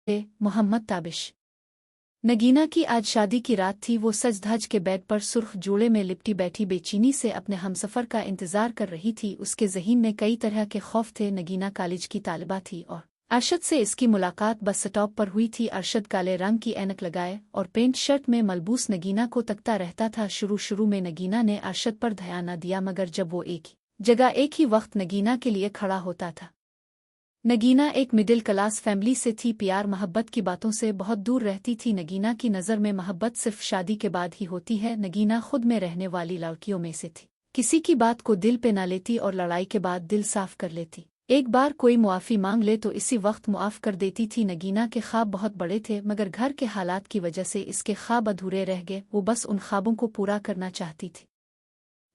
मोहम्मद ताबिश। नगीना की आज शादी की रात थी। वो सज धज के बेड पर सुर्ख जोड़े में लिपटी बैठी बेचैनी से अपने हमसफर का इंतजार कर रही थी। उसके ज़हीन में कई तरह के खौफ थे। नगीना कॉलेज की तालिबा थी और अरशद से इसकी मुलाकात बस स्टॉप पर हुई थी। अरशद काले रंग की ऐनक लगाए और पेंट शर्ट में मलबूस नगीना को तकता रहता था। शुरू में नगीना ने अरशद पर ध्यान न दिया, मगर जब वो एक ही जगह एक ही वक्त नगीना के लिए खड़ा होता था। नगीना एक मिडिल क्लास फैमिली से थी। प्यार मोहब्बत की बातों से बहुत दूर रहती थी। नगीना की नज़र में मोहब्बत सिर्फ शादी के बाद ही होती है। नगीना खुद में रहने वाली लड़कियों में से थी। किसी की बात को दिल पे ना लेती और लड़ाई के बाद दिल साफ कर लेती। एक बार कोई मुआफ़ी मांग ले तो इसी वक्त मुआफ़ कर देती थी। नगीना के ख्वाब बहुत बड़े थे, मगर घर के हालात की वजह से इसके ख्वाब अधूरे रह गए। वो बस उन ख्वाबों को पूरा करना चाहती थी।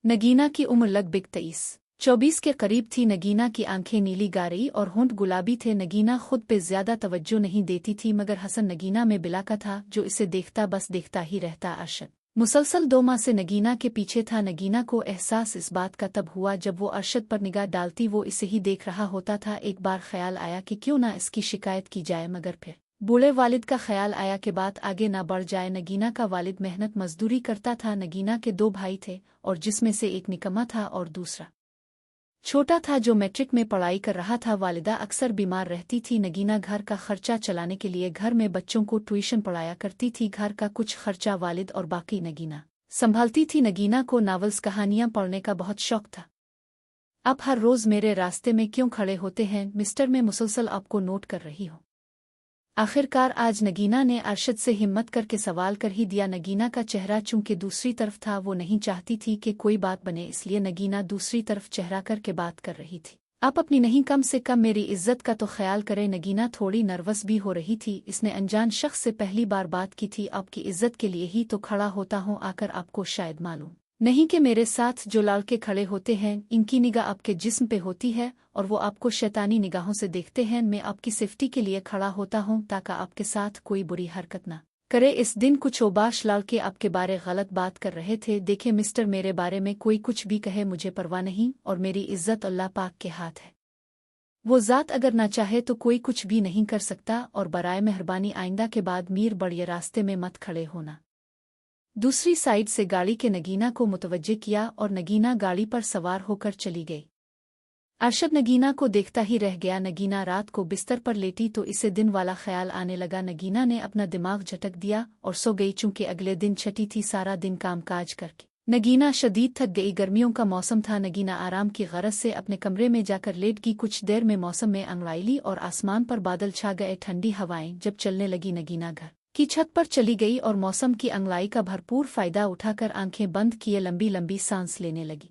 नगीना की उम्र लगभग 23-24 के करीब थी। नगीना की आंखें नीली गारी और होंठ गुलाबी थे। नगीना खुद पे ज्यादा तवज्जो नहीं देती थी, मगर हसन नगीना में बिलाका था, जो इसे देखता बस देखता ही रहता। अरशद मुसलसल 2 माह से नगीना के पीछे था। नगीना को एहसास इस बात का तब हुआ जब वो अरशद पर निगाह डालती। वो इसे ही देख रहा होता था। एक बार ख्याल आया कि क्यों ना इसकी शिकायत की जाए, मगर फिर बूढ़े वालिद का ख्याल आया कि बात आगे ना बढ़ जाए। नगीना का वालिद मेहनत मजदूरी करता था। नगीना के 2 भाई थे और जिसमें से एक निकम्मा था और दूसरा छोटा था, जो मैट्रिक में पढ़ाई कर रहा था। वालिदा अक्सर बीमार रहती थी। नगीना घर का खर्चा चलाने के लिए घर में बच्चों को ट्यूशन पढ़ाया करती थी। घर का कुछ खर्चा वालिद और बाकी नगीना संभालती थी। नगीना को नावल्स कहानियां पढ़ने का बहुत शौक था। आप हर रोज़ मेरे रास्ते में क्यों खड़े होते हैं मिस्टर? मैं मुसलसल आपको नोट कर रही हूँ। आखिरकार आज नगीना ने अरशद से हिम्मत करके सवाल कर ही दिया। नगीना का चेहरा चूंकि दूसरी तरफ था, वो नहीं चाहती थी कि कोई बात बने, इसलिए नगीना दूसरी तरफ चेहरा करके बात कर रही थी। आप अपनी नहीं, कम से कम मेरी इज्जत का तो ख्याल करें। नगीना थोड़ी नर्वस भी हो रही थी। इसने अनजान शख्स से पहली बार बात की थी। आपकी इज्जत के लिए ही तो खड़ा होता हूँ। आकर आपको शायद मालूम नहीं कि मेरे साथ जो लड़के खड़े होते हैं, इनकी निगाह आपके जिस्म पे होती है और वो आपको शैतानी निगाहों से देखते हैं। मैं आपकी सेफ्टी के लिए खड़ा होता हूँ ताकि आपके साथ कोई बुरी हरकत ना करे। इस दिन कुछ ओबाश लड़के आपके बारे गलत बात कर रहे थे। देखे मिस्टर, मेरे बारे में कोई कुछ भी कहे, मुझे परवाह नहीं, और मेरी इज्जत अल्लाह पाक के हाथ है। वो ज़ात अगर ना चाहे तो कोई कुछ भी नहीं कर सकता। और बराए मेहरबानी आइंदा के बाद मीर बड़े रास्ते में मत खड़े होना। दूसरी साइड से गाड़ी के नगीना को मुतवज्जे किया और नगीना गाड़ी पर सवार होकर चली गई। अरशद नगीना को देखता ही रह गया। नगीना रात को बिस्तर पर लेटी तो इसे दिन वाला ख्याल आने लगा। नगीना ने अपना दिमाग झटक दिया और सो गई। चूंकि अगले दिन छठी थी, सारा दिन कामकाज करके नगीना शदीद थक गई। गर्मियों का मौसम था। नगीना आराम की गरज से अपने कमरे में जाकर लेट गई। कुछ देर में मौसम में अंगड़ाइली और आसमान पर बादल छा गए। ठंडी हवाएं जब चलने लगी, नगीना घर की छत पर चली गई और मौसम की अंगड़ाई का भरपूर फायदा उठाकर आंखें बंद किए लंबी लंबी सांस लेने लगी।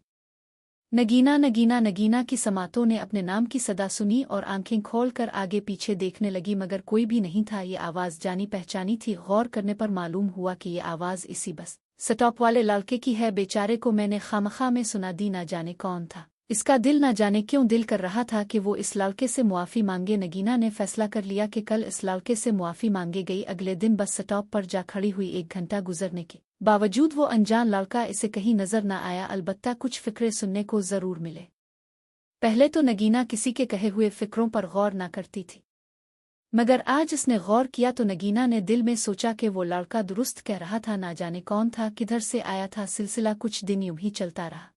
नगीना नगीना नगीना की समातों ने अपने नाम की सदा सुनी और आंखें खोलकर आगे पीछे देखने लगी, मगर कोई भी नहीं था। ये आवाज़ जानी पहचानी थी। गौर करने पर मालूम हुआ कि ये आवाज़ इसी बस स्टॉप वाले लड़के की है। बेचारे को मैंने खामखा में सुना दी। ना जाने कौन था। इसका दिल ना जाने क्यों दिल कर रहा था कि वो इस लड़के से मुआफ़ी मांगे। नगीना ने फैसला कर लिया कि कल इस लड़के से मुआफ़ी मांगे गई। अगले दिन बस स्टॉप पर जा खड़ी हुई। 1 घंटा गुजरने के बावजूद वो अनजान लड़का इसे कहीं नजर न आया। अलबत्ता कुछ फिक्रें सुनने को जरूर मिले। पहले तो नगीना किसी के कहे हुए फिक्रों पर गौर न करती थी, मगर आज इसने गौर किया तो नगीना ने दिल में सोचा कि वो लड़का दुरुस्त कह रहा था। ना जाने कौन था, किधर से आया था। सिलसिला कुछ दिन यूं ही चलता रहा।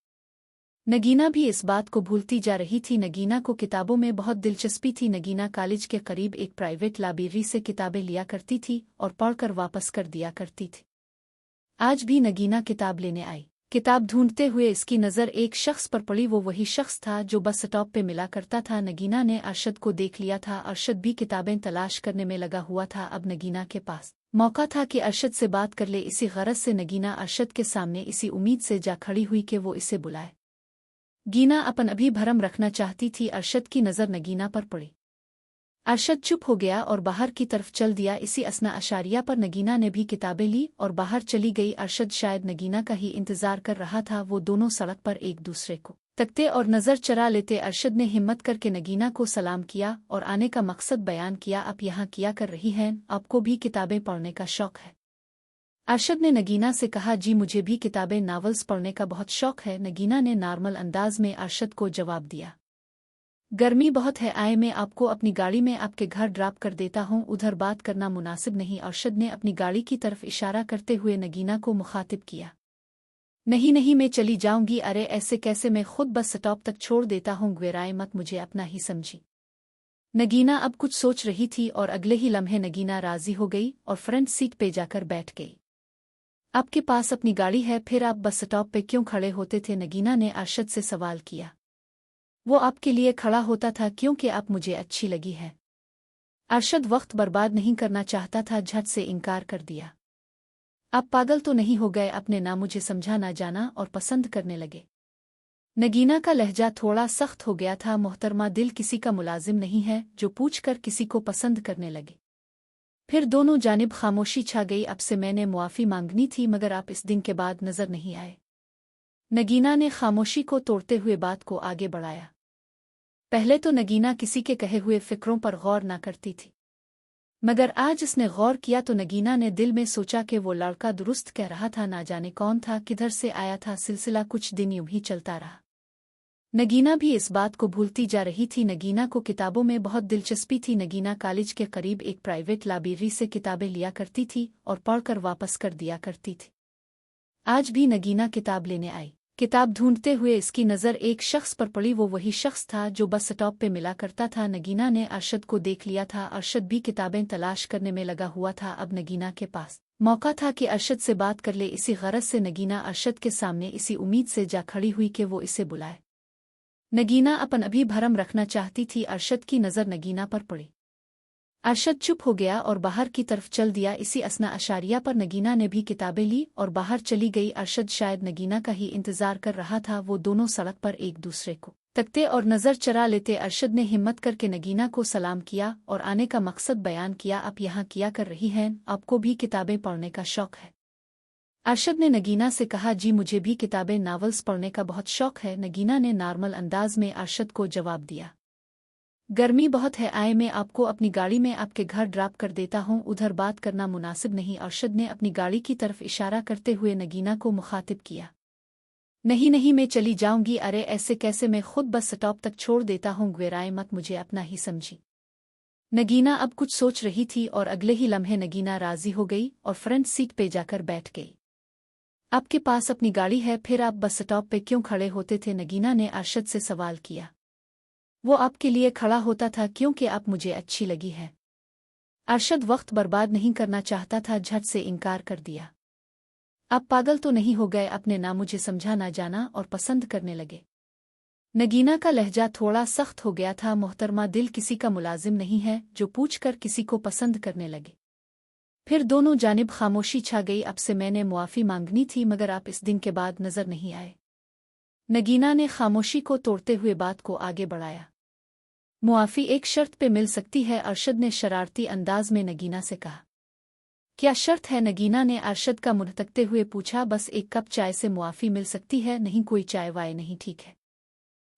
नगीना भी इस बात को भूलती जा रही थी। नगीना को किताबों में बहुत दिलचस्पी थी। नगीना कॉलेज के करीब एक प्राइवेट लाइब्रेरी से किताबें लिया करती थी और पढ़कर वापस कर दिया करती थी। आज भी नगीना किताब लेने आई। किताब ढूंढते हुए इसकी नज़र एक शख्स पर पड़ी। वो वही शख्स था जो बस स्टॉप पे मिला करता था। नगीना ने अरशद को देख लिया था। अरशद भी किताबें तलाश करने में लगा हुआ था। अब नगीना के पास मौका था कि अरशद से बात कर ले। इसी गरज से नगीना अरशद के सामने इसी उम्मीद से जा खड़ी हुई कि वो इसे बुलाए। गीना अपन अभी भरम रखना चाहती थी। अरशद की नज़र नगीना पर पड़ी। अरशद चुप हो गया और बाहर की तरफ चल दिया। इसी असना अशारिया पर नगीना ने भी किताबें ली और बाहर चली गई। अरशद शायद नगीना का ही इंतजार कर रहा था। वो दोनों सड़क पर एक दूसरे को तकते और नज़र चरा लेते। अरशद ने हिम्मत करके नगीना को सलाम किया और आने का मकसद बयान किया। आप यहाँ किया कर रही हैं? आपको भी किताबें पढ़ने का शौक है? अरशद ने नगीना से कहा, जी मुझे भी किताबें नावल्स पढ़ने का बहुत शौक है। नगीना ने नॉर्मल अंदाज में अरशद को जवाब दिया। गर्मी बहुत है, आए मैं आपको अपनी गाड़ी में आपके घर ड्रॉप कर देता हूँ। उधर बात करना मुनासिब नहीं। अरशद ने अपनी गाड़ी की तरफ इशारा करते हुए नगीना को मुखातिब किया। नहीं नहीं, मैं चली जाऊंगी। अरे ऐसे कैसे, मैं खुद बस स्टॉप तक छोड़ देता हूँ, गुस्साए मत, मुझे अपना ही समझी। नगीना अब कुछ सोच रही थी और अगले ही लम्हे नगीना राजी हो गई और फ्रंट सीट पे जाकर बैठ गई। आपके पास अपनी गाड़ी है, फिर आप बस स्टॉप पे क्यों खड़े होते थे? नगीना ने अरशद से सवाल किया। वो आपके लिए खड़ा होता था क्योंकि आप मुझे अच्छी लगी है। अरशद वक्त बर्बाद नहीं करना चाहता था, झट से इनकार कर दिया। आप पागल तो नहीं हो गए? अपने ना मुझे समझा ना जाना और पसंद करने लगे। नगीना का लहजा थोड़ा सख्त हो गया था। मोहतरमा, दिल किसी का मुलाजिम नहीं है जो पूछकर किसी को पसंद करने लगे। फिर दोनों जानिब खामोशी छा गई। अब से मैंने मुआफ़ी मांगनी थी मगर आप इस दिन के बाद नजर नहीं आए। नगीना ने खामोशी को तोड़ते हुए बात को आगे बढ़ाया। पहले तो नगीना किसी के कहे हुए फिक्रों पर गौर न करती थी, मगर आज इसने गौर किया तो नगीना ने दिल में सोचा कि वो लड़का दुरुस्त कह रहा था। ना जाने कौन था, किधर से आया था। सिलसिला कुछ दिन यूं ही चलता रहा। नगीना भी इस बात को भूलती जा रही थी। नगीना को किताबों में बहुत दिलचस्पी थी। नगीना कॉलेज के करीब एक प्राइवेट लाइब्रेरी से किताबें लिया करती थी और पढ़कर वापस कर दिया करती थी। आज भी नगीना किताब लेने आई। किताब ढूंढते हुए इसकी नज़र एक शख्स पर पड़ी। वो वही शख्स था जो बस स्टॉप पे मिला करता था। नगीना ने अरशद को देख लिया था। अरशद भी किताबें तलाश करने में लगा हुआ था। अब नगीना के पास मौका था कि अरशद से बात कर ले। इसी गरज से नगीना अरशद के सामने इसी उम्मीद से जा खड़ी हुई कि वो इसे बुलाए। नगीना अपन अभी भरम रखना चाहती थी। अरशद की नज़र नगीना पर पड़ी। अरशद चुप हो गया और बाहर की तरफ चल दिया। इसी असना अशारिया पर नगीना ने भी किताबें ली और बाहर चली गई। अरशद शायद नगीना का ही इंतजार कर रहा था। वो दोनों सड़क पर एक दूसरे को तकते और नज़र चरा लेते। अरशद ने हिम्मत करके नगीना को सलाम किया और आने का मकसद बयान किया। आप यहाँ क्या कर रही हैं? आपको भी किताबें पढ़ने का शौक है? अरशद ने नगीना से कहा, जी मुझे भी किताबें नावल्स पढ़ने का बहुत शौक है। नगीना ने नॉर्मल अंदाज में अरशद को जवाब दिया। गर्मी बहुत है, आए मैं आपको अपनी गाड़ी में आपके घर ड्रॉप कर देता हूँ। उधर बात करना मुनासिब नहीं। अरशद ने अपनी गाड़ी की तरफ इशारा करते हुए नगीना को मुखातिब किया। नहीं नहीं, मैं चली जाऊंगी। अरे ऐसे कैसे, मैं खुद बस स्टॉप तक छोड़ देता हूँ, गुस्साए मत, मुझे अपना ही समझी। नगीना अब कुछ सोच रही थी और अगले ही लम्हे नगीना राजी हो गई और फ्रंट सीट पे जाकर बैठ गई। आपके पास अपनी गाड़ी है, फिर आप बस स्टॉप पे क्यों खड़े होते थे? नगीना ने अरशद से सवाल किया। वो आपके लिए खड़ा होता था क्योंकि आप मुझे अच्छी लगी है। अरशद वक्त बर्बाद नहीं करना चाहता था, झट से इनकार कर दिया। आप पागल तो नहीं हो गए? अपने ना मुझे समझा ना जाना और पसंद करने लगे। नगीना का लहजा थोड़ा सख्त हो गया था। मोहतरमा, दिल किसी का मुलाजिम नहीं है जो पूछकर किसी को पसंद करने लगे। फिर दोनों जानिब खामोशी छा गई। अब से मैंने मुआफ़ी मांगनी थी मगर आप इस दिन के बाद नजर नहीं आए। नगीना ने खामोशी को तोड़ते हुए बात को आगे बढ़ाया। मुआफ़ी एक शर्त पे मिल सकती है, अरशद ने शरारती अंदाज में नगीना से कहा। क्या शर्त है? नगीना ने अरशद का मुंह तकते हुए पूछा। बस एक कप चाय से मुआफ़ी मिल सकती है, नहीं कोई चाय वाय नहीं, ठीक है?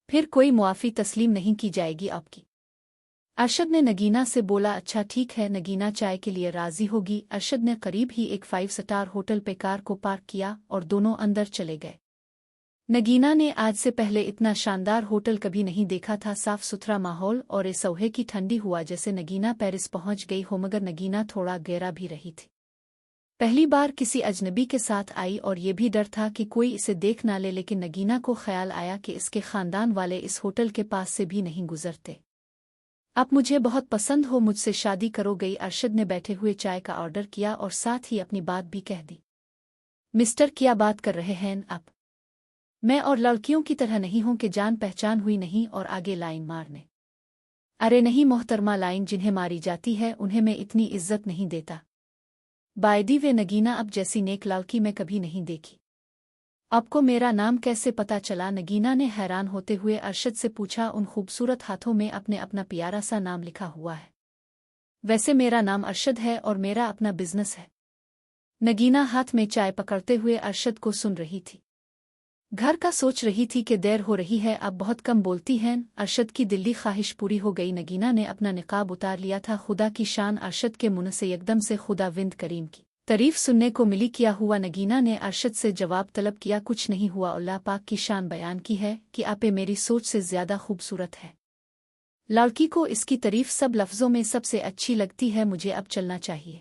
फिर कोई मुआफ़ी तस्लीम नहीं की जाएगी आपकी। अरशद ने नगीना से बोला। अच्छा ठीक है। नगीना चाय के लिए राजी होगी। अरशद ने करीब ही एक 5 स्टार होटल पे कार को पार्क किया और दोनों अंदर चले गए। नगीना ने आज से पहले इतना शानदार होटल कभी नहीं देखा था। साफ सुथरा माहौल और इस सुबह की ठंडी हुआ जैसे नगीना पेरिस पहुंच गई हो। मगर नगीना थोड़ा गहरा भी रही थी। पहली बार किसी अजनबी के साथ आई और ये भी डर था कि कोई इसे देख ना ले, लेकिन नगीना को ख्याल आया कि इसके खानदान वाले इस होटल के पास से भी नहीं गुजरते। आप मुझे बहुत पसंद हो, मुझसे शादी करोगे? अरशद ने बैठे हुए चाय का ऑर्डर किया और साथ ही अपनी बात भी कह दी। मिस्टर, क्या बात कर रहे हैं आप? मैं और लड़कियों की तरह नहीं हूं कि जान पहचान हुई नहीं और आगे लाइन मारने। अरे नहीं मोहतरमा, लाइन जिन्हें मारी जाती है उन्हें मैं इतनी इज्जत नहीं देता। बायदी वे नगीना अब जैसी नेक लड़की मैं कभी नहीं देखी। आपको मेरा नाम कैसे पता चला? नगीना ने हैरान होते हुए अरशद से पूछा। उन खूबसूरत हाथों में अपने अपना प्यारा सा नाम लिखा हुआ है। वैसे मेरा नाम अरशद है और मेरा अपना बिजनेस है। नगीना हाथ में चाय पकड़ते हुए अरशद को सुन रही थी। घर का सोच रही थी कि देर हो रही है, अब बहुत कम बोलती हैं। अरशद की दिल्ली ख्वाहिश पूरी हो गई। नगीना ने अपना निकाब उतार लिया था। खुदा की शान, अरशद के मुंह से एकदम से खुदाविंद करीम की तारीफ सुनने को मिली। किया हुआ? नगीना ने अरशद से जवाब तलब किया। कुछ नहीं हुआ, अल्लाह पाक की शान बयान की है कि आपे मेरी सोच से ज्यादा खूबसूरत है। लड़की को इसकी तारीफ सब लफ्ज़ों में सबसे अच्छी लगती है, मुझे अब चलना चाहिए।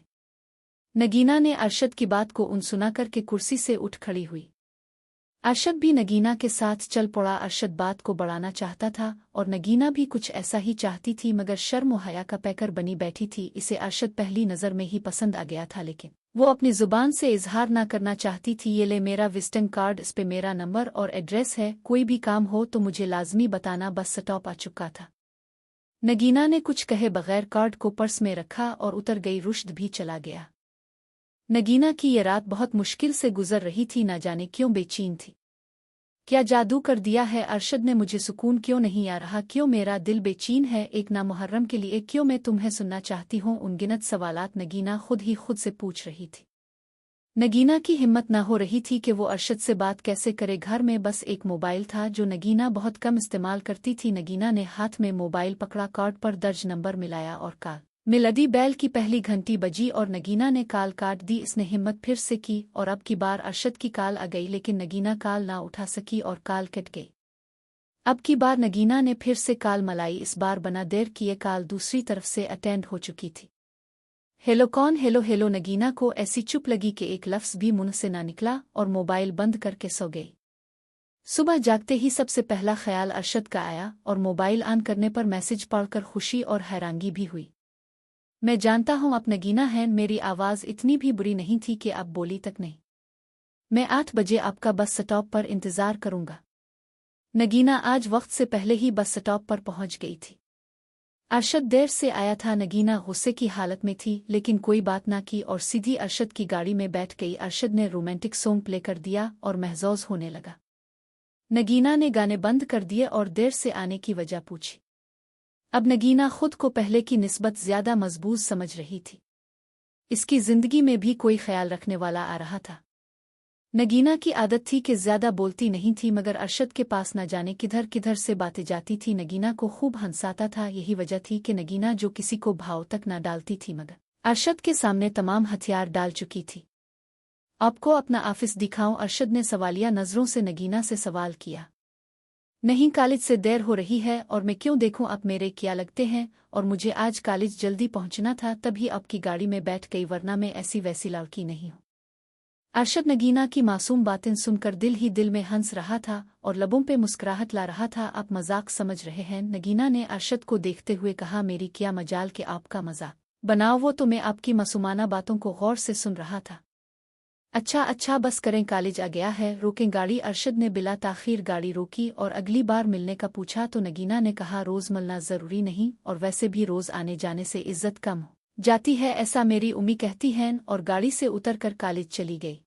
नगीना ने अरशद की बात को सुना करके कुर्सी से उठ खड़ी हुई। अरशद भी नगीना के साथ चल पड़ा। अरशद बात को बढ़ाना चाहता था और नगीना भी कुछ ऐसा ही चाहती थी, मगर शर्म और हया का पैकर बनी बैठी थी। इसे अरशद पहली नज़र में ही पसंद आ गया था, लेकिन वो अपनी ज़ुबान से इजहार ना करना चाहती थी। ये ले मेरा विजिटिंग कार्ड, इस पे मेरा नंबर और एड्रेस है, कोई भी काम हो तो मुझे लाजमी बताना, बस स्टॉप आ चुका था। नगीना ने कुछ कहे बगैर कार्ड को पर्स में रखा और उतर गई। रुश्द भी चला गया। नगीना की ये रात बहुत मुश्किल से गुजर रही थी, ना जाने क्यों बेचैन थी। क्या जादू कर दिया है अरशद ने, मुझे सुकून क्यों नहीं आ रहा, क्यों मेरा दिल बेचैन है एक नामुहर्रम के लिए, क्यों मैं तुम्हें सुनना चाहती हूँ। अनगिनत सवालात नगीना खुद ही खुद से पूछ रही थी। नगीना की हिम्मत न हो रही थी कि वो अरशद से बात कैसे करे। घर में बस एक मोबाइल था जो नगीना बहुत कम इस्तेमाल करती थी। नगीना ने हाथ में मोबाइल पकड़ा, कार्ड पर दर्ज नंबर मिलाया और कॉल मिलदी। बैल की पहली घंटी बजी और नगीना ने कॉल काट दी। इसने हिम्मत फिर से की और अब की बार अरशद की कॉल आ गई, लेकिन नगीना कॉल ना उठा सकी और कॉल कट गई। अब की बार नगीना ने फिर से कॉल मलाई। इस बार बना देर किए कॉल दूसरी तरफ से अटेंड हो चुकी थी। हेलो, कौन? Hello hello. नगीना को ऐसी चुप लगी कि एक लफ्ज़ भी मुंह से ना निकला और मोबाइल बंद करके सो गई। सुबह जागते ही सबसे पहला ख्याल अरशद का आया और मोबाइल ऑन करने पर मैसेज पढ़कर खुशी और हैरानगी भी हुई। मैं जानता हूँ आप नगीना हैं, मेरी आवाज़ इतनी भी बुरी नहीं थी कि आप बोली तक नहीं। मैं 8 बजे आपका बस स्टॉप पर इंतज़ार करूँगा। नगीना आज वक्त से पहले ही बस स्टॉप पर पहुँच गई थी। अरशद देर से आया था। नगीना गुस्से की हालत में थी, लेकिन कोई बात ना की और सीधी अरशद की गाड़ी में बैठ गई। अरशद ने रोमांटिक सॉन्ग प्ले कर दिया और महजूज होने लगा। नगीना ने गाने बंद कर दिए और देर से आने की वजह पूछी। अब नगीना खुद को पहले की निस्बत ज्यादा मजबूत समझ रही थी। इसकी जिंदगी में भी कोई ख्याल रखने वाला आ रहा था। नगीना की आदत थी कि ज्यादा बोलती नहीं थी, मगर अरशद के पास न जाने किधर किधर से बातें जाती थी। नगीना को खूब हंसाता था। यही वजह थी कि नगीना जो किसी को भाव तक न डालती थी, मगर अरशद के सामने तमाम हथियार डाल चुकी थी। आपको अपना ऑफिस दिखाऊं? अरशद ने सवालिया नजरों से नगीना से सवाल किया। नहीं, कॉलेज से देर हो रही है और मैं क्यों देखूं आप मेरे क्या लगते हैं, और मुझे आज कॉलेज जल्दी पहुंचना था, तभी आपकी गाड़ी में बैठ गई, वरना मैं ऐसी वैसी लड़की नहीं हूं। अरशद नगीना की मासूम बातें सुनकर दिल ही दिल में हंस रहा था और लबों पे मुस्कुराहट ला रहा था। आप मजाक समझ रहे हैं? नगीना ने अरशद को देखते हुए कहा। मेरी क्या मजाल कि आपका मजाक बनाओ, वो तो मैं आपकी मासूमाना बातों को गौर से सुन रहा था। अच्छा अच्छा, बस करें, कॉलेज आ गया है, रोकें गाड़ी। अरशद ने बिला ताखीर गाड़ी रोकी और अगली बार मिलने का पूछा तो नगीना ने कहा, रोज़ मिलना ज़रूरी नहीं, और वैसे भी रोज़ आने जाने से इज्जत कम हो जाती है, ऐसा मेरी उम्मी कहती हैं, और गाड़ी से उतरकर कॉलेज चली गई।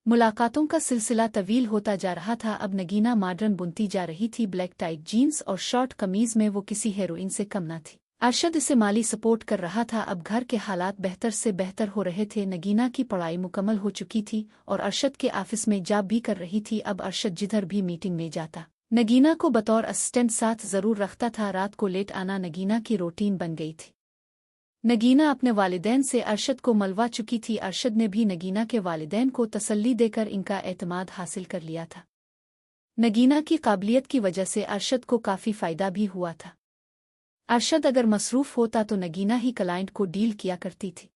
मुलाकातों का सिलसिला तवील होता जा रहा था। अब नगीना मॉडर्न बुनती जा रही थी। ब्लैक टाइट जीन्स और शॉर्ट कमीज में वो किसी हीरोइन से कम न थी। अरशद इसे माली सपोर्ट कर रहा था। अब घर के हालात बेहतर से बेहतर हो रहे थे। नगीना की पढ़ाई मुकम्मल हो चुकी थी और अरशद के ऑफिस में जॉब भी कर रही थी। अब अरशद जिधर भी मीटिंग में जाता नगीना को बतौर असिस्टेंट साथ जरूर रखता था। रात को लेट आना नगीना की रूटीन बन गई थी। नगीना अपने वालिदैन से अरशद को मलवा चुकी थी। अरशद ने भी नगीना के वालिदैन को तसल्ली देकर इनका एतमाद हासिल कर लिया था। नगीना की काबिलियत की वजह से अरशद को काफ़ी फ़ायदा भी हुआ था। अरशद अगर मसरूफ़ होता तो नगीना ही क्लाइंट को डील किया करती थी।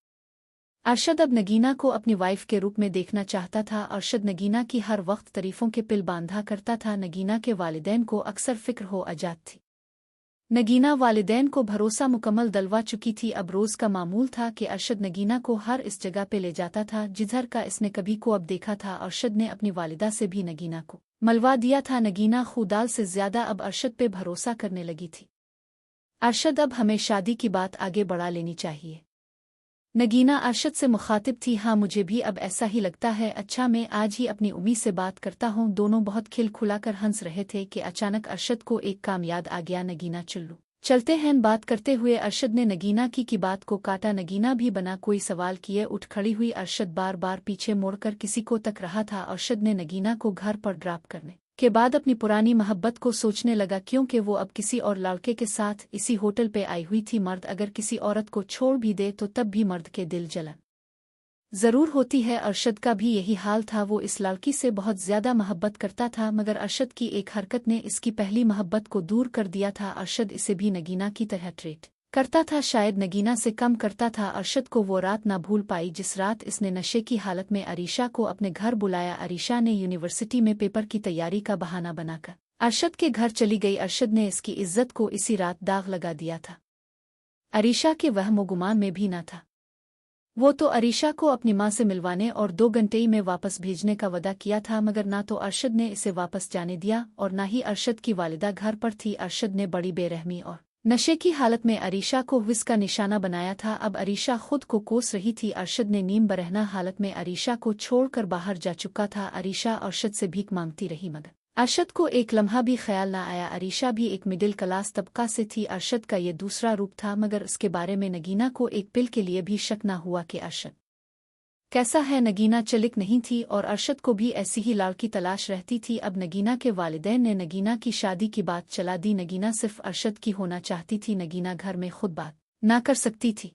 अरशद अब नगीना को अपनी वाइफ के रूप में देखना चाहता था। अरशद नगीना की हर वक्त तारीफ़ों के पिल बांधा करता था। नगीना के वालिदैन को अक्सर फ़िक्र हो आजात थी। नगीना वालिदैन को भरोसा मुकम्मल दिलवा चुकी थी। अब रोज़ का मामूल था कि अरशद नगीना को हर इस जगह पे ले जाता था जिधर का इसने कभी को अब देखा था। अरशद ने अपनी वालिदा से भी नगीना को मलवा दिया था। नगीना खुदाल से ज़्यादा अब अरशद पे भरोसा करने लगी थी। अरशद, अब हमें शादी की बात आगे बढ़ा लेनी चाहिए। नगीना अरशद से मुखातिब थी। हाँ, मुझे भी अब ऐसा ही लगता है। अच्छा, मैं आज ही अपनी उम्मी से बात करता हूँ। दोनों बहुत खिलखिलाकर हंस रहे थे कि अचानक अरशद को एक काम याद आ गया। नगीना, चलो चलते हैं। बात करते हुए अरशद ने नगीना की बात को काटा। नगीना भी बना कोई सवाल किए उठ खड़ी हुई। अरशद बार बार पीछे मुड़कर किसी को तक रहा था। अरशद ने नगीना को घर पर ड्रॉप करने के बाद अपनी पुरानी मोहब्बत को सोचने लगा, क्योंकि वो अब किसी और लड़के के साथ इसी होटल पे आई हुई थी। मर्द अगर किसी औरत को छोड़ भी दे तो तब भी मर्द के दिल जलन ज़रूर होती है। अरशद का भी यही हाल था। वो इस लड़की से बहुत ज़्यादा मोहब्बत करता था, मगर अरशद की एक हरकत ने इसकी पहली मोहब्बत को दूर कर दिया था। अरशद इसे भी नगीना की तरह ट्रीट करता था, शायद नगीना से कम करता था। अरशद को वो रात ना भूल पाई जिस रात इसने नशे की हालत में अरीशा को अपने घर बुलाया। अरीशा ने यूनिवर्सिटी में पेपर की तैयारी का बहाना बनाकर अरशद के घर चली गई। अरशद ने इसकी इज्जत को इसी रात दाग लगा दिया था। अरीशा के वहम गुमान में भी न था। वो तो अरीशा को अपनी माँ से मिलवाने और 2 घंटे में वापस भेजने का वादा किया था, मगर ना तो अरशद ने इसे वापस जाने दिया और ना ही अरशद की वालिदा घर पर थी। अरशद ने बड़ी बेरहमी और नशे की हालत में अरीशा को विस का निशाना बनाया था। अब अरीशा खुद को कोस रही थी। अरशद ने नीम बरहना हालत में अरीशा को छोड़कर बाहर जा चुका था। अरीशा अरशद से भीख मांगती रही, मगर अरशद को एक लम्हा भी ख्याल न आया। अरीशा भी एक मिडिल क्लास तबका से थी। अरशद का ये दूसरा रूप था, मगर उसके बारे में नगीना को एक पिल के लिए भी शक न हुआ कि अरशद कैसा है। नगीना चलिक नहीं थी और अरशद को भी ऐसी ही लड़की तलाश रहती थी। अब नगीना के वालिदैन ने नगीना की शादी की बात चला दी। नगीना सिर्फ अरशद की होना चाहती थी। नगीना घर में खुद बात ना कर सकती थी।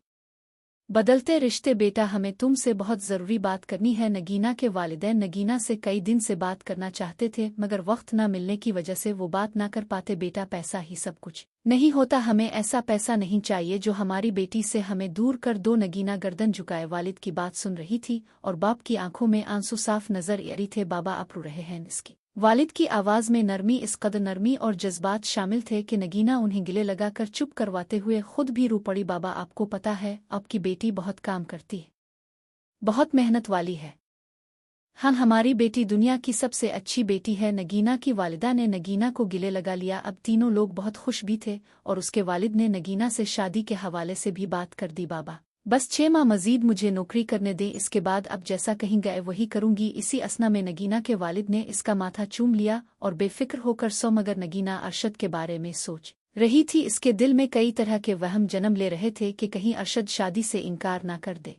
बदलते रिश्ते बेटा, हमें तुमसे बहुत ज़रूरी बात करनी है। नगीना के वालिदैन नगीना से कई दिन से बात करना चाहते थे, मगर वक्त ना मिलने की वजह से वो बात ना कर पाते। बेटा, पैसा ही सब कुछ नहीं होता। हमें ऐसा पैसा नहीं चाहिए जो हमारी बेटी से हमें दूर कर दो। नगीना गर्दन झुकाए वालिद की बात सुन रही थी और बाप की आंखों में आंसू साफ नजर आ रही थे। बाबा आप रो रहे हैं? इसकी वालिद की आवाज़ में नरमी, इस कदर नरमी और जज्बात शामिल थे कि नगीना उन्हें गिले लगाकर चुप करवाते हुए खुद भी रो पड़ी। बाबा, आपको पता है आपकी बेटी बहुत काम करती है, बहुत मेहनत वाली है। हाँ, हमारी बेटी दुनिया की सबसे अच्छी बेटी है। नगीना की वालिदा ने नगीना को गिले लगा लिया। अब तीनों लोग बहुत खुश भी थे और उसके वालिद ने नगीना से शादी के हवाले से भी बात कर दी। बाबा, बस 6 माह मजीद मुझे नौकरी करने दें, इसके बाद अब जैसा कहीं गए वही करूंगी। इसी असना में नगीना के वालिद ने इसका माथा चूम लिया और बेफिक्र होकर सो। मगर नगीना अरशद के बारे में सोच रही थी। इसके दिल में कई तरह के वहम जन्म ले रहे थे कि कहीं अरशद शादी से इनकार ना कर दे।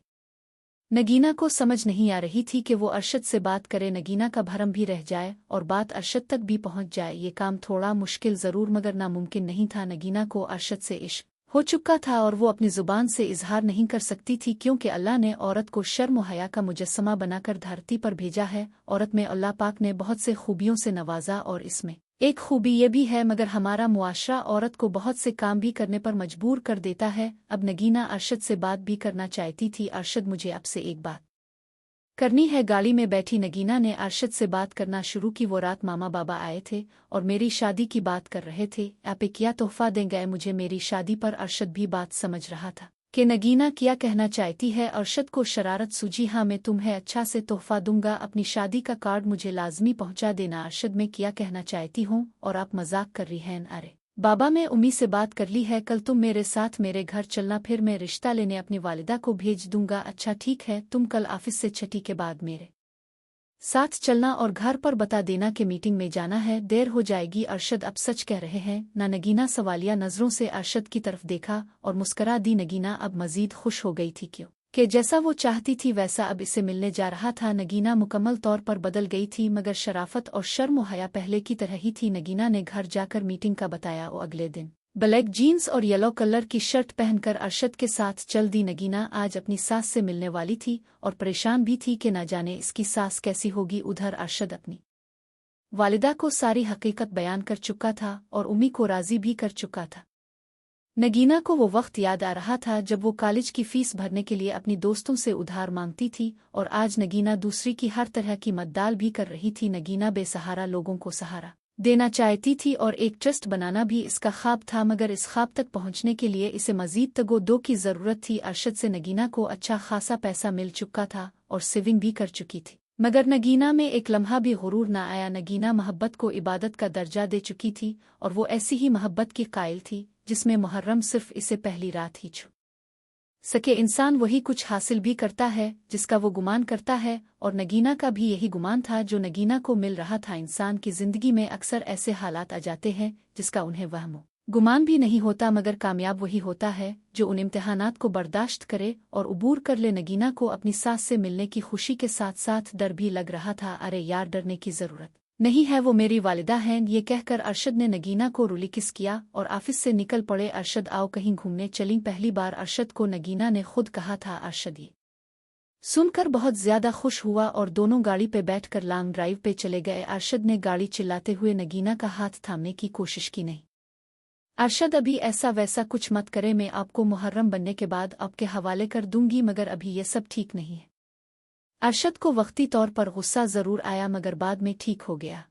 नगीना को समझ नहीं आ रही थी कि वो अरशद से बात करे, नगीना का भरम भी रह जाए और बात अरशद तक भी पहुंच जाए। ये काम थोड़ा मुश्किल ज़रूर मगर नामुमकिन नहीं था। नगीना को अरशद से इश्क हो चुका था और वो अपनी ज़ुबान से इजहार नहीं कर सकती थी, क्योंकि अल्लाह ने औरत को शर्म और हया का मुजस्समा बनाकर धरती पर भेजा है। औरत में अल्लाह पाक ने बहुत से खूबियों से नवाजा और इसमें एक खूबी ये भी है, मगर हमारा मुआशरा औरत को बहुत से काम भी करने पर मजबूर कर देता है। अब नगीना अरशद से बात भी करना चाहती थी। अरशद, मुझे आपसे एक बात करनी है। गाड़ी में बैठी नगीना ने अरशद से बात करना शुरू की। वो रात मामा बाबा आए थे और मेरी शादी की बात कर रहे थे। आप क्या तोहफा देंगे मुझे मेरी शादी पर? अरशद भी बात समझ रहा था कि नगीना क्या कहना चाहती है। अरशद को शरारत सूझी। हाँ, मैं तुम्हें अच्छा से तोहफा दूंगा, अपनी शादी का कार्ड मुझे लाजमी पहुंचा देना। अरशद, मैं क्या कहना चाहती हूँ और आप मजाक कर रही हैं? अरे बाबा, मैं उम्मी से बात कर ली है, कल तुम मेरे साथ मेरे घर चलना, फिर मैं रिश्ता लेने अपनी वालिदा को भेज दूंगा। अच्छा ठीक है, तुम कल ऑफिस से छुट्टी के बाद मेरे साथ चलना और घर पर बता देना कि मीटिंग में जाना है, देर हो जाएगी। अरशद, अब सच कह रहे हैं ना? नगीना सवालिया नजरों से अरशद की तरफ देखा और मुस्करा दी। नगीना अब मजीद खुश हो गई थी, क्यों कि जैसा वो चाहती थी वैसा अब इसे मिलने जा रहा था। नगीना मुकम्मल तौर पर बदल गई थी, मगर शराफत और शर्म और हया पहले की तरह ही थी। नगीना ने घर जाकर मीटिंग का बताया और अगले दिन ब्लैक जीन्स और येलो कलर की शर्ट पहनकर अरशद के साथ चल दी। नगीना आज अपनी सास से मिलने वाली थी और परेशान भी थी कि न जाने इसकी सास कैसी होगी। उधर अरशद अपनी वालिदा को सारी हकीकत बयान कर चुका था और उम्मी को राजी भी कर चुका था। नगीना को वो वक्त याद आ रहा था जब वो कॉलेज की फीस भरने के लिए अपनी दोस्तों से उधार मांगती थी और आज नगीना दूसरी की हर तरह की मददाल भी कर रही थी। नगीना बेसहारा लोगों को सहारा देना चाहती थी और एक ट्रस्ट बनाना भी इसका ख्वाब था, मगर इस ख्वाब तक पहुंचने के लिए इसे मजीद तगो-दो की ज़रूरत थी। अरशद से नगीना को अच्छा खासा पैसा मिल चुका था और सेविंग भी कर चुकी थी, मगर नगीना में एक लम्हा भी गुरूर न आया। नगीना मोहब्बत को इबादत का दर्जा दे चुकी थी और वो ऐसी ही मोहब्बत की कायल थी जिसमें मुहर्रम सिर्फ इसे पहली रात ही छू सके। इंसान वही कुछ हासिल भी करता है जिसका वो गुमान करता है, और नगीना का भी यही गुमान था जो नगीना को मिल रहा था। इंसान की जिंदगी में अक्सर ऐसे हालात आ जाते हैं जिसका उन्हें वहम गुमान भी नहीं होता, मगर कामयाब वही होता है जो उन इम्तिहानात को बर्दाश्त करे और उबूर कर ले। नगीना को अपनी सास से मिलने की खुशी के साथ साथ डर भी लग रहा था। अरे यार, डरने की जरूरत नहीं है, वो मेरी वालिदा हैं। ये कहकर अरशद ने नगीना को रुली किस किया और ऑफिस से निकल पड़े। अरशद, आओ कहीं घूमने चलीं। पहली बार अरशद को नगीना ने खुद कहा था। अरशद, ये सुनकर बहुत ज्यादा खुश हुआ और दोनों गाड़ी पे बैठकर लॉन्ग ड्राइव पे चले गए। अरशद ने गाड़ी चिल्लाते हुए नगीना का हाथ थामने की कोशिश की। नहीं अरशद, अभी ऐसा वैसा कुछ मत करे, मैं आपको मुहर्रम बनने के बाद आपके हवाले कर दूंगी, मगर अभी ये सब ठीक नहीं है। अरशद को वक्ती तौर पर गुस्सा जरूर आया मगर बाद में ठीक हो गया।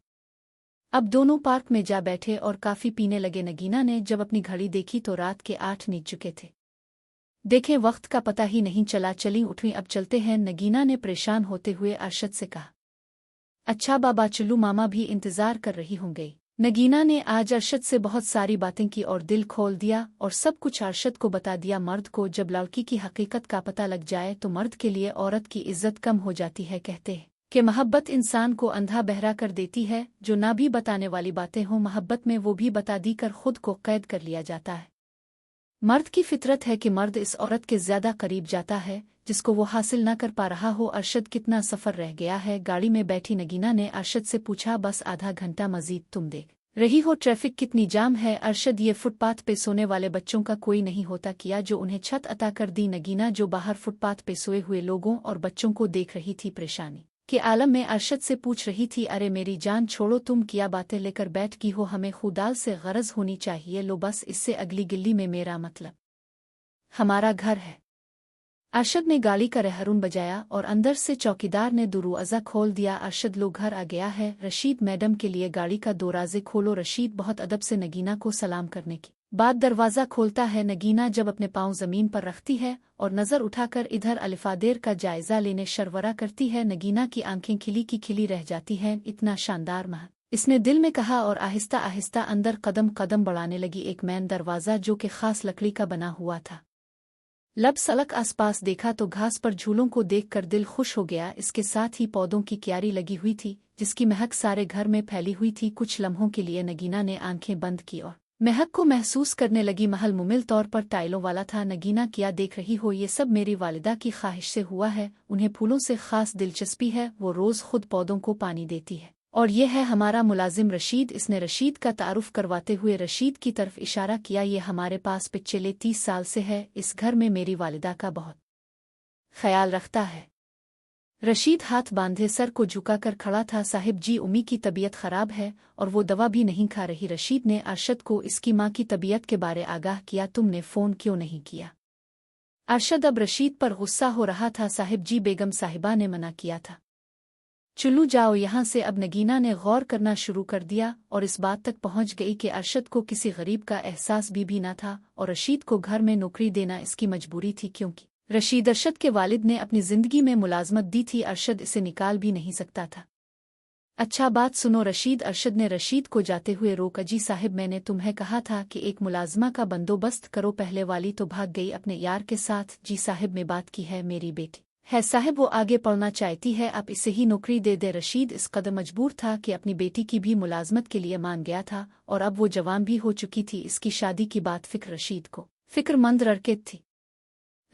अब दोनों पार्क में जा बैठे और काफी पीने लगे। नगीना ने जब अपनी घड़ी देखी तो रात के 8 नीच चुके थे। देखें, वक्त का पता ही नहीं चला। चली उठीं, अब चलते हैं, नगीना ने परेशान होते हुए अरशद से कहा। अच्छा बाबा, चुल्लू मामा भी इंतजार कर रही होंगी। नगीना ने आज अरशद से बहुत सारी बातें की और दिल खोल दिया और सब कुछ अरशद को बता दिया। मर्द को जब लड़की की हकीकत का पता लग जाए तो मर्द के लिए औरत की इज्जत कम हो जाती है। कहते हैं कि मोहब्बत इंसान को अंधा बहरा कर देती है। जो ना भी बताने वाली बातें हों मोहब्बत में, वो भी बता दी कर खुद को कैद कर लिया जाता है। मर्द की फितरत है कि मर्द इस औरत के ज्यादा करीब जाता है जिसको वो हासिल न कर पा रहा हो। अरशद, कितना सफर रह गया है? गाड़ी में बैठी नगीना ने अरशद से पूछा। बस आधा घंटा मजीद, तुम देख रही हो ट्रैफिक कितनी जाम है। अरशद, ये फुटपाथ पे सोने वाले बच्चों का कोई नहीं होता किया जो उन्हें छत अता कर दी। नगीना जो बाहर फुटपाथ पे सोए हुए लोगों और बच्चों को देख रही थी, परेशानी के आलम में अरशद से पूछ रही थी। अरे मेरी जान छोड़ो, तुम क्या बातें लेकर बैठ गई हो? हमें खुदाल से गरज होनी चाहिए। लो बस, इससे अगली गिल्ली में मेरा मतलब हमारा घर है। अरशद ने गाड़ी का रहरून बजाया और अंदर से चौकीदार ने दरवाज़ा खोल दिया। अरशद, लो घर आ गया है। रशीद मैडम के लिए गाड़ी का दरवाजे खोलो। रशीद बहुत अदब से नगीना को सलाम करने की बाद दरवाज़ा खोलता है। नगीना जब अपने पाँव ज़मीन पर रखती है और नज़र उठाकर इधर अलिफादेर का जायज़ा लेने शर्वरा करती है, नगीना की आंखें खिली की खिली रह जाती हैं। इतना शानदार मह, इसने दिल में कहा और आहिस्ता आहिस्ता अंदर कदम कदम बढ़ाने लगी। एक मैन दरवाज़ा जो कि खास लकड़ी का बना हुआ था। लब सड़क आसपास देखा तो घास पर झूलों को देखकर दिल खुश हो गया। इसके साथ ही पौधों की क्यारी लगी हुई थी जिसकी महक सारे घर में फैली हुई थी। कुछ लम्हों के लिए नगीना ने आंखें बंद की और महक को महसूस करने लगी। महल मुमिल तौर पर टाइलों वाला था। नगीना, क्या देख रही हो? ये सब मेरी वालिदा की ख्वाहिश से हुआ है। उन्हें फूलों से खास दिलचस्पी है। वो रोज़ खुद पौधों को पानी देती है। और ये है हमारा मुलाजिम रशीद। इसने रशीद का तारुफ करवाते हुए रशीद की तरफ इशारा किया। ये हमारे पास पिछले 30 साल से है। इस घर में मेरी वालिदा का बहुत ख्याल रखता है। रशीद हाथ बांधे सर को झुकाकर खड़ा था। साहिब जी, उम्मी की तबीयत खराब है और वो दवा भी नहीं खा रही। रशीद ने अरशद को इसकी माँ की तबीयत के बारे आगाह किया। तुमने फ़ोन क्यों नहीं किया? अरशद अब रशीद पर गुस्सा हो रहा था। साहिब जी, बेगम साहिबा ने मना किया था। चुल्लू जाओ यहाँ से। अब नगीना ने गौर करना शुरू कर दिया और इस बात तक पहुँच गई कि अरशद को किसी गरीब का एहसास भी न था और रशीद को घर में नौकरी देना इसकी मजबूरी थी, क्योंकि रशीद अरशद के वालिद ने अपनी जिंदगी में मुलाजमत दी थी। अरशद इसे निकाल भी नहीं सकता था। अच्छा बात सुनो रशीद। अरशद ने रशीद को जाते हुए रोका। जी साहिब, मैंने तुम्हें कहा था कि एक मुलाजमा का बंदोबस्त करो। पहले वाली तो भाग गई अपने यार के साथ। जी साहिब, में बात की है, मेरी बेटी है साहिब, वो आगे पढ़ना चाहती है, आप इसे ही नौकरी दे दे। रशीद इस कदर मजबूर था कि अपनी बेटी की भी मुलाजमत के लिए मान गया था और अब वो जवान भी हो चुकी थी। इसकी शादी की बात फिक्र रशीद को फिक्रमंद रखे थी।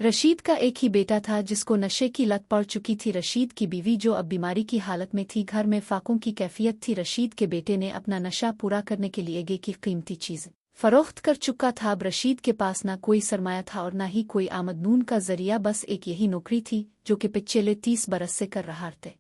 रशीद का एक ही बेटा था जिसको नशे की लत पड़ चुकी थी। रशीद की बीवी जो अब बीमारी की हालत में थी। घर में फाकों की कैफियत थी। रशीद के बेटे ने अपना नशा पूरा करने के लिए गे की कीमती चीज़ फरोख्त कर चुका था। अब रशीद के पास ना कोई सरमाया था और ना ही कोई आमदनून का जरिया, बस एक यही नौकरी थी जो कि पिछले 30 बरस से कर रहा थे।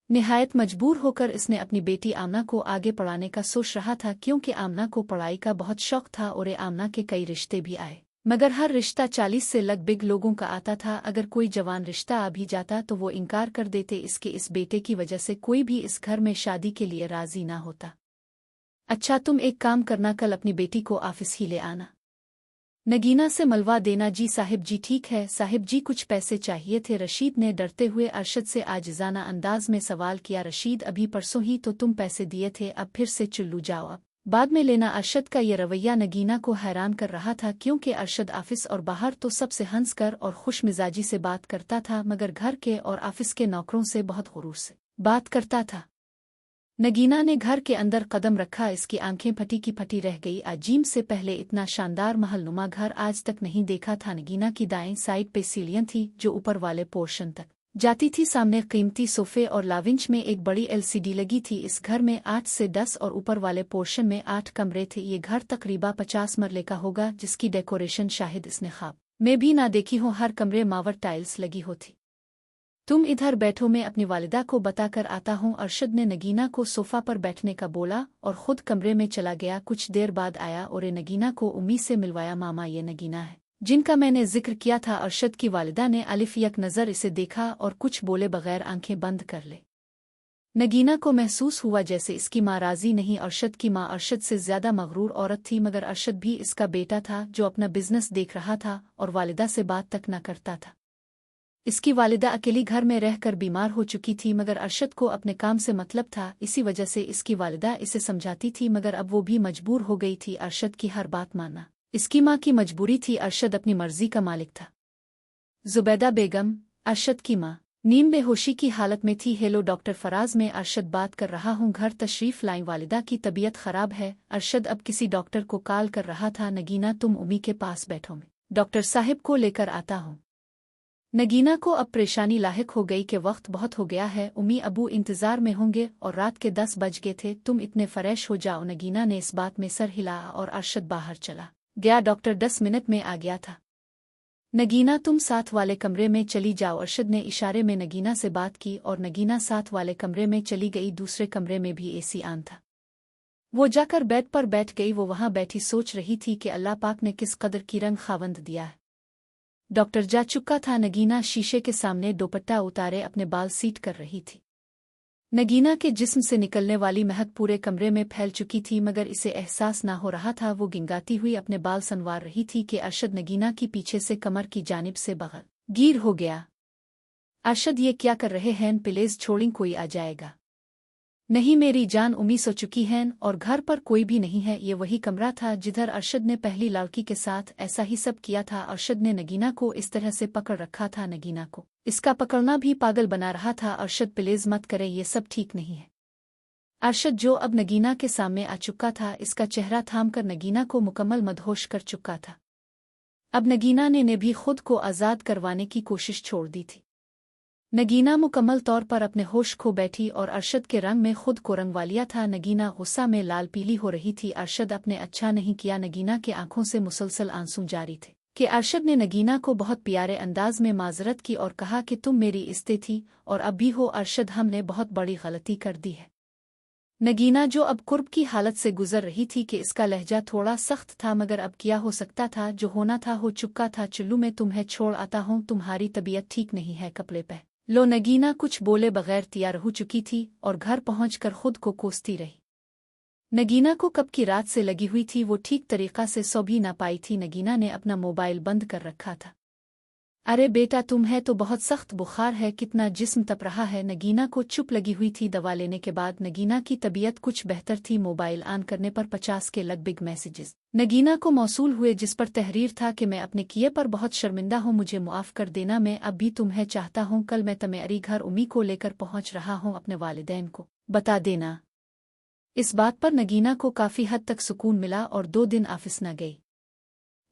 निहायत मजबूर होकर इसने अपनी बेटी आमना को आगे पढ़ाने का सोच रहा था, क्योंकि आमना को पढ़ाई का बहुत शौक था और आमना के कई रिश्ते भी आए, मगर हर रिश्ता 40 से लगभग लोगों का आता था। अगर कोई जवान रिश्ता आ भी जाता तो वो इनकार कर देते। इसके इस बेटे की वजह से कोई भी इस घर में शादी के लिए राजी ना होता। अच्छा, तुम एक काम करना, कल अपनी बेटी को ऑफिस ही ले आना, नगीना से मलवा देना। जी साहिब जी, ठीक है साहिब जी। कुछ पैसे चाहिए थे। रशीद ने डरते हुए अरशद से आजिज़ाना अंदाज में सवाल किया। रशीद, अभी परसों ही तो तुम पैसे दिए थे, अब फिर से चुल्लू जाओ, अब बाद में लेना। अरशद का ये रवैया नगीना को हैरान कर रहा था, क्योंकि अरशद ऑफिस और बाहर तो सबसे हंस कर और खुश मिजाजी से बात करता था, मगर घर के और ऑफिस के नौकरों से बहुत गुरूर से बात करता था। नगीना ने घर के अंदर कदम रखा, इसकी आंखें फटी की फटी रह गई। अजीम से पहले इतना शानदार महलनुमा घर आज तक नहीं देखा था। नगीना की दाएं साइड पे सीढ़ियां थी जो ऊपर वाले पोर्शन तक जाती थी। सामने कीमती सोफे और लाविंज में एक बड़ी LCD लगी थी। इस घर में 8 से 10 और ऊपर वाले पोर्शन में 8 कमरे थे। ये घर तकरीबा 50 मरले का होगा, जिसकी डेकोरेशन शायद इसने ख्वाब में भी ना देखी हो। हर कमरे मावर टाइल्स लगी होती। तुम इधर बैठो, मैं अपनी वालिदा को बताकर आता हूँ। अरशद ने नगीना को सोफा पर बैठने का बोला और खुद कमरे में चला गया। कुछ देर बाद आया और नगीना को उम्मी से मिलवाया। मामा, ये नगीना है जिनका मैंने जिक्र किया था। अरशद की वालिदा ने अलिफ यक नज़र इसे देखा और कुछ बोले बगैर आंखें बंद कर ले। नगीना को महसूस हुआ जैसे इसकी माँ राजी नहीं। अरशद की माँ अरशद से ज्यादा मगरूर औरत थी, मगर अरशद भी इसका बेटा था जो अपना बिजनेस देख रहा था और वालिदा से बात तक न करता था। इसकी वालिदा अकेली घर में रहकर बीमार हो चुकी थी, मगर अरशद को अपने काम से मतलब था। इसी वजह से इसकी वालिदा इसे समझाती थी, मगर अब वो भी मजबूर हो गई थी अरशद की हर बात मानना। इसकी माँ की मजबूरी थी, अरशद अपनी मर्जी का मालिक था। जुबैदा बेगम, अरशद की माँ, नींद बेहोशी की हालत में थी। हेलो डॉक्टर फराज, मैं अरशद बात कर रहा हूँ, घर तशरीफ लाएं, वालिदा की तबीयत खराब है। अरशद अब किसी डॉक्टर को कॉल कर रहा था। नगीना, तुम उम्मी के पास बैठो, मैं डॉक्टर साहिब को लेकर आता हूँ। नगीना को अब परेशानी लाहिक हो गई कि वक्त बहुत हो गया है, उम्मी अबू इंतजार में होंगे और रात के 10 बज गए थे। तुम इतने फ्रेश हो जाओ। नगीना ने इस बात में सर हिलाया और अरशद बाहर चला गया। डॉक्टर 10 मिनट में आ गया था। नगीना, तुम साथ वाले कमरे में चली जाओ। अरशद ने इशारे में नगीना से बात की और नगीना साथ वाले कमरे में चली गई। दूसरे कमरे में भी एसी ऑन था। वो जाकर बेड पर बैठ गई। वो वहां बैठी सोच रही थी कि अल्लाह पाक ने किस कदर की रंग खावंद दिया है। डॉक्टर जा चुका था। नगीना शीशे के सामने दुपट्टा उतारे अपने बाल सीट कर रही थी। नगीना के जिस्म से निकलने वाली महक पूरे कमरे में फैल चुकी थी, मगर इसे एहसास ना हो रहा था। वो गिंगाती हुई अपने बाल संवार रही थी कि अरशद नगीना की पीछे से कमर की जानिब से बगल गिर हो गया। अरशद, ये क्या कर रहे हैं? प्लीज छोड़ें, कोई आ जाएगा। नहीं मेरी जान, उम्मी सो चुकी हैं और घर पर कोई भी नहीं है। ये वही कमरा था जिधर अरशद ने पहली लड़की के साथ ऐसा ही सब किया था। अरशद ने नगीना को इस तरह से पकड़ रखा था, नगीना को इसका पकड़ना भी पागल बना रहा था। अरशद, प्लीज मत करे, ये सब ठीक नहीं है। अरशद, जो अब नगीना के सामने आ चुका था, इसका चेहरा थामकर नगीना को मुकम्मल मदहोश कर चुका था। अब नगीना ने भी खुद को आज़ाद करवाने की कोशिश छोड़ दी थी। नगीना मुकम्मल तौर पर अपने होश खो बैठी और अरशद के रंग में खुद को रंगवा लिया था। नगीना गुस्सा में लाल पीली हो रही थी। अरशद, अपने अच्छा नहीं किया। नगीना के आंखों से मुसलसल आंसू जारी थे कि अरशद ने नगीना को बहुत प्यारे अंदाज में माजरत की और कहा कि तुम मेरी इस्ते थी और अब भी हो। अरशद, हमने बहुत बड़ी गलती कर दी है। नगीना, जो अब कुर्ब की हालत से गुजर रही थी कि इसका लहजा थोड़ा सख्त था, मगर अब क्या हो सकता था, जो होना था हो चुका था। चुल्लू, मैं तुम्हें छोड़ आता हूँ, तुम्हारी तबीयत ठीक नहीं है, कपड़े पे लो। नगीना कुछ बोले बगैर तैयार हो चुकी थी और घर पहुंचकर खुद को कोसती रही। नगीना को कब की रात से लगी हुई थी, वो ठीक तरीक़ा से सो भी ना पाई थी। नगीना ने अपना मोबाइल बंद कर रखा था। अरे बेटा, तुम है तो बहुत सख्त बुखार है, कितना जिस्म तप रहा है। नगीना को चुप लगी हुई थी। दवा लेने के बाद नगीना की तबीयत कुछ बेहतर थी। मोबाइल ऑन करने पर 50 के लगभग मैसेजेस नगीना को मौसूल हुए, जिस पर तहरीर था कि मैं अपने किए पर बहुत शर्मिंदा हूँ, मुझे मुआफ़ कर देना, मैं अब भी तुम्हें चाहता हूँ। कल मैं तुम्हारी घर उम्मी को लेकर पहुँच रहा हूँ, अपने वालिदैन को बता देना। इस बात पर नगीना को काफ़ी हद तक सुकून मिला और 2 दिन ऑफिस न गई।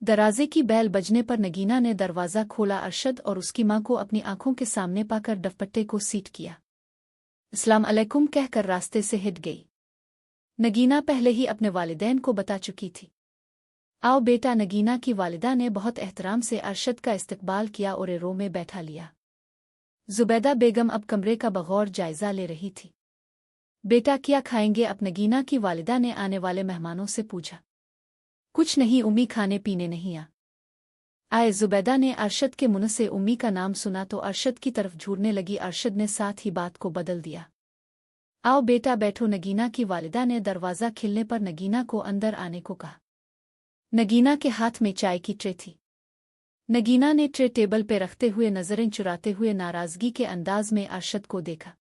दरवाजे की बैल बजने पर नगीना ने दरवाज़ा खोला। अरशद और उसकी माँ को अपनी आंखों के सामने पाकर दुपट्टे को सीट किया। अस्सलाम अलैकुम कहकर रास्ते से हिट गई। नगीना पहले ही अपने वालिदैन को बता चुकी थी। आओ बेटा, नगीना की वालिदा ने बहुत एहतराम से अरशद का इस्तकबाल किया और रो में बैठा लिया। जुबैदा बेगम अब कमरे का बगौर जायजा ले रही थी। बेटा क्या खाएंगे? अब नगीना की वालिदा ने आने वाले मेहमानों से पूछा। कुछ नहीं उम्मी, खाने पीने नहीं आए। जुबैदा ने अरशद के मुंह से उम्मी का नाम सुना तो अरशद की तरफ झूरने लगी। अरशद ने साथ ही बात को बदल दिया। आओ बेटा बैठो। नगीना की वालिदा ने दरवाज़ा खिलने पर नगीना को अंदर आने को कहा। नगीना के हाथ में चाय की ट्रे थी। नगीना ने ट्रे टेबल पे रखते हुए नजरें चुराते हुए नाराजगी के अंदाज में अरशद को देखा।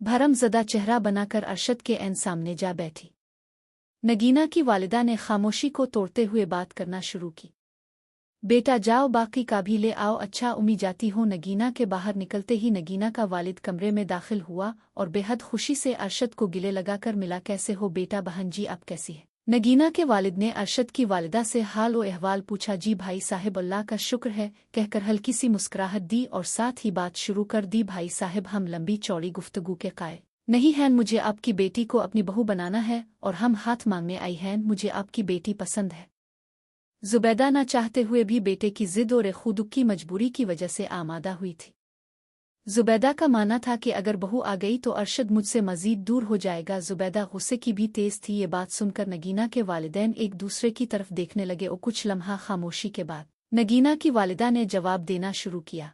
भरमज़दा चेहरा बनाकर अरशद के ऐन सामने जा बैठी। नगीना की वालिदा ने खामोशी को तोड़ते हुए बात करना शुरू की। बेटा जाओ, बाकी का भी ले आओ। अच्छा उम्मी, जाती हो। नगीना के बाहर निकलते ही नगीना का वालिद कमरे में दाखिल हुआ और बेहद खुशी से अरशद को गिले लगाकर मिला। कैसे हो बेटा? बहन जी आप कैसी है? नगीना के वालिद ने अरशद की वालिदा से हाल व अहवाल पूछा। जी भाई साहब, अल्लाह का शुक्र है कहकर हल्की सी मुस्कुराहट दी और साथ ही बात शुरू कर दी। भाई साहब, हम लंबी चौड़ी गुफ्तगू के कायल नहीं हैं। मुझे आपकी बेटी को अपनी बहू बनाना है और हम हाथ मांगने आई हैं। मुझे आपकी बेटी पसंद है। जुबैदा ना चाहते हुए भी बेटे की जिद और खुद की मजबूरी की वजह से आमादा हुई थी। जुबैदा का मानना था कि अगर बहू आ गई तो अरशद मुझसे मजीद दूर हो जाएगा। जुबैदा गुस्से की भी तेज थी। ये बात सुनकर नगीना के वालिदैन एक दूसरे की तरफ देखने लगे और कुछ लम्हा खामोशी के बाद नगीना की वालिदा ने जवाब देना शुरू किया।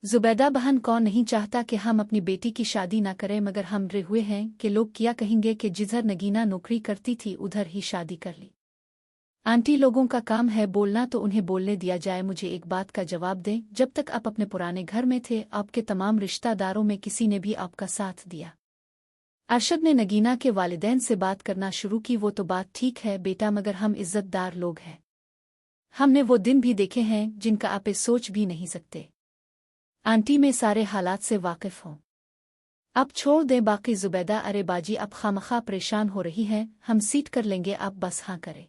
जुबैदा बहन, कौन नहीं चाहता कि हम अपनी बेटी की शादी न करें, मगर हम डरे हुए हैं कि लोग क्या कहेंगे कि जिधर नगीना नौकरी करती थी उधर ही शादी कर ली। आंटी लोगों का काम है बोलना, तो उन्हें बोलने दिया जाए। मुझे एक बात का जवाब दें, जब तक आप अपने पुराने घर में थे आपके तमाम रिश्तेदारों में किसी ने भी आपका साथ दिया? अरशद ने नगीना के वालिदैन से बात करना शुरू की। वो तो बात ठीक है बेटा, मगर हम इज्जतदार लोग हैं। हमने वो दिन भी देखे हैं जिनका आप सोच भी नहीं सकते। आंटी में सारे हालात से वाकिफ हूँ। अब छोड़ दें बाकी। जुबैदा, अरे बाजी अब खामखा परेशान हो रही है, हम सीट कर लेंगे, आप बस हाँ करें।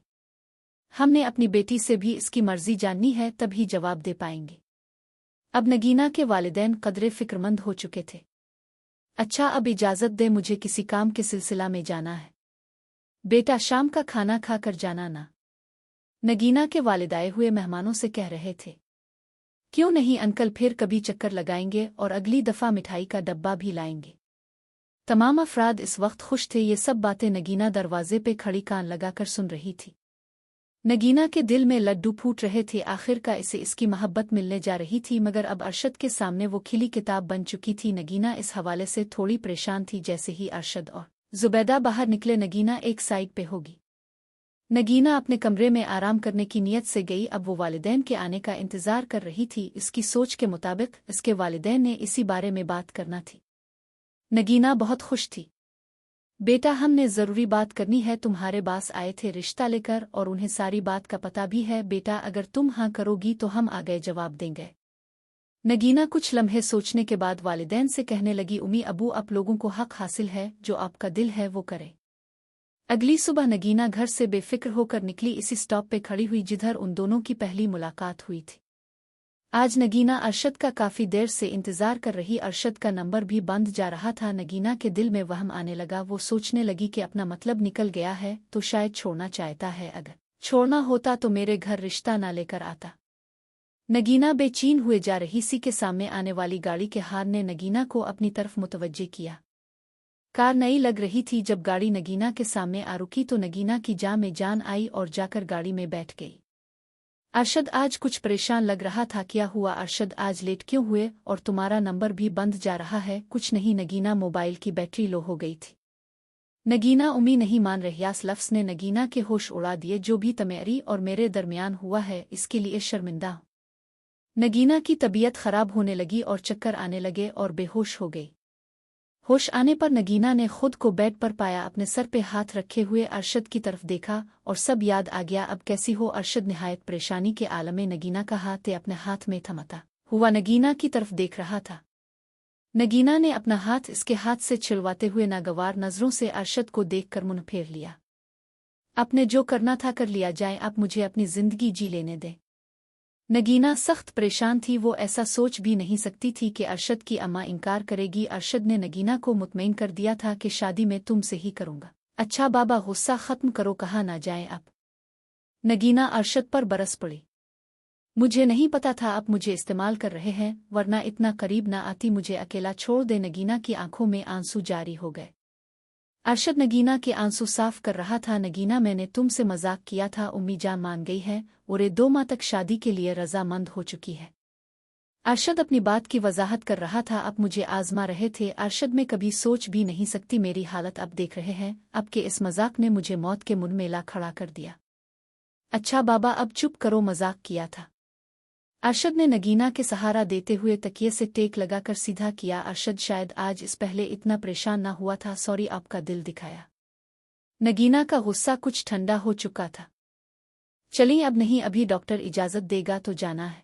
हमने अपनी बेटी से भी इसकी मर्जी जाननी है, तभी जवाब दे पाएंगे। अब नगीना के वालिदैन कदरे फिक्रमंद हो चुके थे। अच्छा अब इजाज़त दे, मुझे किसी काम के सिलसिला में जाना है। बेटा शाम का खाना खा कर जाना ना, नगीना के वालिदाए हुए मेहमानों से कह रहे थे। क्यों नहीं अंकल, फिर कभी चक्कर लगाएंगे और अगली दफ़ा मिठाई का डब्बा भी लाएंगे। तमाम अफराद इस वक्त खुश थे। ये सब बातें नगीना दरवाजे पे खड़ी कान लगाकर सुन रही थी। नगीना के दिल में लड्डू फूट रहे थे। आखिर का इसे इसकी मोहब्बत मिलने जा रही थी, मगर अब अरशद के सामने वो खिली किताब बन चुकी थी। नगीना इस हवाले से थोड़ी परेशान थी। जैसे ही अरशद और जुबैदा बाहर निकले, नगीना एक साइड पे होगी। नगीना अपने कमरे में आराम करने की नीयत से गई। अब वो वालिदैन के आने का इंतजार कर रही थी। इसकी सोच के मुताबिक इसके वालिदैन ने इसी बारे में बात करना थी। नगीना बहुत खुश थी। बेटा हमने ज़रूरी बात करनी है, तुम्हारे पास आए थे रिश्ता लेकर और उन्हें सारी बात का पता भी है। बेटा अगर तुम हाँ करोगी तो हम आगे जवाब देंगे। नगीना कुछ लम्हे सोचने के बाद वालिदैन से कहने लगी, उम्मी अबू आप लोगों को हक हासिल है, जो आपका दिल है वो करे। अगली सुबह नगीना घर से बेफिक्र होकर निकली। इसी स्टॉप पे खड़ी हुई जिधर उन दोनों की पहली मुलाकात हुई थी। आज नगीना अरशद का काफ़ी देर से इंतज़ार कर रही। अरशद का नंबर भी बंद जा रहा था। नगीना के दिल में वहम आने लगा। वो सोचने लगी कि अपना मतलब निकल गया है तो शायद छोड़ना चाहता है। अगर छोड़ना होता तो मेरे घर रिश्ता ना लेकर आता। नगीना बेचैन हुए जा रही सी के सामने आने वाली गाड़ी के हॉर्न ने नगीना को अपनी तरफ मुतवज्जे किया। कार नई लग रही थी। जब गाड़ी नगीना के सामने आ रुकी तो नगीना की जान में जान आई और जाकर गाड़ी में बैठ गई। अरशद आज कुछ परेशान लग रहा था। क्या हुआ अरशद, आज लेट क्यों हुए? और तुम्हारा नंबर भी बंद जा रहा है। कुछ नहीं नगीना, मोबाइल की बैटरी लो हो गई थी। नगीना उम्मीद नहीं मान रही। इस लफ्ज़ ने नगीना के होश उड़ा दिए। जो भी तुम्हारी और मेरे दरमियान हुआ है इसके लिए शर्मिंदा हूं। नगीना की तबीयत खराब होने लगी और चक्कर आने लगे और बेहोश हो गई। होश आने पर नगीना ने खुद को बेड पर पाया। अपने सर पे हाथ रखे हुए अरशद की तरफ देखा और सब याद आ गया। अब कैसी हो? अरशद निहायत परेशानी के आलम में नगीना का हाथ अपने हाथ में थमाता हुआ नगीना की तरफ देख रहा था। नगीना ने अपना हाथ इसके हाथ से छिलवाते हुए नागवार नजरों से अरशद को देखकर मुंह फेर लिया। अपने जो करना था कर लिया जाए, अब मुझे अपनी जिंदगी जी लेने दे। नगीना सख्त परेशान थी। वो ऐसा सोच भी नहीं सकती थी कि अरशद की अम्मा इनकार करेगी। अरशद ने नगीना को मुतमईन कर दिया था कि शादी में तुमसे ही करूंगा। अच्छा बाबा गुस्सा खत्म करो, कहा ना जाए अब। नगीना अरशद पर बरस पड़ी। मुझे नहीं पता था आप मुझे इस्तेमाल कर रहे हैं, वरना इतना करीब ना आती। मुझे अकेला छोड़ दे। नगीना की आंखों में आंसू जारी हो गए। अरशद नगीना के आंसू साफ कर रहा था। नगीना मैंने तुमसे मजाक किया था, उम्मी जान मान गई है और ये 2 माह तक शादी के लिए रजामंद हो चुकी है। अरशद अपनी बात की वजाहत कर रहा था। अब मुझे आजमा रहे थे। अरशद में कभी सोच भी नहीं सकती मेरी हालत अब देख रहे हैं। अब के इस मजाक ने मुझे मौत के मुंह में ला खड़ा कर दिया। अच्छा बाबा अब चुप करो, मजाक किया था। अरशद ने नगीना के सहारा देते हुए तकिए से टेक लगाकर सीधा किया। अरशद शायद आज इस पहले इतना परेशान ना हुआ था। सॉरी, आपका दिल दिखाया। नगीना का गुस्सा कुछ ठंडा हो चुका था। चलिए अब नहीं, अभी डॉक्टर इजाजत देगा तो जाना है।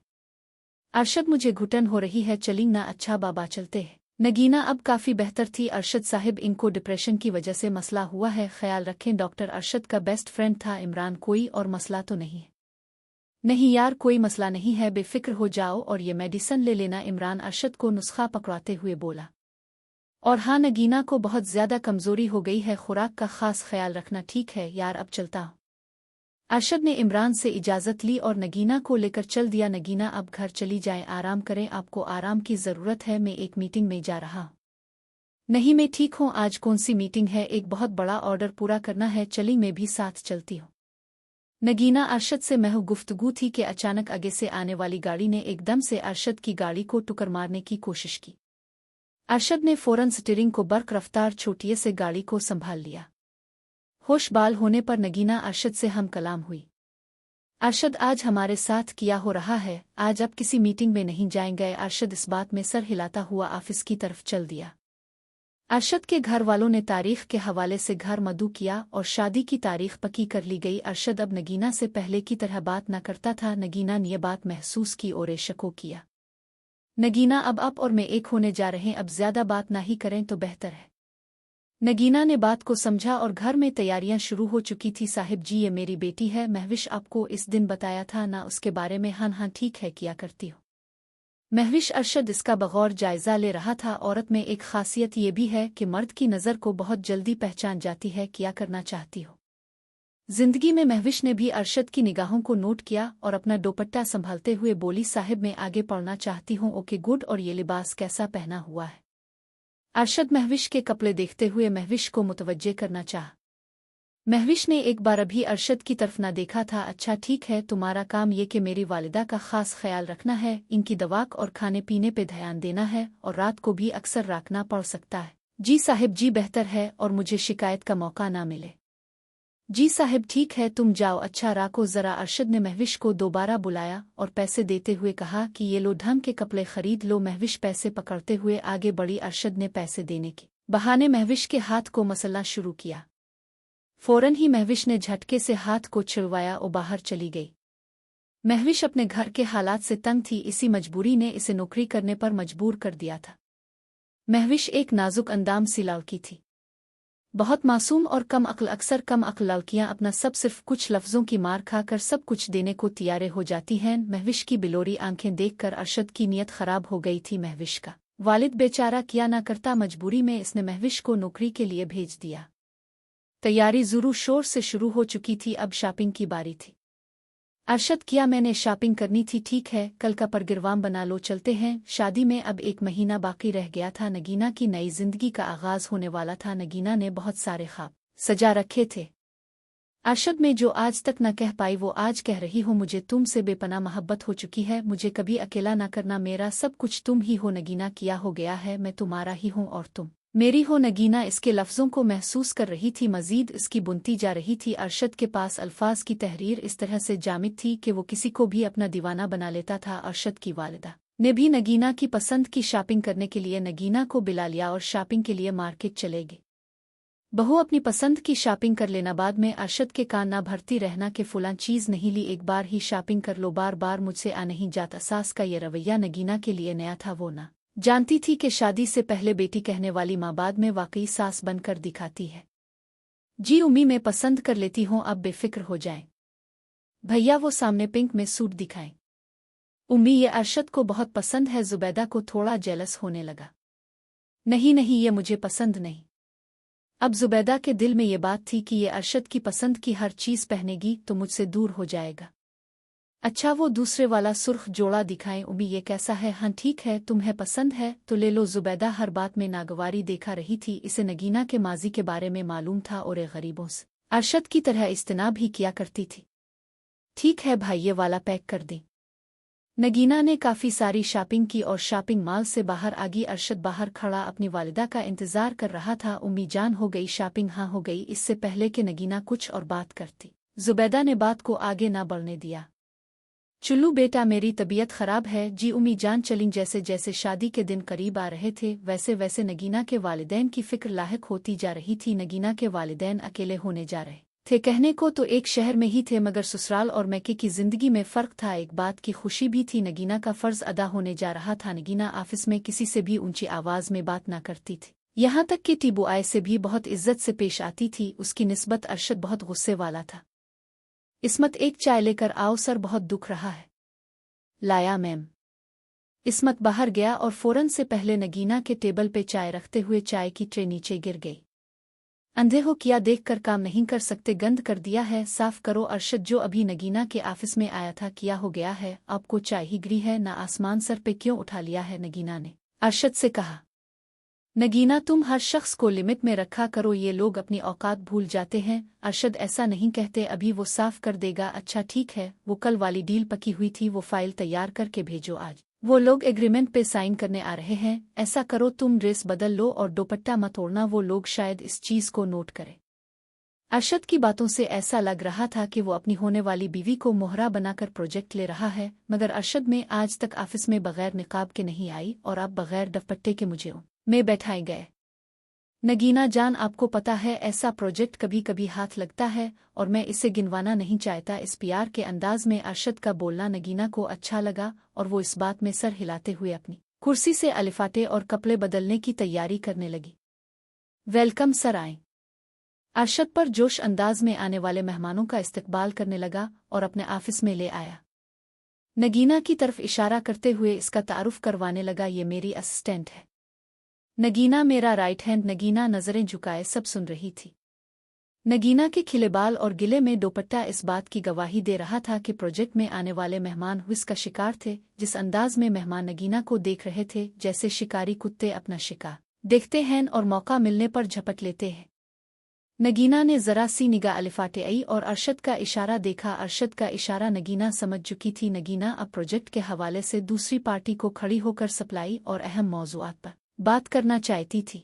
अरशद मुझे घुटन हो रही है, चलिए ना। अच्छा बाबा चलते हैं। नगीना अब काफ़ी बेहतर थी। अरशद साहिब इनको डिप्रेशन की वजह से मसला हुआ है, ख्याल रखें। डॉक्टर अरशद का बेस्ट फ्रेंड था इमरान। कोई और मसला तो नहीं है? नहीं यार कोई मसला नहीं है, बेफिक्र हो जाओ और ये मेडिसिन ले लेना। इमरान अरशद को नुस्खा पकड़ाते हुए बोला। और हाँ, नगीना को बहुत ज़्यादा कमज़ोरी हो गई है, खुराक का ख़ास ख्याल रखना। ठीक है यार अब चलता हूँ। अरशद ने इमरान से इजाज़त ली और नगीना को लेकर चल दिया। नगीना अब घर चली जाएं, आराम करें, आपको आराम की ज़रूरत है, मैं एक मीटिंग में जा रहा हूं। नहीं मैं ठीक हूं। आज कौन सी मीटिंग है? एक बहुत बड़ा ऑर्डर पूरा करना है। चली मैं भी साथ चलती हूं। नगीना अरशद से महू गुफ्तगू थी कि अचानक आगे से आने वाली गाड़ी ने एकदम से अरशद की गाड़ी को टक्कर मारने की कोशिश की। अरशद ने फौरन स्टीयरिंग को बर्क रफ्तार छोटिए से गाड़ी को संभाल लिया। होश बाल होने पर नगीना अरशद से हम कलाम हुई। अरशद आज हमारे साथ क्या हो रहा है? आज आप किसी मीटिंग में नहीं जाएंगे? अरशद इस बात में सर हिलाता हुआ ऑफिस की तरफ चल दिया। अरशद के घर वालों ने तारीख के हवाले से घर मदू किया और शादी की तारीख पक्की कर ली गई। अरशद अब नगीना से पहले की तरह बात न करता था। नगीना ने यह बात महसूस की और शको किया। नगीना अब आप और मैं एक होने जा रहे हैं, अब ज्यादा बात ना ही करें तो बेहतर है। नगीना ने बात को समझा और घर में तैयारियां शुरू हो चुकी थी। साहिब जी ये मेरी बेटी है, महविश आपको इस दिन बताया था ना, उसके बारे में? हाँ हाँ ठीक है, किया करती हो। महविश अरशद इसका बगौर जायजा ले रहा था। औरत में एक खासियत ये भी है कि मर्द की नज़र को बहुत जल्दी पहचान जाती है, क्या करना चाहती हो जिंदगी में। महविश ने भी अरशद की निगाहों को नोट किया और अपना दुपट्टा संभालते हुए बोली, साहिब मैं आगे पढ़ना चाहती हूँ। ओके गुड, और ये लिबास कैसा पहना हुआ है? अरशद महविश के कपड़े देखते हुए महविश को मुतवज्जे करना चाहा। महविश ने एक बार अभी अरशद की तरफ न देखा था। अच्छा ठीक है, तुम्हारा काम ये कि मेरी वालिदा का खास ख्याल रखना है, इनकी दवाक और खाने पीने पे ध्यान देना है, और रात को भी अक्सर राखना पड़ सकता है। जी साहिब जी बेहतर है, और मुझे शिकायत का मौका ना मिले। जी साहिब ठीक है, तुम जाओ, अच्छा राखो जरा। अरशद ने महविश को दोबारा बुलाया और पैसे देते हुए कहा कि ये लो ढंग के कपड़े खरीद लो। महविश पैसे पकड़ते हुए आगे बढ़ी। अरशद ने पैसे देने के बहाने महविश के हाथ को मसलना शुरू किया। फौरन ही महविश ने झटके से हाथ को छिड़वाया और बाहर चली गई। महविश अपने घर के हालात से तंग थी, इसी मजबूरी ने इसे नौकरी करने पर मजबूर कर दिया था। महविश एक नाजुक अंदाम सी लड़की थी, बहुत मासूम और कम अक्ल। अक्सर कम अक्ल लड़कियां अपना सब सिर्फ कुछ लफ्जों की मार खाकर सब कुछ देने को तैयार हो जाती हैं। महविश की बिलोरी आंखें देखकर अरशद की नीयत खराब हो गई थी। महविश का वालिद बेचारा क्या ना करता, मजबूरी में इसने महविश को नौकरी के लिए भेज दिया। तैयारी जोरों शोर से शुरू हो चुकी थी। अब शॉपिंग की बारी थी। अरशद क्या मैंने शॉपिंग करनी थी? ठीक है, कल का परगिरवाम बना लो, चलते हैं। शादी में अब एक महीना बाकी रह गया था। नगीना की नई जिंदगी का आगाज होने वाला था। नगीना ने बहुत सारे ख्वाब सजा रखे थे। अरशद में जो आज तक न कह पाई वो आज कह रही हो। मुझे तुमसे बेपनाह मोहब्बत हो चुकी है, मुझे कभी अकेला न करना, मेरा सब कुछ तुम ही हो। नगीना क्या हो गया है? मैं तुम्हारा ही हूँ और तुम मेरी हो। नगीना इसके लफ्ज़ों को महसूस कर रही थी, मजीद इसकी बुनती जा रही थी। अरशद के पास अल्फाज की तहरीर इस तरह से जामिद थी कि वो किसी को भी अपना दीवाना बना लेता था। अरशद की वालिदा ने भी नगीना की पसंद की शॉपिंग करने के लिए नगीना को बुला लिया और शॉपिंग के लिए मार्केट चले गए। बहू अपनी पसंद की शॉपिंग कर लेना, बाद में अरशद के कान ना भरती रहना कि फुलां चीज़ नहीं ली, एक बार ही शॉपिंग कर लो, बार बार मुझसे आ नहीं जाता। सास का ये रवैया नगीना के लिए नया था। वो ना जानती थी कि शादी से पहले बेटी कहने वाली माँ बाद में वाकई सास बनकर दिखाती है। जी उम्मी मैं पसंद कर लेती हूँ, अब बेफिक्र हो जाएं। भैया वो सामने पिंक में सूट दिखाएं। उम्मी ये अरशद को बहुत पसंद है। जुबैदा को थोड़ा जेलस होने लगा। नहीं नहीं ये मुझे पसंद नहीं। अब जुबैदा के दिल में ये बात थी कि ये अरशद की पसंद की हर चीज़ पहनेगी तो मुझसे दूर हो जाएगा। अच्छा वो दूसरे वाला सुर्ख जोड़ा दिखाएं। उम्मी ये कैसा है? हाँ ठीक है, तुम्हें पसंद है तो ले लो। जुबैदा हर बात में नागवारी देखा रही थी। इसे नगीना के माजी के बारे में मालूम था और गरीबों से अरशद की तरह इज्तिनाब ही किया करती थी। ठीक है भाई ये वाला पैक कर दें। नगीना ने काफ़ी सारी शॉपिंग की और शॉपिंग मॉल से बाहर आ गई। अरशद बाहर खड़ा अपनी वालिदा का इंतज़ार कर रहा था। उम्मी जान हो गई शॉपिंग? हाँ हो गई। इससे पहले कि नगीना कुछ और बात करती, जुबैदा ने बात को आगे ना बढ़ने दिया। चुल्लू बेटा मेरी तबीयत खराब है। जी उम्मी जान चलीं। जैसे जैसे शादी के दिन करीब आ रहे थे वैसे वैसे नगीना के वालिदैन की फिक्र लाहिक होती जा रही थी। नगीना के वालिदैन अकेले होने जा रहे थे। कहने को तो एक शहर में ही थे मगर ससुराल और मैके की जिंदगी में फ़र्क था। एक बात की खुशी भी थी, नगीना का फ़र्ज़ अदा होने जा रहा था। नगीना ऑफिस में किसी से भी ऊंची आवाज़ में बात ना करती थी, यहाँ तक कि टीबू आय से भी बहुत इज्जत से पेश आती थी। उसकी निस्बत अरशद बहुत गुस्से वाला था। इस्मत एक चाय लेकर आओ, सर बहुत दुख रहा है। लाया मैम। इस्मत बाहर गया और फौरन से पहले नगीना के टेबल पे चाय रखते हुए चाय की ट्रे नीचे गिर गई। अंधे हो क्या देख कर काम नहीं कर सकते, गंद कर दिया है, साफ करो। अरशद जो अभी नगीना के ऑफिस में आया था, क्या हो गया है आपको, चाय ही गिरी है ना, आसमान सर पे क्यों उठा लिया है, नगीना ने अरशद से कहा। नगीना तुम हर शख्स को लिमिट में रखा करो, ये लोग अपनी औकात भूल जाते हैं। अरशद ऐसा नहीं कहते, अभी वो साफ कर देगा। अच्छा ठीक है, वो कल वाली डील पकी हुई थी, वो फाइल तैयार करके भेजो, आज वो लोग एग्रीमेंट पे साइन करने आ रहे हैं। ऐसा करो तुम ड्रेस बदल लो और दुपट्टा मत ओढ़ना, वो लोग शायद इस चीज को नोट करें। अरशद की बातों से ऐसा लग रहा था कि वो अपनी होने वाली बीवी को मोहरा बनाकर प्रोजेक्ट ले रहा है, मगर अरशद में आज तक ऑफिस में बगैर निकाब के नहीं आई और अब बगैर दुपट्टे के मुझे में बैठाए गए। नगीना जान आपको पता है ऐसा प्रोजेक्ट कभी कभी हाथ लगता है और मैं इसे गिनवाना नहीं चाहता। इस प्यार के अंदाज में अरशद का बोलना नगीना को अच्छा लगा और वो इस बात में सर हिलाते हुए अपनी कुर्सी से अलिफाटे और कपड़े बदलने की तैयारी करने लगी। वेलकम सर आए। अरशद पर जोश अंदाज में आने वाले मेहमानों का इस्तकबाल करने लगा और अपने ऑफिस में ले आया। नगीना की तरफ इशारा करते हुए इसका तारुफ करवाने लगा, ये मेरी असिस्टेंट है नगीना, मेरा राइट हैंड। नगीना नजरें झुकाए सब सुन रही थी। नगीना के खिले बाल और गिले में दुपट्टा इस बात की गवाही दे रहा था कि प्रोजेक्ट में आने वाले मेहमान हुस्न का शिकार थे। जिस अंदाज में मेहमान नगीना को देख रहे थे, जैसे शिकारी कुत्ते अपना शिकार देखते हैं और मौका मिलने पर झपट लेते हैं। नगीना ने जरा सी निगाह अलिफाटे आई और अरशद का इशारा देखा। अरशद का इशारा नगीना समझ चुकी थी। नगीना अब प्रोजेक्ट के हवाले से दूसरी पार्टी को खड़ी होकर सप्लाई और अहम मौज़ूआत पर बात करना चाहती थी।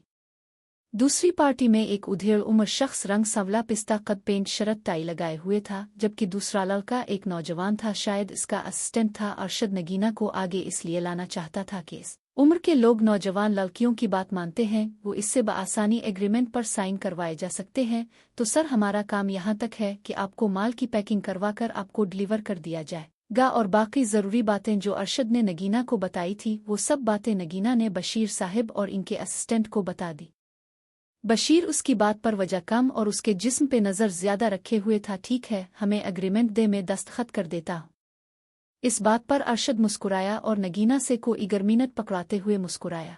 दूसरी पार्टी में एक उधेड़ उम्र शख्स रंग सांवला पिस्ता कद पेंट शर्ट टाई लगाए हुए था, जबकि दूसरा लड़का एक नौजवान था, शायद इसका असिस्टेंट था। अरशद नगीना को आगे इसलिए लाना चाहता था कि इस उम्र के लोग नौजवान लड़कियों की बात मानते हैं, वो इससे बआसानी एग्रीमेंट पर साइन करवाए जा सकते हैं। तो सर हमारा काम यहाँ तक है कि आपको माल की पैकिंग करवाकर आपको डिलीवर कर दिया जाएगा और बाकी ज़रूरी बातें जो अरशद ने नगीना को बताई थी, वो सब बातें नगीना ने बशीर साहिब और इनके असिस्टेंट को बता दी। बशीर उसकी बात पर वजह कम और उसके जिस्म पे नज़र ज्यादा रखे हुए था। ठीक है, हमें एग्रीमेंट दे, मैं दस्तखत कर देता हूँ। इस बात पर अरशद मुस्कुराया और नगीना से को 1 मिनट पकड़ाते हुए मुस्कुराया।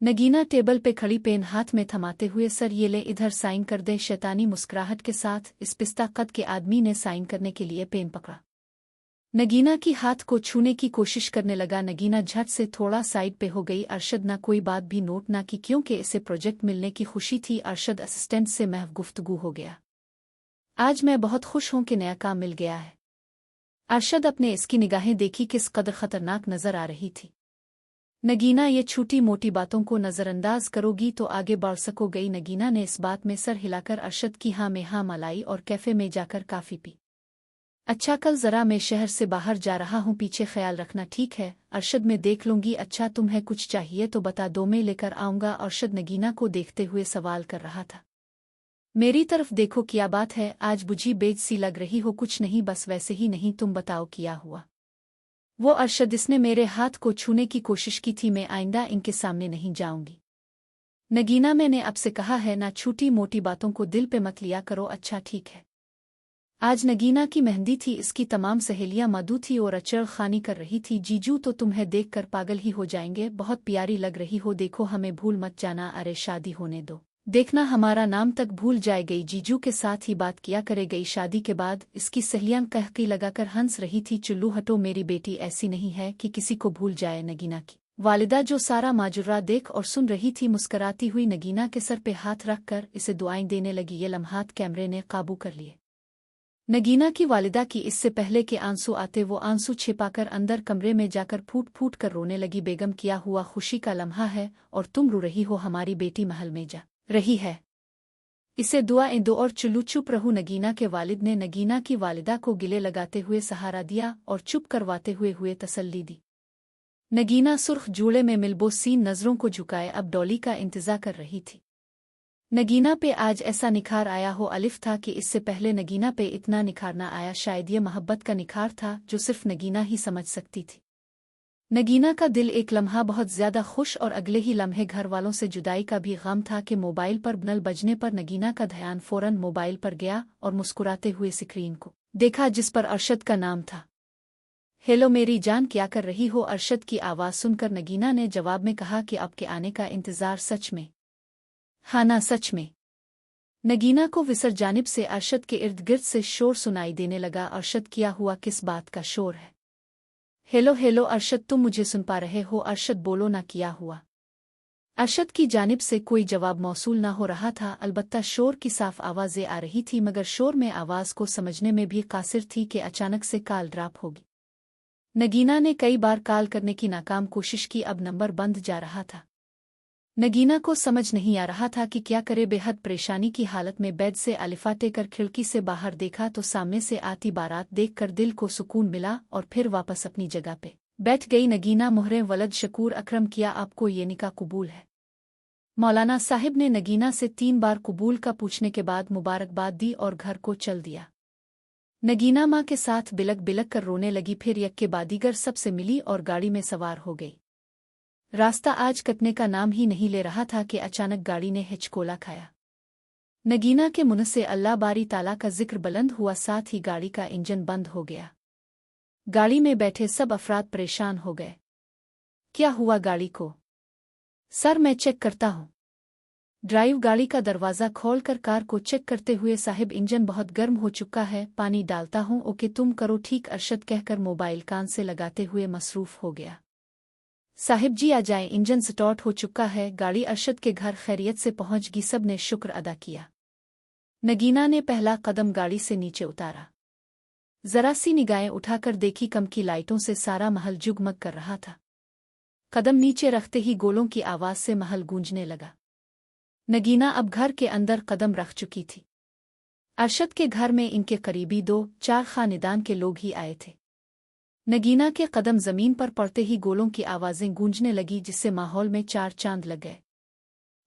नगीना टेबल पे खड़ी पेन हाथ में थमाते हुए, सर ये ले इधर साइन कर दे। शैतानी मुस्कुराहट के साथ इस पिस्ता कद के आदमी ने साइन करने के लिए पेन पकड़ा। नगीना की हाथ को छूने की कोशिश करने लगा। नगीना झट से थोड़ा साइड पे हो गई। अरशद ना कोई बात भी नोट ना की, क्योंकि इसे प्रोजेक्ट मिलने की खुशी थी। अरशद असिस्टेंट से महव गुफ्तगू हो गया। आज मैं बहुत खुश हूं कि नया काम मिल गया है। अरशद अपने इसकी निगाहें देखी किस कदर खतरनाक नजर आ रही थी। नगीना ये छोटी मोटी बातों को नजरअंदाज करोगी तो आगे बढ़ सकोगी। नगीना ने इस बात में सर हिलाकर अरशद की हाँ में हाँ मलाई और कैफे में जाकर काफी पी। अच्छा कल जरा मैं शहर से बाहर जा रहा हूँ, पीछे ख्याल रखना ठीक है। अरशद मैं देख लूंगी। अच्छा तुम्हें कुछ चाहिए तो बता दो, मैं लेकर आऊंगा। अरशद नगीना को देखते हुए सवाल कर रहा था। मेरी तरफ देखो, क्या बात है, आज बुझी बेज सी लग रही हो। कुछ नहीं, बस वैसे ही। नहीं तुम बताओ क्या हुआ। वो अरशद, इसने मेरे हाथ को छूने की कोशिश की थी, मैं आइंदा इनके सामने नहीं जाऊंगी। नगीना मैंने आपसे कहा है ना, छोटी मोटी बातों को दिल पे मत लिया करो। अच्छा ठीक है। आज नगीना की मेहंदी थी, इसकी तमाम सहेलियां मधु थी और अचड़ खानी कर रही थी। जीजू तो तुम्हें देखकर पागल ही हो जाएंगे, बहुत प्यारी लग रही हो, देखो हमें भूल मत जाना। अरे शादी होने दो, देखना हमारा नाम तक भूल जाए गई, जीजू के साथ ही बात किया करे गई शादी के बाद। इसकी सहेलियां कहकी लगाकर हंस रही थी। चुल्लू हटो, मेरी बेटी ऐसी नहीं है कि किसी को भूल जाए। नगीना की वालिदा जो सारा माजुरा देख और सुन रही थी, मुस्कराती हुई नगीना के सर पे हाथ रखकर इसे दुआएं देने लगी। ये लम्हात कैमरे ने काबू कर लिए। नगीना की वालिदा की इससे पहले के आंसू आते, वो आंसू छिपाकर अंदर कमरे में जाकर फूट फूट कर रोने लगी। बेगम क्या हुआ, खुशी का लम्हा है और तुम रो रही हो, हमारी बेटी महल में जा रही है, इसे दुआएं दो और चुल्लू चुप रहू। नगीना के वालिद ने नगीना की वालिदा को गिले लगाते हुए सहारा दिया और चुप करवाते हुए तसल्ली दी। नगीना सुर्ख जूड़े में मिलबोसीन नजरों को झुकाए अब डॉली का इंतजार कर रही थी। नगीना पे आज ऐसा निखार आया हो अलिफ था कि इससे पहले नगीना पे इतना निखार ना आया। शायद ये मोहब्बत का निखार था जो सिर्फ नगीना ही समझ सकती थी। नगीना का दिल एक लम्हा बहुत ज्यादा खुश और अगले ही लम्हे घर वालों से जुदाई का भी गम था कि मोबाइल पर नल बजने पर नगीना का ध्यान फौरन मोबाइल पर गया और मुस्कुराते हुए स्क्रीन को देखा जिस पर अरशद का नाम था। हेलो मेरी जान, क्या कर रही हो? अरशद की आवाज़ सुनकर नगीना ने जवाब में कहा कि आपके आने का इंतज़ार। सच में? हाँ ना, सच में। नगीना को विसर जानिब से अरशद के इर्द गिर्द से शोर सुनाई देने लगा। अरशद, क्या हुआ? किस बात का शोर है? हेलो हेलो अरशद, तुम मुझे सुन पा रहे हो? अरशद बोलो ना, क्या हुआ? अरशद की जानिब से कोई जवाब मौसूल ना हो रहा था। अलबत्ता शोर की साफ आवाज़ें आ रही थी, मगर शोर में आवाज़ को समझने में भी कासिर थी कि अचानक से कॉल ड्रॉप होगी। नगीना ने कई बार कॉल करने की नाकाम कोशिश की, अब नंबर बंद जा रहा था। नगीना को समझ नहीं आ रहा था कि क्या करे। बेहद परेशानी की हालत में बेड से अलिफाटे कर खिड़की से बाहर देखा तो सामने से आती बारात देखकर दिल को सुकून मिला और फिर वापस अपनी जगह पे बैठ गई। नगीना मोहरे वलद शकूर अकरम, किया आपको ये निकाह कबूल है? मौलाना साहिब ने नगीना से 3 बार कबूल का पूछने के बाद मुबारकबाद दी और घर को चल दिया। नगीना माँ के साथ बिलक बिलक कर रोने लगी, फिर यक्के बादीगर सबसे मिली और गाड़ी में सवार हो गई। रास्ता आज कटने का नाम ही नहीं ले रहा था कि अचानक गाड़ी ने हिचकोला खाया। नगीना के मुंह से अल्लाह बारी ताला का जिक्र बुलंद हुआ, साथ ही गाड़ी का इंजन बंद हो गया। गाड़ी में बैठे सब अफराद परेशान हो गए। क्या हुआ गाड़ी को? सर, मैं चेक करता हूँ। ड्राइव गाड़ी का दरवाज़ा खोलकर कार को चेक करते हुए, साहिब इंजन बहुत गर्म हो चुका है, पानी डालता हूँ। ओके, तुम करो ठीक, अरशद कहकर मोबाइल कान से लगाते हुए मसरूफ हो गया। साहिब जी आ जाए, इंजन स्टार्ट हो चुका है। गाड़ी अरशद के घर खैरियत से पहुंच गई। सब ने शुक्र अदा किया। नगीना ने पहला कदम गाड़ी से नीचे उतारा। जरा सी निगाहें उठाकर देखी, कम की लाइटों से सारा महल जुगमग कर रहा था। कदम नीचे रखते ही गोलों की आवाज से महल गूंजने लगा। नगीना अब घर के अंदर कदम रख चुकी थी। अरशद के घर में इनके करीबी 2-4 खानदान के लोग ही आए थे। नगीना के कदम जमीन पर पड़ते ही गोलों की आवाजें गूंजने लगी, जिससे माहौल में 4 चांद लग गए।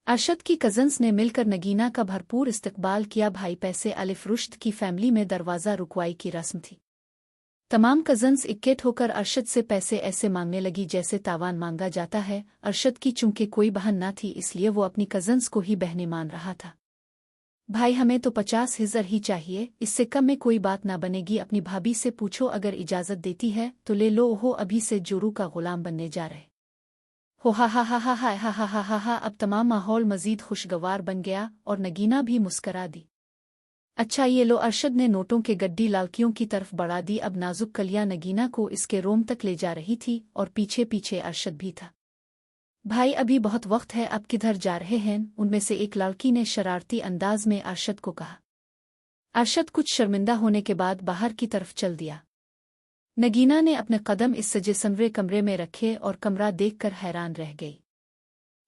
अरशद की कजन्स ने मिलकर नगीना का भरपूर इस्तकबाल किया। भाई पैसे अलिफ रुश्द की फैमिली में दरवाज़ा रुकवाई की रस्म थी। तमाम कजन्स इकट्ठे होकर अरशद से पैसे ऐसे मांगने लगी जैसे तावान मांगा जाता है। अरशद की चूंकि कोई बहन ना थी, इसलिए वो अपनी कजन्स को ही बहनें मान रहा था। भाई, हमें तो 50,000 ही चाहिए, इससे कम में कोई बात ना बनेगी। अपनी भाभी से पूछो, अगर इजाज़त देती है तो ले लो। हो, अभी से जोरू का गुलाम बनने जा रहे हो। हा हा हा हा हा हा हा हा हा हा। अब तमाम माहौल मजीद खुशगवार बन गया और नगीना भी मुस्करा दी। अच्छा ये लो, अरशद ने नोटों के गड्डी लालकियों की तरफ बढ़ा दी। अब नाजुक कलियां नगीना को इसके रोम तक ले जा रही थी और पीछे पीछे अरशद भी था। भाई, अभी बहुत वक्त है, अब किधर जा रहे हैं? उनमें से एक लड़की ने शरारती अंदाज में अरशद को कहा। अरशद कुछ शर्मिंदा होने के बाद बाहर की तरफ चल दिया। नगीना ने अपने कदम इस सजे संवरे कमरे में रखे और कमरा देखकर हैरान रह गई।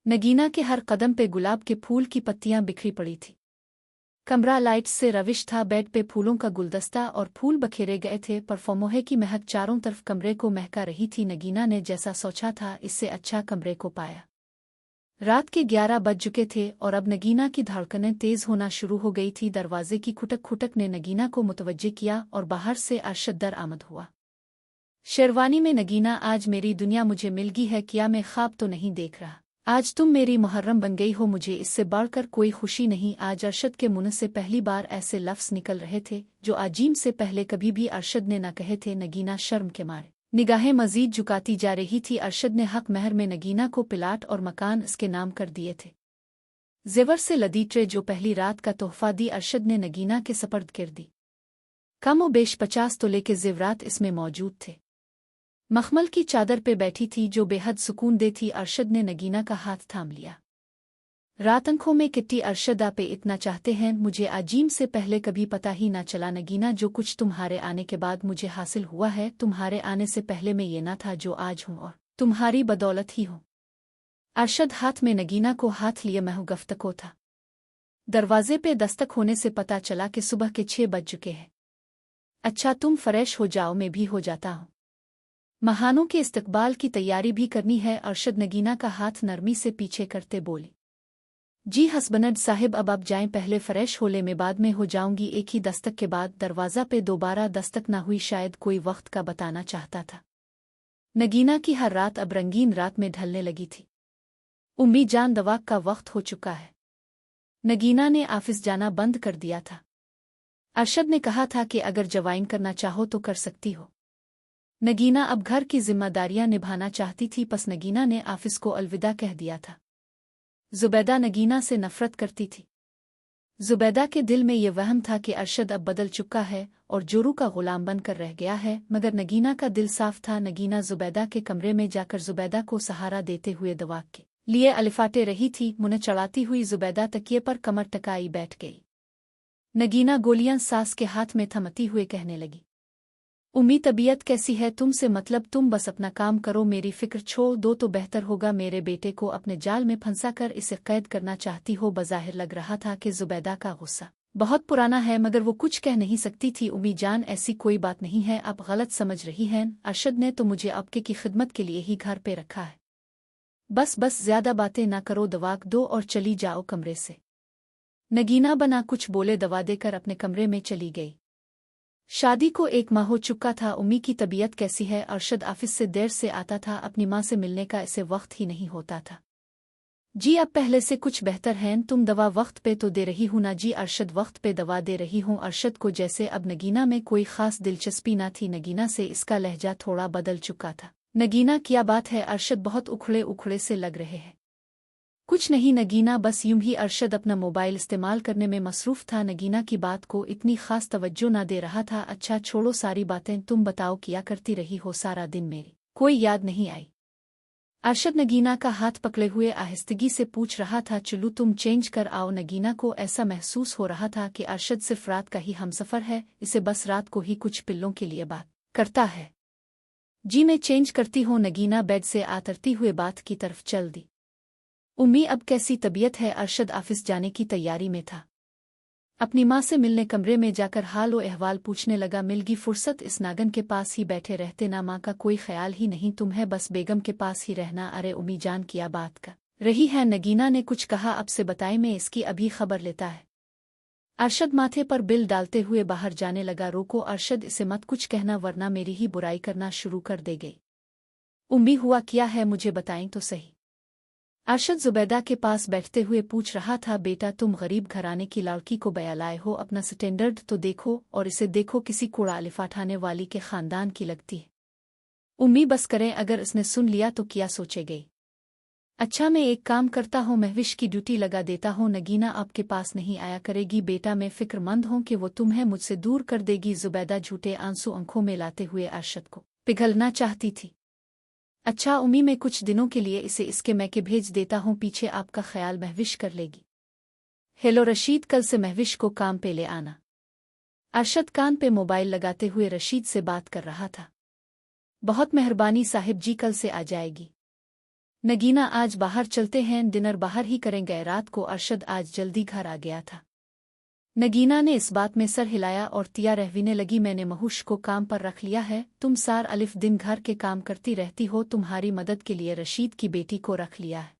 नगीना के हर कदम पे गुलाब के फूल की पत्तियां बिखरी पड़ी थी। कमरा लाइट्स से रविश था। बेड पे फूलों का गुलदस्ता और फूल बखेरे गए थे। परफॉर्मोहे की महक चारों तरफ कमरे को महका रही थी। नगीना ने जैसा सोचा था, इससे अच्छा कमरे को पाया। रात के 11 बज चुके थे और अब नगीना की धड़कनें तेज होना शुरू हो गई थी। दरवाजे की खुटक खुटक ने नगीना को मुतवज्जे किया और बाहर से अरशद दर आमद हुआ। शेरवानी में नगीना, आज मेरी दुनिया मुझे मिल गई है, क्या मैं ख्वाब तो नहीं देख रहा? आज तुम मेरी मुहर्रम बन गई हो, मुझे इससे बढ़कर कोई खुशी नहीं। आज अरशद के मुंह से पहली बार ऐसे लफ्ज़ निकल रहे थे जो आजीम से पहले कभी भी अरशद ने न कहे थे। नगीना शर्म के मारे निगाहें मजीद झुकाती जा रही थी। अरशद ने हक महर में नगीना को प्लाट और मकान इसके नाम कर दिए थे। जेवर से लदी ट्रे जो पहली रात का तोहफा दी अरशद ने नगीना के सपर्द कर दी। कम व बेश 50 तोले के जेवरात इसमें मौजूद थे। मखमल की चादर पे बैठी थी जो बेहद सुकून दे थी। अरशद ने नगीना का हाथ थाम लिया। रात आंखों में किट्टी, अरशद आप इतना चाहते हैं, मुझे आजीम से पहले कभी पता ही ना चला। नगीना, जो कुछ तुम्हारे आने के बाद मुझे हासिल हुआ है, तुम्हारे आने से पहले मैं ये ना था जो आज हूँ, और तुम्हारी बदौलत ही हूँ। अरशद हाथ में नगीना को हाथ लिए महू गफ्तको था। दरवाजे पे दस्तक होने से पता चला कि सुबह के 6 बज चुके हैं। अच्छा, तुम फ्रेश हो जाओ, मैं भी हो जाता हूँ। महानों के इस्तकबाल की तैयारी भी करनी है। अरशद नगीना का हाथ नरमी से पीछे करते बोली। जी हसबनद साहिब, अब आप जाएं, पहले फ्रेश हो ले, मैं बाद में हो जाऊंगी। एक ही दस्तक के बाद दरवाज़ा पे दोबारा दस्तक न हुई। शायद कोई वक्त का बताना चाहता था। नगीना की हर रात अब रंगीन रात में ढलने लगी थी। उम्मी जान दवाक का वक्त हो चुका है। नगीना ने ऑफिस जाना बंद कर दिया था। अरशद ने कहा था कि अगर जवाइन करना चाहो तो कर सकती हो। नगीना अब घर की जिम्मेदारियां निभाना चाहती थी, बस नगीना ने ऑफिस को अलविदा कह दिया था। जुबैदा नगीना से नफरत करती थी। जुबैदा के दिल में ये वहम था कि अरशद अब बदल चुका है और जोरू का गुलाम बनकर रह गया है, मगर नगीना का दिल साफ था। नगीना जुबैदा के कमरे में जाकर जुबैदा को सहारा देते हुए दवा के लिए अलिफाटे रही थी। मुँह चढ़ाती हुई जुबैदा तकिए पर कमर टकाई बैठ गई। नगीना गोलियां सास के हाथ में थमती हुए कहने लगी, उम्मी तबीयत कैसी है तुमसे मतलब, तुम बस अपना काम करो, मेरी फिक्र छोड़ दो तो बेहतर होगा। मेरे बेटे को अपने जाल में फंसा कर इसे कैद करना चाहती हो। बज़ाहिर लग रहा था कि जुबैदा का गुस्सा बहुत पुराना है, मगर वो कुछ कह नहीं सकती थी। उम्मी जान, ऐसी कोई बात नहीं है, आप गलत समझ रही हैं। अरशद ने तो मुझे आपके की खिदमत के लिए ही घर पे रखा है। बस ज्यादा बातें ना करो, दवा दो और चली जाओ कमरे से। नगीना बना कुछ बोले दवा देकर अपने कमरे में चली गई। शादी को 1 माह हो चुका था। उम्मी की तबीयत कैसी है? अरशद ऑफिस से देर से आता था, अपनी माँ से मिलने का इसे वक्त ही नहीं होता था। जी अब पहले से कुछ बेहतर हैं, तुम दवा वक्त पे तो दे रही हूँ ना? जी अरशद, वक्त पे दवा दे रही हूँ। अरशद को जैसे अब नगीना में कोई खास दिलचस्पी न थी। नगीना से इसका लहजा थोड़ा बदल चुका था। नगीना क्या बात है अरशद, बहुत उखड़े उखड़े से लग रहे हैं। कुछ नहीं नगीना, बस यूं ही। अरशद अपना मोबाइल इस्तेमाल करने में मसरूफ था, नगीना की बात को इतनी खास तवज्जो ना दे रहा था। अच्छा छोड़ो सारी बातें, तुम बताओ क्या करती रही हो सारा दिन? मेरी कोई याद नहीं आई। अरशद नगीना का हाथ पकड़े हुए आहिस्तगी से पूछ रहा था। चलो तुम चेंज कर आओ। नगीना को ऐसा महसूस हो रहा था कि अरशद सिर्फ रात का ही हमसफर है, इसे बस रात को ही कुछ पिल्लों के लिए बात करता है। जी मैं चेंज करती हूँ। नगीना बेड से आतरती हुए बात की तरफ चल दी। उम्मी अब कैसी तबीयत है? अरशद ऑफिस जाने की तैयारी में था, अपनी माँ से मिलने कमरे में जाकर हाल व अहवाल पूछने लगा। मिलगी फुर्सत, इस नागन के पास ही बैठे रहते ना, माँ का कोई ख्याल ही नहीं, तुम्हें बस बेगम के पास ही रहना। अरे उम्मी जान क्या बात कर रही है? नगीना ने कुछ कहा, अब से बताए, मैं इसकी अभी खबर लेता है। अरशद माथे पर बिल डालते हुए बाहर जाने लगा। रोको अरशद, इसे मत कुछ कहना वरना मेरी ही बुराई करना शुरू कर देगी। उम्मी हुआ क्या है, मुझे बताएं तो सही। अरशद जुबैदा के पास बैठते हुए पूछ रहा था। बेटा तुम गरीब घराने की लड़की को बया लाए हो, अपना स्टैंडर्ड तो देखो, और इसे देखो किसी कूड़ा अलिफाठाने वाली के खानदान की लगती है। उम्मी बस करें, अगर इसने सुन लिया तो क्या सोचेगी? अच्छा मैं एक काम करता हूँ, महविश की ड्यूटी लगा देता हूँ। नगीना आपके पास नहीं आया करेगी। बेटा मैं फिक्रमंद हूँ कि वो तुम्हें मुझसे दूर कर देगी। जुबैदा झूठे आंसू आंखों में लाते हुए अरशद को पिघलना चाहती थी। अच्छा उम्मी, मैं कुछ दिनों के लिए इसे इसके मैके भेज देता हूँ, पीछे आपका ख्याल महविश कर लेगी। हेलो रशीद, कल से महविश को काम पे ले आना। अरशद कान पे मोबाइल लगाते हुए रशीद से बात कर रहा था। बहुत मेहरबानी साहिब जी, कल से आ जाएगी। नगीना आज बाहर चलते हैं, डिनर बाहर ही करेंगे रात को। अरशद आज जल्दी घर आ गया था। नगीना ने इस बात में सर हिलाया और तिया रहवीने लगी। मैंने महुश को काम पर रख लिया है, तुम सार अलिफ दिन घर के काम करती रहती हो, तुम्हारी मदद के लिए रशीद की बेटी को रख लिया है।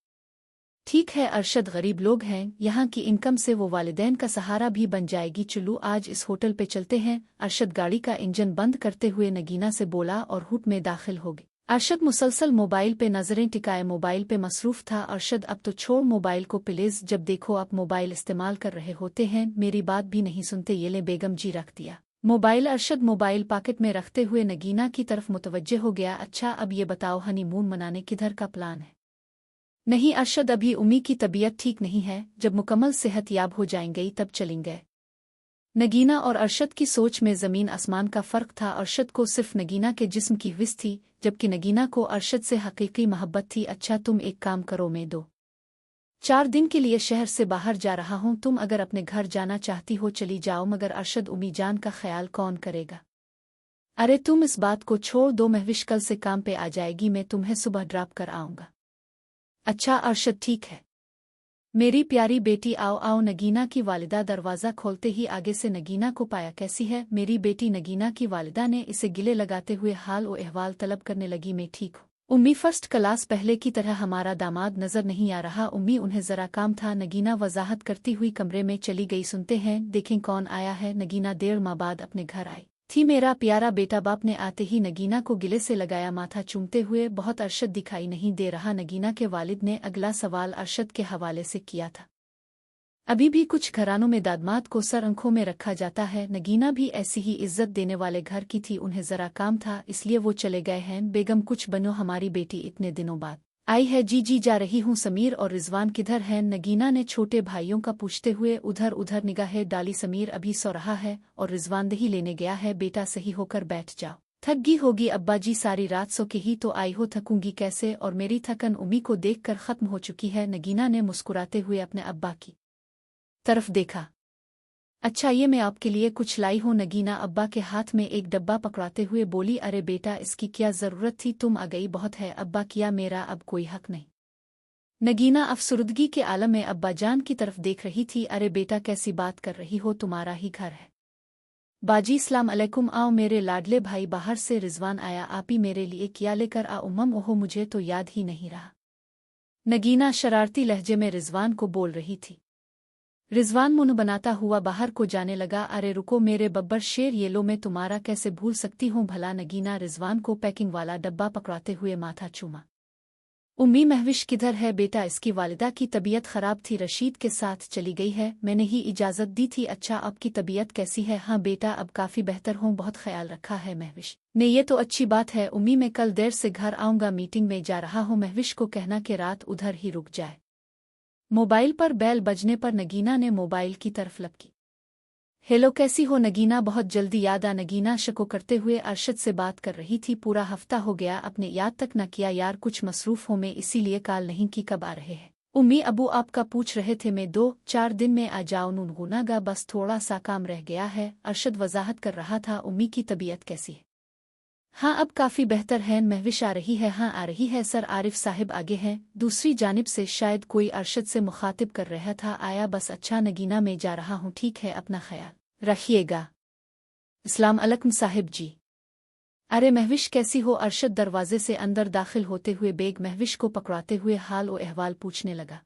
ठीक है अरशद, गरीब लोग हैं, यहाँ की इनकम से वो वालिदैन का सहारा भी बन जाएगी। चलो आज इस होटल पे चलते हैं। अरशद गाड़ी का इंजन बंद करते हुए नगीना से बोला और हुट में दाखिल हो गए। अरशद मुसलसल मोबाइल पे नजरें टिकाए मोबाइल पे मसरूफ था। अरशद अब तो छोड़ मोबाइल को प्लीज, जब देखो आप मोबाइल इस्तेमाल कर रहे होते हैं, मेरी बात भी नहीं सुनते। ये ले बेगम जी, रख दिया मोबाइल। अरशद मोबाइल पॉकेट में रखते हुए नगीना की तरफ मुतवज्जे हो गया। अच्छा अब ये बताओ, हनीमून मनाने किधर का प्लान है? नहीं अरशद, अभी उम्मी की तबीयत ठीक नहीं है, जब मुकम्मल सेहत याब हो जाएंगी तब चलेंगे। नगीना और अरशद की सोच में ज़मीन आसमान का फ़र्क था। अरशद को सिर्फ नगीना के जिस्म की हिव्स थी, जबकि नगीना को अरशद से हकीकी मोहब्बत थी। अच्छा तुम एक काम करो, मैं 2-4 दिन के लिए शहर से बाहर जा रहा हूँ, तुम अगर अपने घर जाना चाहती हो चली जाओ। मगर अरशद, उम्मी जान का ख्याल कौन करेगा? अरे तुम इस बात को छोड़ दो, महविश कल से काम पे आ जाएगी, मैं तुम्हें सुबह ड्रॉप कर आऊँगा। अच्छा अरशद, ठीक है मेरी प्यारी बेटी, आओ आओ। नगीना की वालिदा दरवाज़ा खोलते ही आगे से नगीना को पाया। कैसी है मेरी बेटी? नगीना की वालिदा ने इसे गिले लगाते हुए हाल और अहवाल तलब करने लगी। मैं ठीक हूँ उम्मी, फर्स्ट क्लास, पहले की तरह हमारा दामाद नजर नहीं आ रहा। उम्मी उन्हें जरा काम था। नगीना वजाहत करती हुई कमरे में चली गई। सुनते हैं, देखें कौन आया है। नगीना 1.5 माह बाद अपने घर आई थी। मेरा प्यारा बेटा। बाप ने आते ही नगीना को गिले से लगाया, माथा चूमते हुए। बहुत अरशद दिखाई नहीं दे रहा? नगीना के वालिद ने अगला सवाल अरशद के हवाले से किया था। अभी भी कुछ घरानों में दादमाद को सर आंखों में रखा जाता है। नगीना भी ऐसी ही इज्जत देने वाले घर की थी, उन्हें जरा काम था इसलिए वो चले गए हैं। बेगम कुछ बनो, हमारी बेटी इतने दिनों बाद आई है जी जी जा रही हूँ। समीर और रिजवान किधर हैं? नगीना ने छोटे भाइयों का पूछते हुए उधर उधर निगाहें डाली। समीर अभी सो रहा है और रिजवान दही लेने गया है। बेटा सही होकर बैठ जाओ, थक गई होगी। अब्बा जी सारी रात सो के ही तो आई हो, थकूंगी कैसे? और मेरी थकन उम्मी को देखकर खत्म हो चुकी है। नगीना ने मुस्कुराते हुए अपने अब्बा की तरफ देखा। अच्छा ये मैं आपके लिए कुछ लाई हूँ। नगीना अब्बा के हाथ में एक डब्बा पकड़ाते हुए बोली। अरे बेटा इसकी क्या जरूरत थी, तुम आ गई बहुत है। अब्बा किया मेरा अब कोई हक नहीं। नगीना अफसुर्दगी के आलम में अब्बा जान की तरफ देख रही थी। अरे बेटा कैसी बात कर रही हो, तुम्हारा ही घर है। बाजी सलाम अलैकुम, आओ मेरे लाडले भाई। बाहर से रिजवान आया। आप ही मेरे लिए क्या लेकर आ उम्मम? ओहो मुझे तो याद ही नहीं रहा। नगीना शरारती लहजे में रिजवान को बोल रही थी। रिजवान मुंह बनाता हुआ बाहर को जाने लगा। अरे रुको मेरे बब्बर शेर, ये लो मैं तुम्हारा कैसे भूल सकती हूँ भला। नगीना रिजवान को पैकिंग वाला डब्बा पकड़ाते हुए माथा चूमा। उम्मी महविश किधर है? बेटा इसकी वालिदा की तबीयत खराब थी, रशीद के साथ चली गई है, मैंने ही इजाज़त दी थी। अच्छा आपकी तबीयत कैसी है? हाँ बेटा अब काफ़ी बेहतर हूँ, बहुत ख्याल रखा है महविश ने। ये तो अच्छी बात है उम्मी, मैं कल देर से घर आऊँगा, मीटिंग में जा रहा हूँ। महविश को कहना कि रात उधर ही रुक जाए। मोबाइल पर बेल बजने पर नगीना ने मोबाइल की तरफ लपकी। हेलो कैसी हो नगीना? बहुत जल्दी याद आ। नगीना शको करते हुए अरशद से बात कर रही थी। पूरा हफ्ता हो गया अपने याद तक न किया यार, कुछ मसरूफ हूं मैं इसीलिए कॉल नहीं की। कब आ रहे हैं? उम्मी अबू आपका पूछ रहे थे, मैं 2-4 दिन में आ जाऊं। नूनगुनागा बस थोड़ा सा काम रह गया है। अरशद वजाहत कर रहा था। उम्मी की तबीयत कैसी है? हाँ अब काफ़ी बेहतर है। महविश आ रही है? हाँ आ रही है। सर आरिफ साहिब आगे हैं। दूसरी जानिब से शायद कोई अरशद से मुखातिब कर रहा था। आया बस अच्छा नगीना मैं जा रहा हूँ, ठीक है अपना ख्याल रखिएगा। अस्सलाम अलैकुम साहिब जी। अरे महविश कैसी हो? अरशद दरवाजे से अंदर दाखिल होते हुए बेग महविश को पकड़ाते हुए हाल और अहवाल पूछने लगा।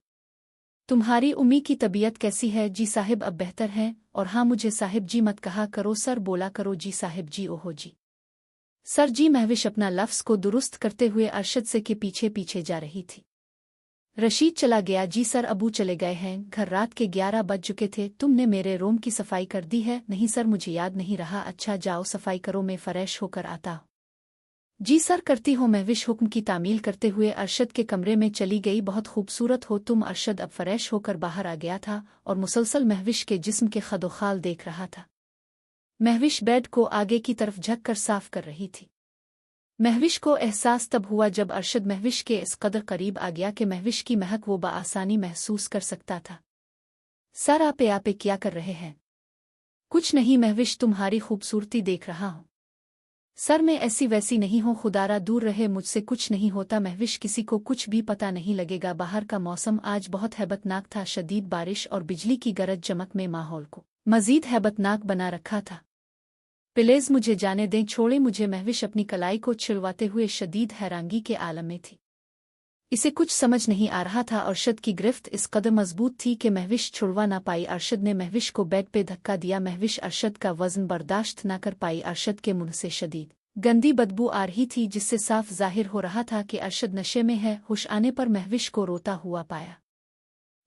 तुम्हारी उम्मी की तबीयत कैसी है? जी साहिब अब बेहतर है। और हाँ मुझे साहिब जी मत कहा करो, सर बोला करो जी साहिब जी। ओहो जी सर जी। महविश अपना लफ्ज़ को दुरुस्त करते हुए अरशद से के पीछे पीछे जा रही थी। रशीद चला गया? जी सर अबू चले गए हैं, घर रात के 11 बज चुके थे। तुमने मेरे रूम की सफाई कर दी है? नहीं सर मुझे याद नहीं रहा। अच्छा जाओ सफाई करो, मैं फ्रेश होकर आता हूँ। जी सर करती हो। महविश हुक्म की तामील करते हुए अरशद के कमरे में चली गई। बहुत खूबसूरत हो तुम। अरशद अब फ्रेश होकर बाहर आ गया था और मुसलसल महविश के जिस्म के खदोखाल देख रहा था। महविश बेड को आगे की तरफ झुककर साफ कर रही थी। महविश को एहसास तब हुआ जब अरशद महविश के इस कदर करीब आ गया कि महविश की महक वो बआसानी महसूस कर सकता था। सर आपे क्या कर रहे हैं? कुछ नहीं महविश, तुम्हारी खूबसूरती देख रहा हूँ। सर मैं ऐसी वैसी नहीं हूँ, खुदारा दूर रहे मुझसे, कुछ नहीं होता। महविश किसी को कुछ भी पता नहीं लगेगा। बाहर का मौसम आज बहुत हैबतनाक था। शदीद बारिश और बिजली की गरज चमक में माहौल को मजीद हैबतनाक बना रखा था। प्लीज मुझे जाने दें, छोड़े मुझे। महविश अपनी कलाई को छिलवाते हुए शदीद हैरानगी के आलम में थी। इसे कुछ समझ नहीं आ रहा था। अरशद की गिरफ्त इस कदर मजबूत थी कि महविश छुड़वा ना पाई। अरशद ने महविश को बेड पे धक्का दिया। महविश अरशद का वजन बर्दाश्त न कर पाई। अरशद के मुंह से शदीद गंदी बदबू आ रही थी जिससे साफ जाहिर हो रहा था कि अरशद नशे में है। होश आने पर महविश को रोता हुआ पाया।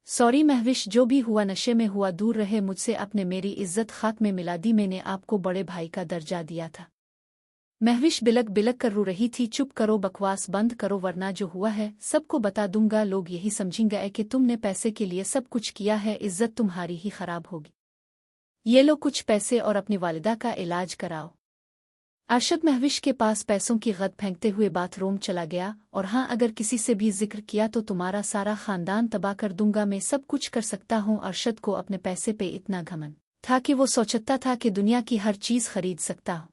सॉरी महविश, जो भी हुआ नशे में हुआ, दूर रहे मुझसे। आपने मेरी इज्जत खाक में मिला दी। मैंने आपको बड़े भाई का दर्जा दिया था। महविश बिलक बिलक कर रो रही थी। चुप करो, बकवास बंद करो, वरना जो हुआ है सबको बता दूंगा। लोग यही समझेंगे कि तुमने पैसे के लिए सब कुछ किया है। इज्जत तुम्हारी ही खराब होगी। ये लो कुछ पैसे और अपनी वालिदा का इलाज कराओ। अरशद महविश के पास पैसों की गद फेंकते हुए बाथरूम चला गया। और हाँ अगर किसी से भी जिक्र किया तो तुम्हारा सारा खानदान तबाह कर दूंगा। मैं सब कुछ कर सकता हूँ। अरशद को अपने पैसे पे इतना घमंड था कि वो सोचता था कि दुनिया की हर चीज खरीद सकता हूँ।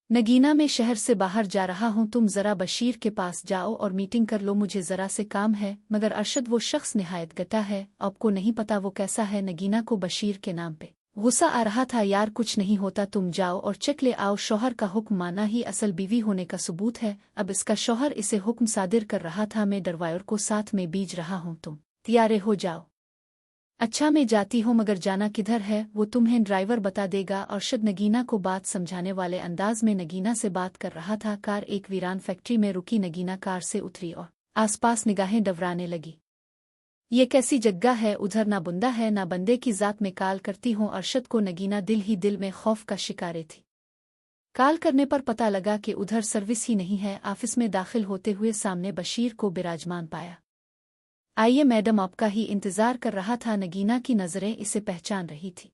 नगीना मैं शहर से बाहर जा रहा हूँ, तुम जरा बशीर के पास जाओ और मीटिंग कर लो, मुझे जरा से काम है। मगर अरशद वो शख्स निहायत गटा है, आपको नहीं पता वो कैसा है। नगीना को बशीर के नाम पे गुस्सा आ रहा था। यार कुछ नहीं होता, तुम जाओ और चेक ले आओ। शौहर का हुक्म माना ही असल बीवी होने का सबूत है। अब इसका शौहर इसे हुक्म सादिर कर रहा था। मैं ड्राइवर को साथ में बीज रहा हूँ, तुम तैयार हो जाओ। अच्छा मैं जाती हूँ, मगर जाना किधर है वो तुम्हें ड्राइवर बता देगा। अरशद नगीना को बात समझाने वाले अंदाज में नगीना से बात कर रहा था। कार एक वीरान फैक्ट्री में रुकी। नगीना कार से उतरी और आसपास निगाहें डवराने लगी। ये कैसी जगह है? उधर ना बुंदा है ना बंदे की जात में। काल करती हूँ अरशद को। नगीना दिल ही दिल में खौफ का शिकारे थी। कॉल करने पर पता लगा कि उधर सर्विस ही नहीं है। ऑफिस में दाखिल होते हुए सामने बशीर को विराजमान पाया। आइए मैडम, आपका ही इंतजार कर रहा था। नगीना की नज़रें इसे पहचान रही थी।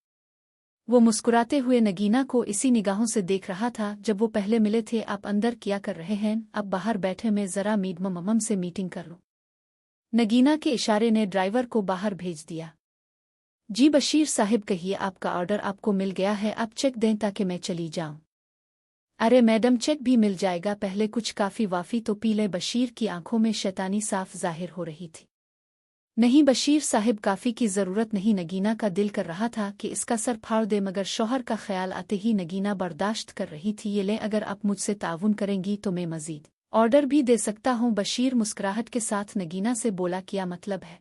वो मुस्कुराते हुए नगीना को इसी निगाहों से देख रहा था जब वो पहले मिले थे। आप अंदर क्या कर रहे हैं? अब बाहर बैठे मैं ज़रा ममम से मीटिंग कर लूं। नगीना के इशारे ने ड्राइवर को बाहर भेज दिया। जी बशीर साहिब, कहिए, आपका ऑर्डर आपको मिल गया है। आप चेक दें ताकि मैं चली जाऊं। अरे मैडम, चेक भी मिल जाएगा, पहले कुछ काफ़ी वाफ़ी तो पी लें। बशीर की आंखों में शैतानी साफ जाहिर हो रही थी। नहीं बशीर साहिब, काफ़ी की ज़रूरत नहीं। नगीना का दिल कर रहा था कि इसका सर फाड़ दे, मगर शौहर का ख्याल आते ही नगीना बर्दाश्त कर रही थी। ये लें, अगर आप मुझसे ताउन करेंगी तो मैं मज़ीद ऑर्डर भी दे सकता हूँ। बशीर मुस्कुराहट के साथ नगीना से बोला, क्या मतलब है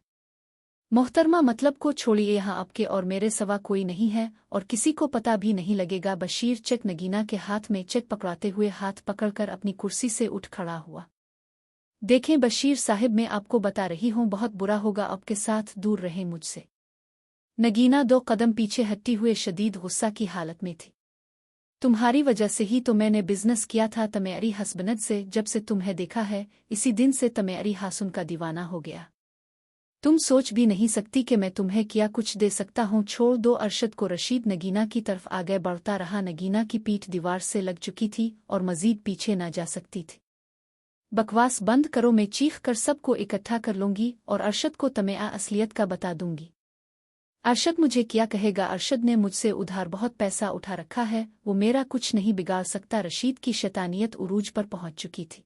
मोहतरमा? मतलब को छोड़िए, यहाँ आपके और मेरे सवा कोई नहीं है और किसी को पता भी नहीं लगेगा। बशीर चेक नगीना के हाथ में चेक पकड़ाते हुए हाथ पकड़कर अपनी कुर्सी से उठ खड़ा हुआ। देखें बशीर साहिब, मैं आपको बता रही हूँ, बहुत बुरा होगा आपके साथ, दूर रहें मुझसे। नगीना 2 कदम पीछे हटती हुए शदीद गुस्सा की हालत में थी। तुम्हारी वजह से ही तो मैंने बिजनेस किया था तमेरी हस्बैंड से। जब से तुम्हें देखा है इसी दिन से तमेरी हासुन का दीवाना हो गया। तुम सोच भी नहीं सकती कि मैं तुम्हें क्या कुछ दे सकता हूँ। छोड़ दो अरशद को। रशीद नगीना की तरफ आगे बढ़ता रहा। नगीना की पीठ दीवार से लग चुकी थी और मजीद पीछे न जा सकती थी। बकवास बंद करो, मैं चीख कर सबको इकट्ठा कर लूंगी और अरशद को तमेआ असलियत का बता दूंगी। अरशद मुझे क्या कहेगा? अरशद ने मुझसे उधार बहुत पैसा उठा रखा है, वो मेरा कुछ नहीं बिगाड़ सकता। रशीद की शैतानियत उरूज पर पहुंच चुकी थी।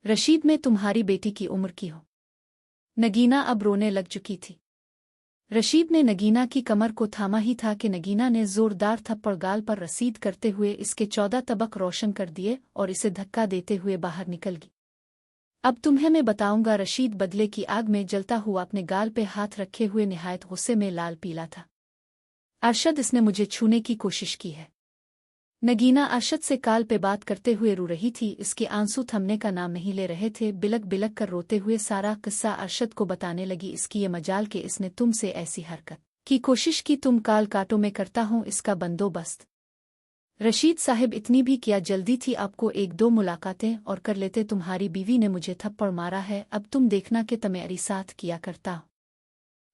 रशीद, मैं तुम्हारी बेटी की उम्र की हूं। नगीना अब रोने लग चुकी थी। रशीद ने नगीना की कमर को थामा ही था कि नगीना ने जोरदार थप्पड़ गाल पर रसीद करते हुए इसके 14 तबक रोशन कर दिए और इसे धक्का देते हुए बाहर निकल गई। अब तुम्हें मैं बताऊंगा। रशीद बदले की आग में जलता हुआ अपने गाल पे हाथ रखे हुए निहायत गुस्से में लाल पीला था। अरशद, इसने मुझे छूने की कोशिश की है। नगीना अरशद से काल पे बात करते हुए रो रही थी। इसके आंसू थमने का नाम नहीं ले रहे थे। बिलक बिलक कर रोते हुए सारा किस्सा अरशद को बताने लगी। इसकी ये मजाल कि इसने तुमसे ऐसी हरकत की कोशिश की। तुम काल काटो, मैं करता हूँ इसका बंदोबस्त। रशीद साहिब, इतनी भी क्या जल्दी थी आपको? 1-2 मुलाकातें और कर लेते। तुम्हारी बीवी ने मुझे थप्पड़ मारा है, अब तुम देखना कि तुम्हारी साथ किया करता।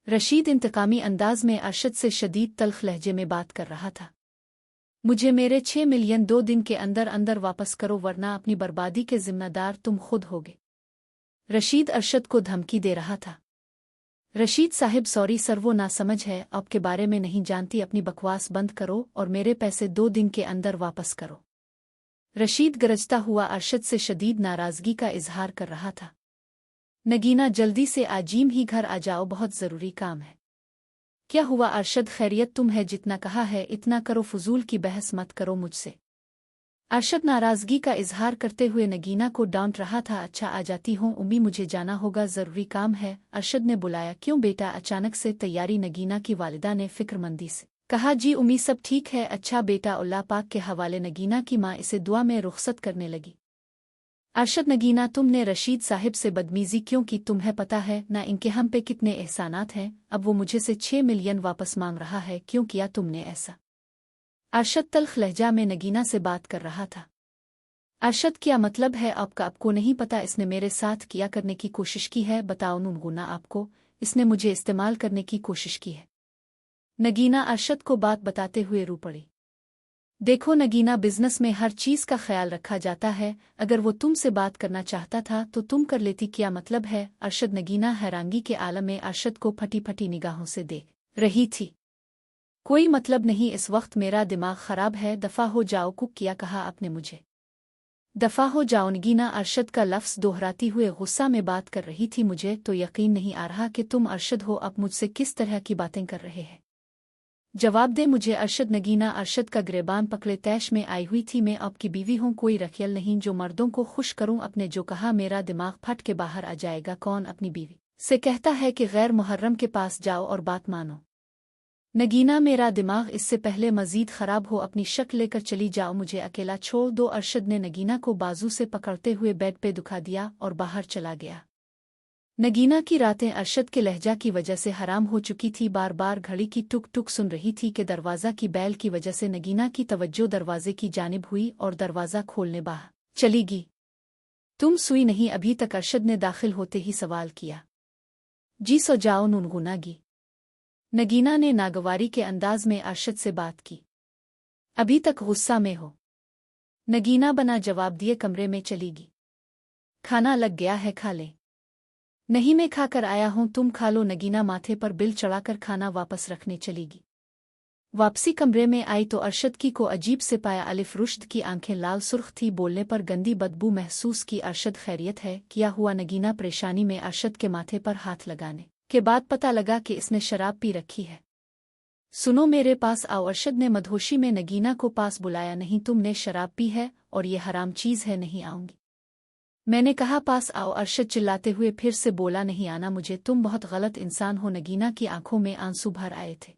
रशीद इंतकामी अंदाज में अरशद से शदीद तल्ख लहजे में बात कर रहा था। मुझे मेरे 6 मिलियन 2 दिन के अंदर अंदर वापस करो, वरना अपनी बर्बादी के जिम्मेदार तुम खुद होगे। रशीद अरशद को धमकी दे रहा था। रशीद साहिब, सॉरी सर, वो नासमझ है, आपके बारे में नहीं जानती। अपनी बकवास बंद करो और मेरे पैसे 2 दिन के अंदर वापस करो। रशीद गरजता हुआ अरशद से शदीद नाराजगी का इजहार कर रहा था। नगीना, जल्दी से आजीम ही घर आ जाओ, बहुत ज़रूरी काम है। क्या हुआ अरशद? खैरियत? तुम है जितना कहा है इतना करो, फजूल की बहस मत करो मुझसे। अरशद नाराजगी का इजहार करते हुए नगीना को डांट रहा था। अच्छा, आ जाती हूँ उम्मी, मुझे जाना होगा, ज़रूरी काम है। अरशद ने बुलाया। क्यों बेटा, अचानक से तैयारी? नगीना की वालिदा ने फिक्रमंदी से कहा। जी उम्मी, सब ठीक है। अच्छा बेटा, अल्लाह पाक के हवाले। नगीना की माँ इसे दुआ में रुखसत करने लगी। अरशद, नगीना, तुमने रशीद साहिब से बदमीजी क्यों की? तुम्हें पता है ना इनके हम पे कितने एहसानात हैं। अब वो मुझे से 6 मिलियन वापस मांग रहा है, क्यों किया तुमने ऐसा? अरशद तल्ख लहजा में नगीना से बात कर रहा था। अरशद, क्या मतलब है आपका? आपको नहीं पता इसने मेरे साथ किया करने की कोशिश की है? बताओ नुनगुना, आपको इसने मुझे इस्तेमाल करने की कोशिश की है। नगीना अरशद को बात बताते हुए रो पड़ी। देखो नगीना, बिजनेस में हर चीज का ख्याल रखा जाता है। अगर वो तुमसे बात करना चाहता था तो तुम कर लेती, क्या मतलब है? अरशद। नगीना हैरांगी के आलम में अरशद को फटी फटी निगाहों से देख रही थी। कोई मतलब नहीं, इस वक्त मेरा दिमाग खराब है। दफा हो जाओ। कुक किया कहा आपने मुझे? दफा हो जाओ। नगीना अरशद का लफ्ज़ दोहराती हुए गुस्सा में बात कर रही थी। मुझे तो यकीन नहीं आ रहा कि तुम अरशद हो। अब मुझसे किस तरह की बातें कर रहे हैं? जवाब दे मुझे अरशद। नगीना अरशद का गिरेबान पकड़े तैश में आई हुई थी। मैं आपकी बीवी हूँ, कोई रखियल नहीं जो मर्दों को खुश करूँ। अपने जो कहा, मेरा दिमाग फट के बाहर आ जाएगा। कौन अपनी बीवी से कहता है कि गैर मुहर्रम के पास जाओ और बात मानो? नगीना, मेरा दिमाग इससे पहले मजीद खराब हो, अपनी शक लेकर चली जाओ, मुझे अकेला छोड़ दो। अरशद ने नगीना को बाजू से पकड़ते हुए बेड पे दुखा दिया और बाहर चला गया। नगीना की रातें अरशद के लहजा की वजह से हराम हो चुकी थी। बार बार घड़ी की टुक टुक सुन रही थी कि दरवाज़ा की बैल की वजह से नगीना की तवज्जो दरवाजे की जानिब हुई और दरवाज़ा खोलने बाहर चलीगी। तुम सुई नहीं अभी तक? अरशद ने दाखिल होते ही सवाल किया। जी सो जाओ, नुनगुनागी। नगीना ने नागवारी के अंदाज में अरशद से बात की। अभी तक गुस्सा में हो? नगीना बना जवाब दिए। कमरे में चलीगी। खाना लग गया है, खा ले। नहीं, मैं खा कर आया हूं, तुम खा लो। नगीना माथे पर बिल चढ़ाकर खाना वापस रखने चलीगी। वापसी कमरे में आई तो अरशद की को अजीब से पाया। अलिफ रुश्द की आंखें लाल सुर्ख थी, बोलने पर गंदी बदबू महसूस की। अरशद खैरियत है? क्या हुआ? नगीना परेशानी में अरशद के माथे पर हाथ लगाने के बाद पता लगा कि इसने शराब पी रखी है। सुनो, मेरे पास आओ। अरशद ने मदहोशी में नगीना को पास बुलाया। नहीं, तुमने शराब पी है और ये हराम चीज़ है, नहीं आऊंगी। मैंने कहा पास आओ। अरशद चिल्लाते हुए फिर से बोला, नहीं आना मुझे, तुम बहुत गलत इंसान हो। नगीना की आंखों में आंसू भर आए थे।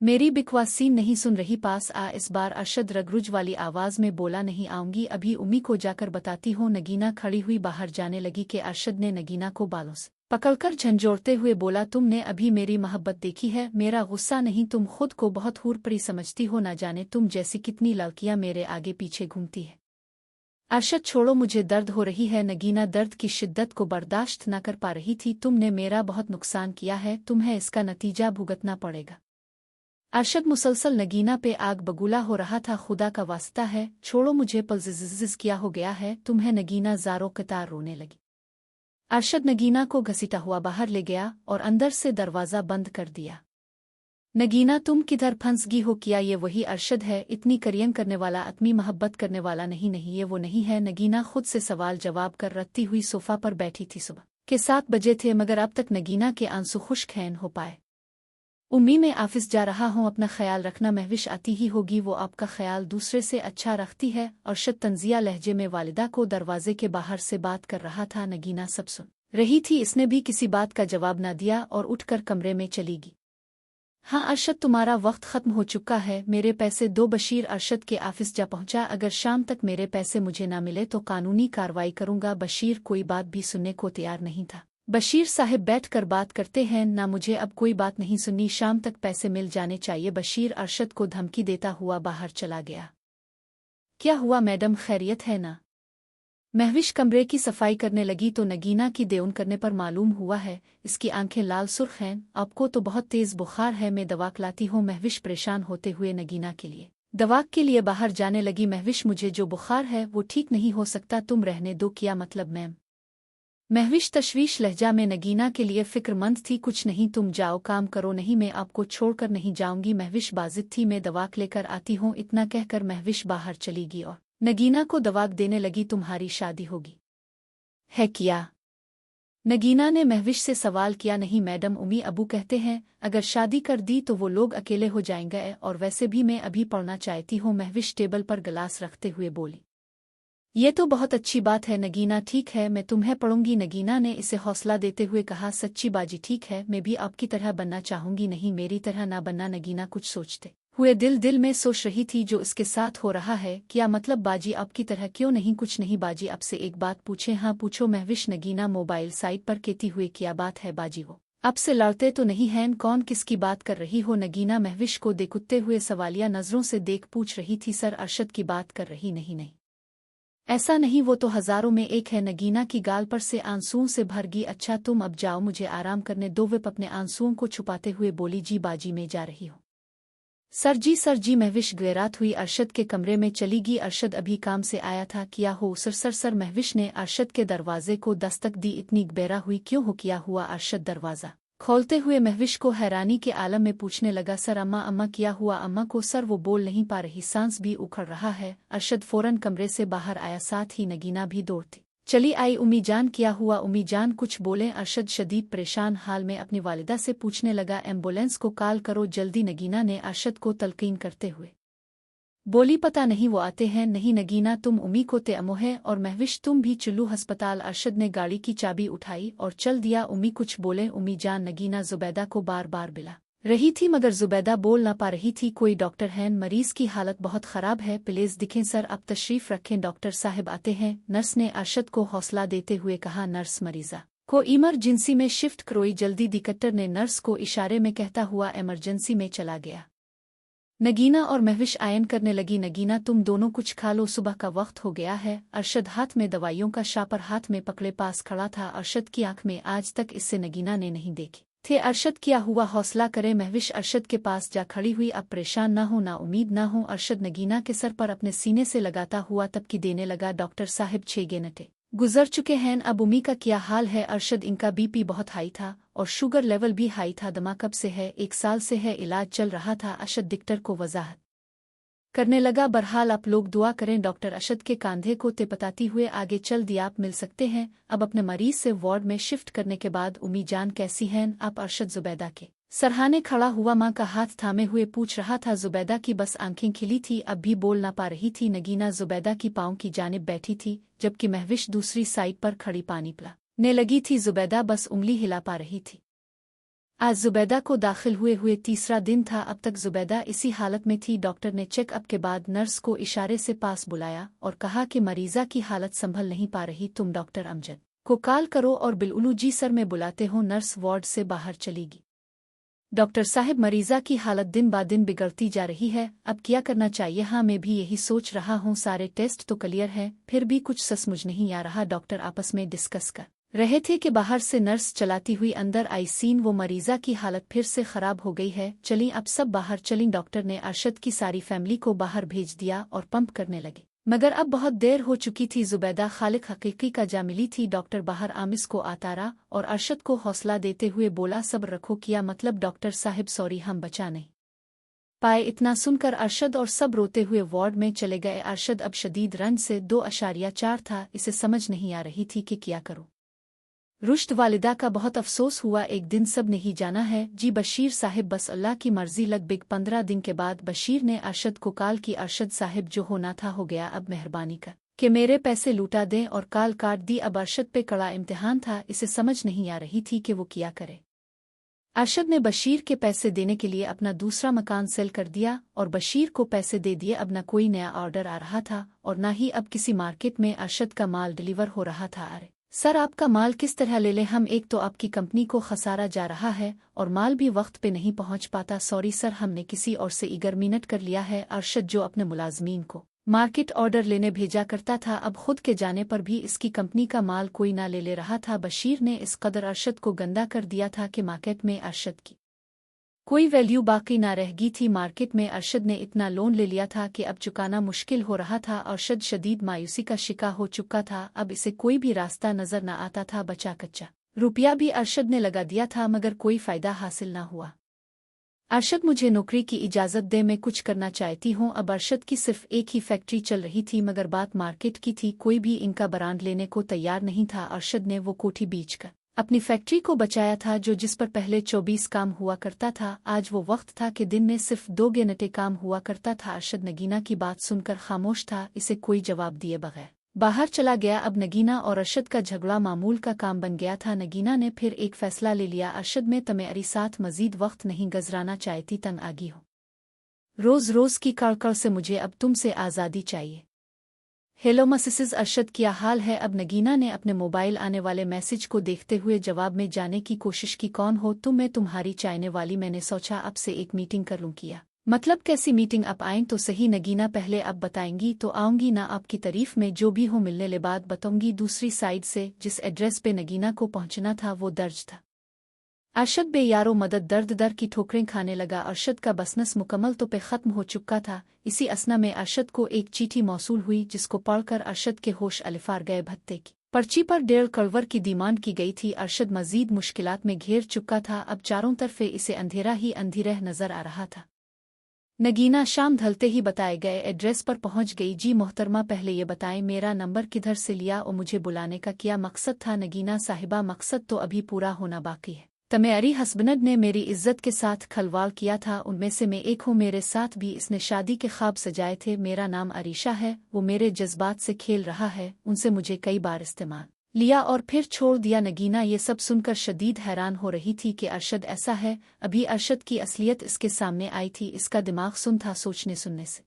मेरी बकवासी नहीं सुन रही? पास आ। इस बार अरशद रगरुज वाली आवाज में बोला, नहीं आऊंगी, अभी उम्मी को जाकर बताती हूँ। नगीना खड़ी हुई बाहर जाने लगी कि अरशद ने नगीना को बालों से पकड़कर झंझोड़ते हुए बोला, तुमने अभी मेरी मोहब्बत देखी है? मेरा गुस्सा नहीं, तुम खुद को बहुत हूरपरी समझती हो। ना जाने तुम जैसी कितनी लड़कियां मेरे आगे पीछे घूमती है। अरशद छोड़ो, मुझे दर्द हो रही है। नगीना दर्द की शिद्दत को बर्दाश्त न कर पा रही थी। तुमने मेरा बहुत नुकसान किया है, तुम्हें इसका नतीजा भुगतना पड़ेगा। अरशद मुसलसल नगीना पे आग बगूला हो रहा था। खुदा का वास्ता है, छोड़ो मुझे, पल्जिज़ क्या हो गया है तुम्हें? नगीना ज़ारो कतार रोने लगी। अरशद नगीना को घसीटा हुआ बाहर ले गया और अंदर से दरवाज़ा बंद कर दिया। नगीना, तुम किधर फंस गई हो? क्या ये वही अरशद है, इतनी करियन करने वाला, आदमी मोहब्बत करने वाला? नहीं नहीं, ये वो नहीं है। नगीना खुद से सवाल जवाब कर रखती हुई सोफा पर बैठी थी। सुबह के 7 बजे थे मगर अब तक नगीना के आंसू खुश्क हैं हो पाए। उम्मी, मैं ऑफिस जा रहा हूँ, अपना ख्याल रखना। महविश आती ही होगी, वो आपका ख्याल दूसरे से अच्छा रखती है। अरशद तंजिया लहजे में वालिदा को दरवाजे के बाहर से बात कर रहा था। नगीना सब सुन रही थी, इसने भी किसी बात का जवाब न दिया और उठकर कमरे में चलीगी। हाँ अरशद, तुम्हारा वक्त ख़त्म हो चुका है, मेरे पैसे दो। बशीर अरशद के ऑफिस जा पहुंचा। अगर शाम तक मेरे पैसे मुझे ना मिले तो कानूनी कार्रवाई करूंगा। बशीर कोई बात भी सुनने को तैयार नहीं था। बशीर साहब बैठ कर बात करते हैं ना, मुझे अब कोई बात नहीं सुननी, शाम तक पैसे मिल जाने चाहिए। बशीर अरशद को धमकी देता हुआ बाहर चला गया। क्या हुआ मैडम, खैरियत है ना? महविश कमरे की सफाई करने लगी तो नगीना की देउन करने पर मालूम हुआ है इसकी आंखें लाल सुर्ख हैं। आपको तो बहुत तेज बुखार है, मैं दवा लाती हूँ। महविश परेशान होते हुए नगीना के लिए दवा के लिए बाहर जाने लगी। महविश, मुझे जो बुखार है वो ठीक नहीं हो सकता, तुम रहने दो। क्या मतलब मैम? महविश तशवीश लहजा में नगीना के लिए फिक्रमंद थी। कुछ नहीं, तुम जाओ काम करो। नहीं, मैं आपको छोड़कर नहीं जाऊंगी। महविश बाजिद थी, मैं दवा लेकर आती हूँ। इतना कहकर महविश बाहर चलीगी और नगीना को दवा देने लगी। तुम्हारी शादी होगी है क्या? नगीना ने महविश से सवाल किया। नहीं मैडम, उम्मी अबू कहते हैं अगर शादी कर दी तो वो लोग अकेले हो जाएंगे और वैसे भी मैं अभी पढ़ना चाहती हूँ। महविश टेबल पर गिलास रखते हुए बोली। ये तो बहुत अच्छी बात है नगीना, ठीक है मैं तुम्हें पढ़ूंगी। नगीना ने इसे हौसला देते हुए कहा। सच्ची बाजी, ठीक है, मैं भी आपकी तरह बनना चाहूंगी। नहीं, मेरी तरह ना बनना। नगीना कुछ सोचते हुए दिल में सोच रही थी जो इसके साथ हो रहा है। क्या मतलब बाजी, आपकी तरह क्यों? नहीं, कुछ नहीं बाजी, आपसे एक बात पूछे? हाँ पूछो महविश। नगीना मोबाइल साइट पर कहती हुए। क्या बात है बाजी? वो आपसे लड़ते तो नहीं हैं? कौन किसकी बात कर रही हो? नगीना महविश को देखते हुए सवालिया नजरों से देख पूछ रही थी। सर अरशद की बात कर रही। नहीं, ऐसा नहीं, वो तो हजारों में एक है। नगीना की गाल पर से आंसुओं से भर गई। अच्छा तुम अब जाओ, मुझे आराम करने दो। वे अपने आंसुओं को छुपाते हुए बोली। जी बाजी, मैं जा रही हूँ। सर जी। महविश गैरात हुई अरशद के कमरे में चली गई। अरशद अभी काम से आया था। क्या हो सर? महविश ने अरशद के दरवाजे को दस्तक दी। इतनी बेरा हुई क्यों हो? क्या हुआ? अरशद दरवाजा खोलते हुए महविश को हैरानी के आलम में पूछने लगा। सर अम्मा क्या हुआ? अम्मा को सर वो बोल नहीं पा रही, सांस भी उखड़ रहा है। अरशद फौरन कमरे से बाहर आया, साथ ही नगीना भी दौड़ती चली आई। उम्मी जान क्या हुआ? उम्मी जान कुछ बोले? अरशद शदीद परेशान हाल में अपनी वालिदा से पूछने लगा। एम्बुलेंस को कॉल करो जल्दी। नगीना ने अरशद को तलकीन करते हुए बोली। पता नहीं वो आते हैं। नहीं नगीना, तुम उम्मी को तेअमो है और महविश तुम भी चलू अस्पताल। अरशद ने गाड़ी की चाबी उठाई और चल दिया। उम्मी कुछ बोले? उम्मी जान, नगीना जुबैदा को बार बार बिला रही थी मगर जुबैदा बोल ना पा रही थी। कोई डॉक्टर हैं? मरीज की हालत बहुत खराब है, प्लीज दिखें। सर अब तशरीफ रखें, डॉक्टर साहब आते हैं। नर्स ने अरशद को हौसला देते हुए कहा। नर्स मरीजा को इमरजेंसी में शिफ्ट करोई जल्दी डॉक्टर ने नर्स को इशारे में कहता हुआ इमरजेंसी में चला गया। नगीना और महविश आयन करने लगी। नगीना तुम दोनों कुछ खा लो, सुबह का वक्त हो गया है। अरशद हाथ में दवाइयों का शापर हाथ में पकड़े पास खड़ा था। अरशद की आंख में आज तक इससे नगीना ने नहीं देखी थे। अरशद क्या हुआ, हौसला करे। महविश अरशद के पास जा खड़ी हुई। अब परेशान ना हो, ना उम्मीद ना हो। अरशद नगीना के सर पर अपने सीने से लगाता हुआ तबकी देने लगा। डॉक्टर साहब 6 घंटे गुजर चुके हैं, अब उम्मी का क्या हाल है। अरशद इनका बीपी बहुत हाई था और शुगर लेवल भी हाई था। दमा कब से है, 1 साल से है, इलाज चल रहा था। अरशद डॉक्टर को वजाहत करने लगा। बहरहाल आप लोग दुआ करें। डॉक्टर अरशद के कांधे को बताती हुए आगे चल दिया। आप मिल सकते हैं अब अपने मरीज से वार्ड में शिफ्ट करने के बाद। उम्मी जान कैसी हैं आप। अरशद जुबैदा के सरहाने खड़ा हुआ मां का हाथ थामे हुए पूछ रहा था। जुबैदा की बस आंखें खिली थी, अब भी बोल ना पा रही थी। नगीना जुबैदा की पाँव की जानिब बैठी थी जबकि महविश दूसरी साइड पर खड़ी पानी पिलाने लगी थी। जुबैदा बस उंगली हिला पा रही थी। आज जुबैदा को दाखिल हुए तीसरा दिन था। अब तक जुबैदा इसी हालत में थी। डॉक्टर ने चेकअप के बाद नर्स को इशारे से पास बुलाया और कहा कि मरीजा की हालत संभल नहीं पा रही, तुम डॉक्टर अमजद को कॉल करो और बिलउलू जी सर में बुलाते हो। नर्स वार्ड से बाहर चलेगी। डॉक्टर साहब मरीजा की हालत दिन ब दिन बिगड़ती जा रही है, अब क्या करना चाहिए। हाँ मैं भी यही सोच रहा हूँ, सारे टेस्ट तो क्लियर है फिर भी कुछ समझ नहीं आ रहा। डॉक्टर आपस में डिस्कस कर रहे थे कि बाहर से नर्स चलाती हुई अंदर आई। सीन वो मरीजा की हालत फिर से खराब हो गई है, चली अब सब बाहर चली। डॉक्टर ने अरशद की सारी फैमिली को बाहर भेज दिया और पंप करने लगे, मगर अब बहुत देर हो चुकी थी। जुबैदा खालिक हकीकी का जा मिली थी। डॉक्टर बाहर आमिस को आतारा और अरशद को हौसला देते हुए बोला, सब्र रखो। किया मतलब डॉक्टर साहिब, सॉरी हम बचा नहीं पाए। इतना सुनकर अरशद और सब रोते हुए वार्ड में चले गए। अरशद अब शदीद रंज से 2.4 था, इसे समझ नहीं आ रही थी कि क्या करूं। रुश्त वालिदा का बहुत अफसोस हुआ। एक दिन सब ने ही जाना है। जी बशीर साहिब, बस अल्लाह की मर्जी। लगभग 15 दिन के बाद बशीर ने अरशद को कॉल की। अरशद साहिब जो होना था हो गया, अब मेहरबानी कर कि मेरे पैसे लूटा दें, और कॉल काट दी। अब अरशद पे कड़ा इम्तिहान था, इसे समझ नहीं आ रही थी कि वो क्या करे। अरशद ने बशीर के पैसे देने के लिए अपना दूसरा मकान सेल कर दिया और बशीर को पैसे दे दिए। अब न कोई नया ऑर्डर आ रहा था और न ही अब किसी मार्केट में अरशद का माल डिलीवर हो रहा था। अरे सर आपका माल किस तरह ले लें हम, एक तो आपकी कंपनी को खसारा जा रहा है और माल भी वक्त पे नहीं पहुंच पाता। सॉरी सर, हमने किसी और से इगर मिनट कर लिया है। अरशद जो अपने मुलाजमीन को मार्केट ऑर्डर लेने भेजा करता था, अब खुद के जाने पर भी इसकी कंपनी का माल कोई ना ले रहा था। बशीर ने इस कदर अरशद को गंदा कर दिया था कि मार्केट में अरशद की कोई वैल्यू बाकी ना रह गई थी। मार्केट में अरशद ने इतना लोन ले लिया था कि अब चुकाना मुश्किल हो रहा था। अरशद शदीद मायूसी का शिकार हो चुका था, अब इसे कोई भी रास्ता नजर न आता था। बचा कच्चा रुपया भी अरशद ने लगा दिया था मगर कोई फायदा हासिल ना हुआ। अरशद मुझे नौकरी की इजाज़त दे, मैं कुछ करना चाहती हूँ। अब अरशद की सिर्फ एक ही फैक्ट्री चल रही थी मगर बात मार्केट की थी, कोई भी इनका ब्रांड लेने को तैयार नहीं था। अरशद ने वो कोठी बेच कर अपनी फैक्ट्री को बचाया था जो जिस पर पहले 24 काम हुआ करता था। आज वो वक्त था कि दिन में सिर्फ 2 घंटे काम हुआ करता था। अरशद नगीना की बात सुनकर खामोश था, इसे कोई जवाब दिए बगैर बाहर चला गया। अब नगीना और अरशद का झगड़ा मामूल का काम बन गया था। नगीना ने फिर एक फैसला ले लिया, अरशद में तमेअरी साथ मजीद वक्त नहीं गुजराना चाहती, तंग आगी हो रोज रोज की कड़कड़ से, मुझे अब तुमसे आज़ादी चाहिए। हेलो मिसेस अरशद, क्या हाल है। अब नगीना ने अपने मोबाइल आने वाले मैसेज को देखते हुए जवाब में जाने की कोशिश की। कौन हो तुम, मैं तुम्हारी चाहने वाली, मैंने सोचा अब से एक मीटिंग कर लूं। किया मतलब कैसी मीटिंग, आप आएं तो सही। नगीना पहले अब बताएंगी तो आऊंगी ना, आपकी तारीफ में जो भी हो मिलने ले बाद बताऊंगी। दूसरी साइड से जिस एड्रेस पे नगीना को पहुंचना था वो दर्ज था। अरशद बेयारो मदद दर्द दर की ठोकरें खाने लगा। अरशद का बसनस मुकम्मल तो पे ख़त्म हो चुका था। इसी असना में अरशद को एक चिट्ठी मौसूल हुई जिसको पढ़कर अरशद के होश अलिफार गए। भत्ते की पर्ची पर 1.5 करोड़ की डिमांड की गई थी। अरशद मजीद मुश्किलात में घेर चुका था, अब चारों तरफे इसे अंधेरा ही अंधेरा नजर आ रहा था। नगीना शाम ढलते ही बताए गए एड्रेस पर पहुंच गई। जी मोहतरमा, पहले ये बताएं मेरा नंबर किधर से लिया और मुझे बुलाने का क्या मकसद था। नगीना साहिबा, मकसद तो अभी पूरा होना बाकी है। तमेअरी हस्बैंड ने मेरी इज्जत के साथ खलवाड़ किया था, उनमें से मैं एक हूँ। मेरे साथ भी इसने शादी के ख्वाब सजाए थे। मेरा नाम अरीशा है, वो मेरे जज्बात से खेल रहा है। उनसे मुझे कई बार इस्तेमाल लिया और फिर छोड़ दिया। नगीना ये सब सुनकर शदीद हैरान हो रही थी कि अरशद ऐसा है। अभी अरशद की असलियत इसके सामने आई थी, इसका दिमाग सुन था सोचने सुनने से।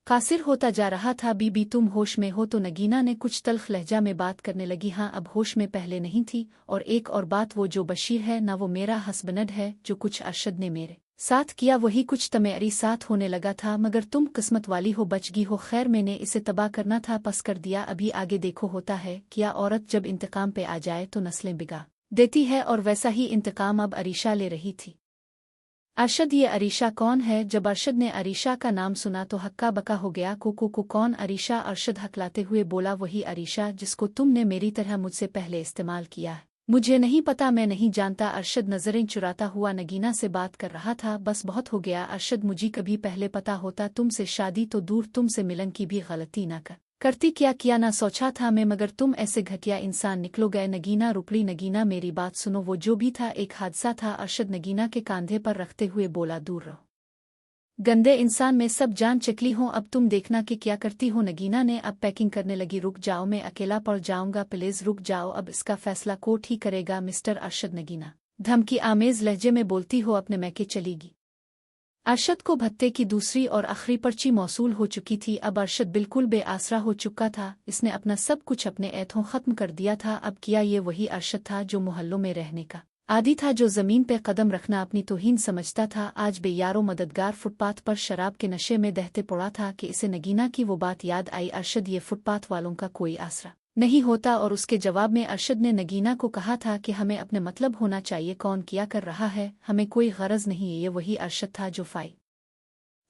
कासिर होता जा रहा था। बीबी तुम होश में हो? तो नगीना ने कुछ तल्ख लहजा में बात करने लगी। हाँ, अब होश में पहले नहीं थी। और एक और बात, वो जो बशीर है ना, वो मेरा हस्बैंड है। जो कुछ अरशद ने मेरे साथ किया वही कुछ तुम्हारी साथ होने लगा था, मगर तुम किस्मत वाली हो, बच गई हो। खैर, मैंने इसे तबाह करना था, पस कर दिया। अभी आगे देखो होता है क्या। औरत जब इंतकाम पे आ जाए तो नस्लें बिगा देती है, और वैसा ही इंतकाम अब अरीशा ले रही थी। अरशद, ये अरीशा कौन है? जब अरशद ने अरीशा का नाम सुना तो हक्का बका हो गया। को कौन अरीशा? अरशद हकलाते हुए बोला, वही अरीशा जिसको तुमने मेरी तरह मुझसे पहले इस्तेमाल किया है। मुझे नहीं पता, मैं नहीं जानता। अरशद नजरें चुराता हुआ नगीना से बात कर रहा था। बस बहुत हो गया अरशद, मुझे कभी पहले पता होता तुमसे शादी तो दूर तुमसे मिलन की भी गलती ना करती। क्या किया ना सोचा था मैं, मगर तुम ऐसे घटिया इंसान निकलो गए। नगीना रुपड़ी। नगीना मेरी बात सुनो, वो जो भी था एक हादसा था। अरशद नगीना के कांधे पर रखते हुए बोला, दूर रहो गंदे इंसान, मैं सब जान चकली हूँ। अब तुम देखना कि क्या करती हो। नगीना ने अब पैकिंग करने लगी। रुक जाओ, मैं अकेला पड़ जाऊंगा, प्लीज रुक जाओ। अब इसका फैसला कोर्ट ही करेगा मिस्टर अरशद। नगीना धमकी आमेज लहजे में बोलती हो अपने मैके चलीगी। अरशद को भत्ते की दूसरी और आखिरी पर्ची मौसूल हो चुकी थी। अब अरशद बिल्कुल बेआसरा हो चुका था। इसने अपना सब कुछ अपने ऐथों खत्म कर दिया था। अब किया ये वही अरशद था जो मोहल्लों में रहने का आदी था, जो जमीन पे कदम रखना अपनी तौहीन समझता था। आज बेयारो मददगार फुटपाथ पर शराब के नशे में दहते पड़ा था कि इसे नगीना की वो बात याद आई। अरशद, ये फुटपाथ वालों का कोई आसरा नहीं होता। और उसके जवाब में अरशद ने नगीना को कहा था कि हमें अपने मतलब होना चाहिए, कौन किया कर रहा है, हमें कोई गरज नहीं है। ये वही अरशद था जो फाइव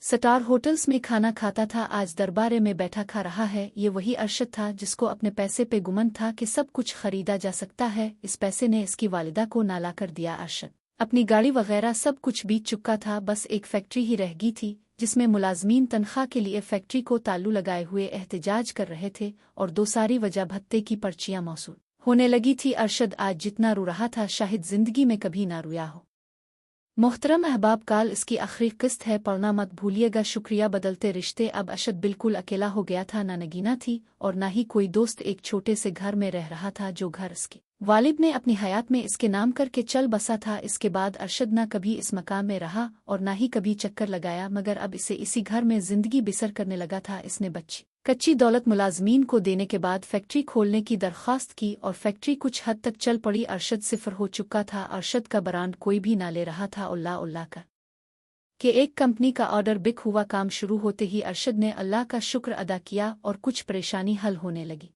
स्टार होटल्स में खाना खाता था, आज दरबारे में बैठा खा रहा है। ये वही अरशद था जिसको अपने पैसे पे गुमन था कि सब कुछ खरीदा जा सकता है। इस पैसे ने इसकी वालिदा को नाला कर दिया। अरशद अपनी गाड़ी वगैरह सब कुछ बीत चुका था, बस एक फैक्ट्री ही रह गई थी जिसमें मुलाजमीन तनख्वाह के लिए फैक्ट्री को ताल्लू लगाए हुए एहतजाज कर रहे थे, और दो सारी वजह भत्ते की पर्चियां मौसूल होने लगी थी। अरशद आज जितना रो रहा था शायद जिंदगी में कभी ना रोया हो। मोहतरम अहबाब, काल इसकी आखिरी किस्त है, पढ़ना मत भूलिएगा। शुक्रिया। बदलते रिश्ते। अब अरशद बिल्कुल अकेला हो गया था, ना नगीना थी और ना ही कोई दोस्त। एक छोटे से घर में रह रहा था जो घर इसके वालिद ने अपनी हयात में इसके नाम करके चल बसा था। इसके बाद अरशद ना कभी इस मकाम में रहा और ना ही कभी चक्कर लगाया, मगर अब इसे इसी घर में जिंदगी बिसर करने लगा था। इसने बच्ची कच्ची दौलत मुलाजमीन को देने के बाद फैक्ट्री खोलने की दरख्वास्त की और फैक्ट्री कुछ हद तक चल पड़ी। अरशद सिफर हो चुका था। अरशद का ब्रांड कोई भी ना ले रहा था। उल्ला का कि एक कंपनी का ऑर्डर बिक हुआ। काम शुरू होते ही अरशद ने अल्लाह का शुक्र अदा किया और कुछ परेशानी हल होने लगी।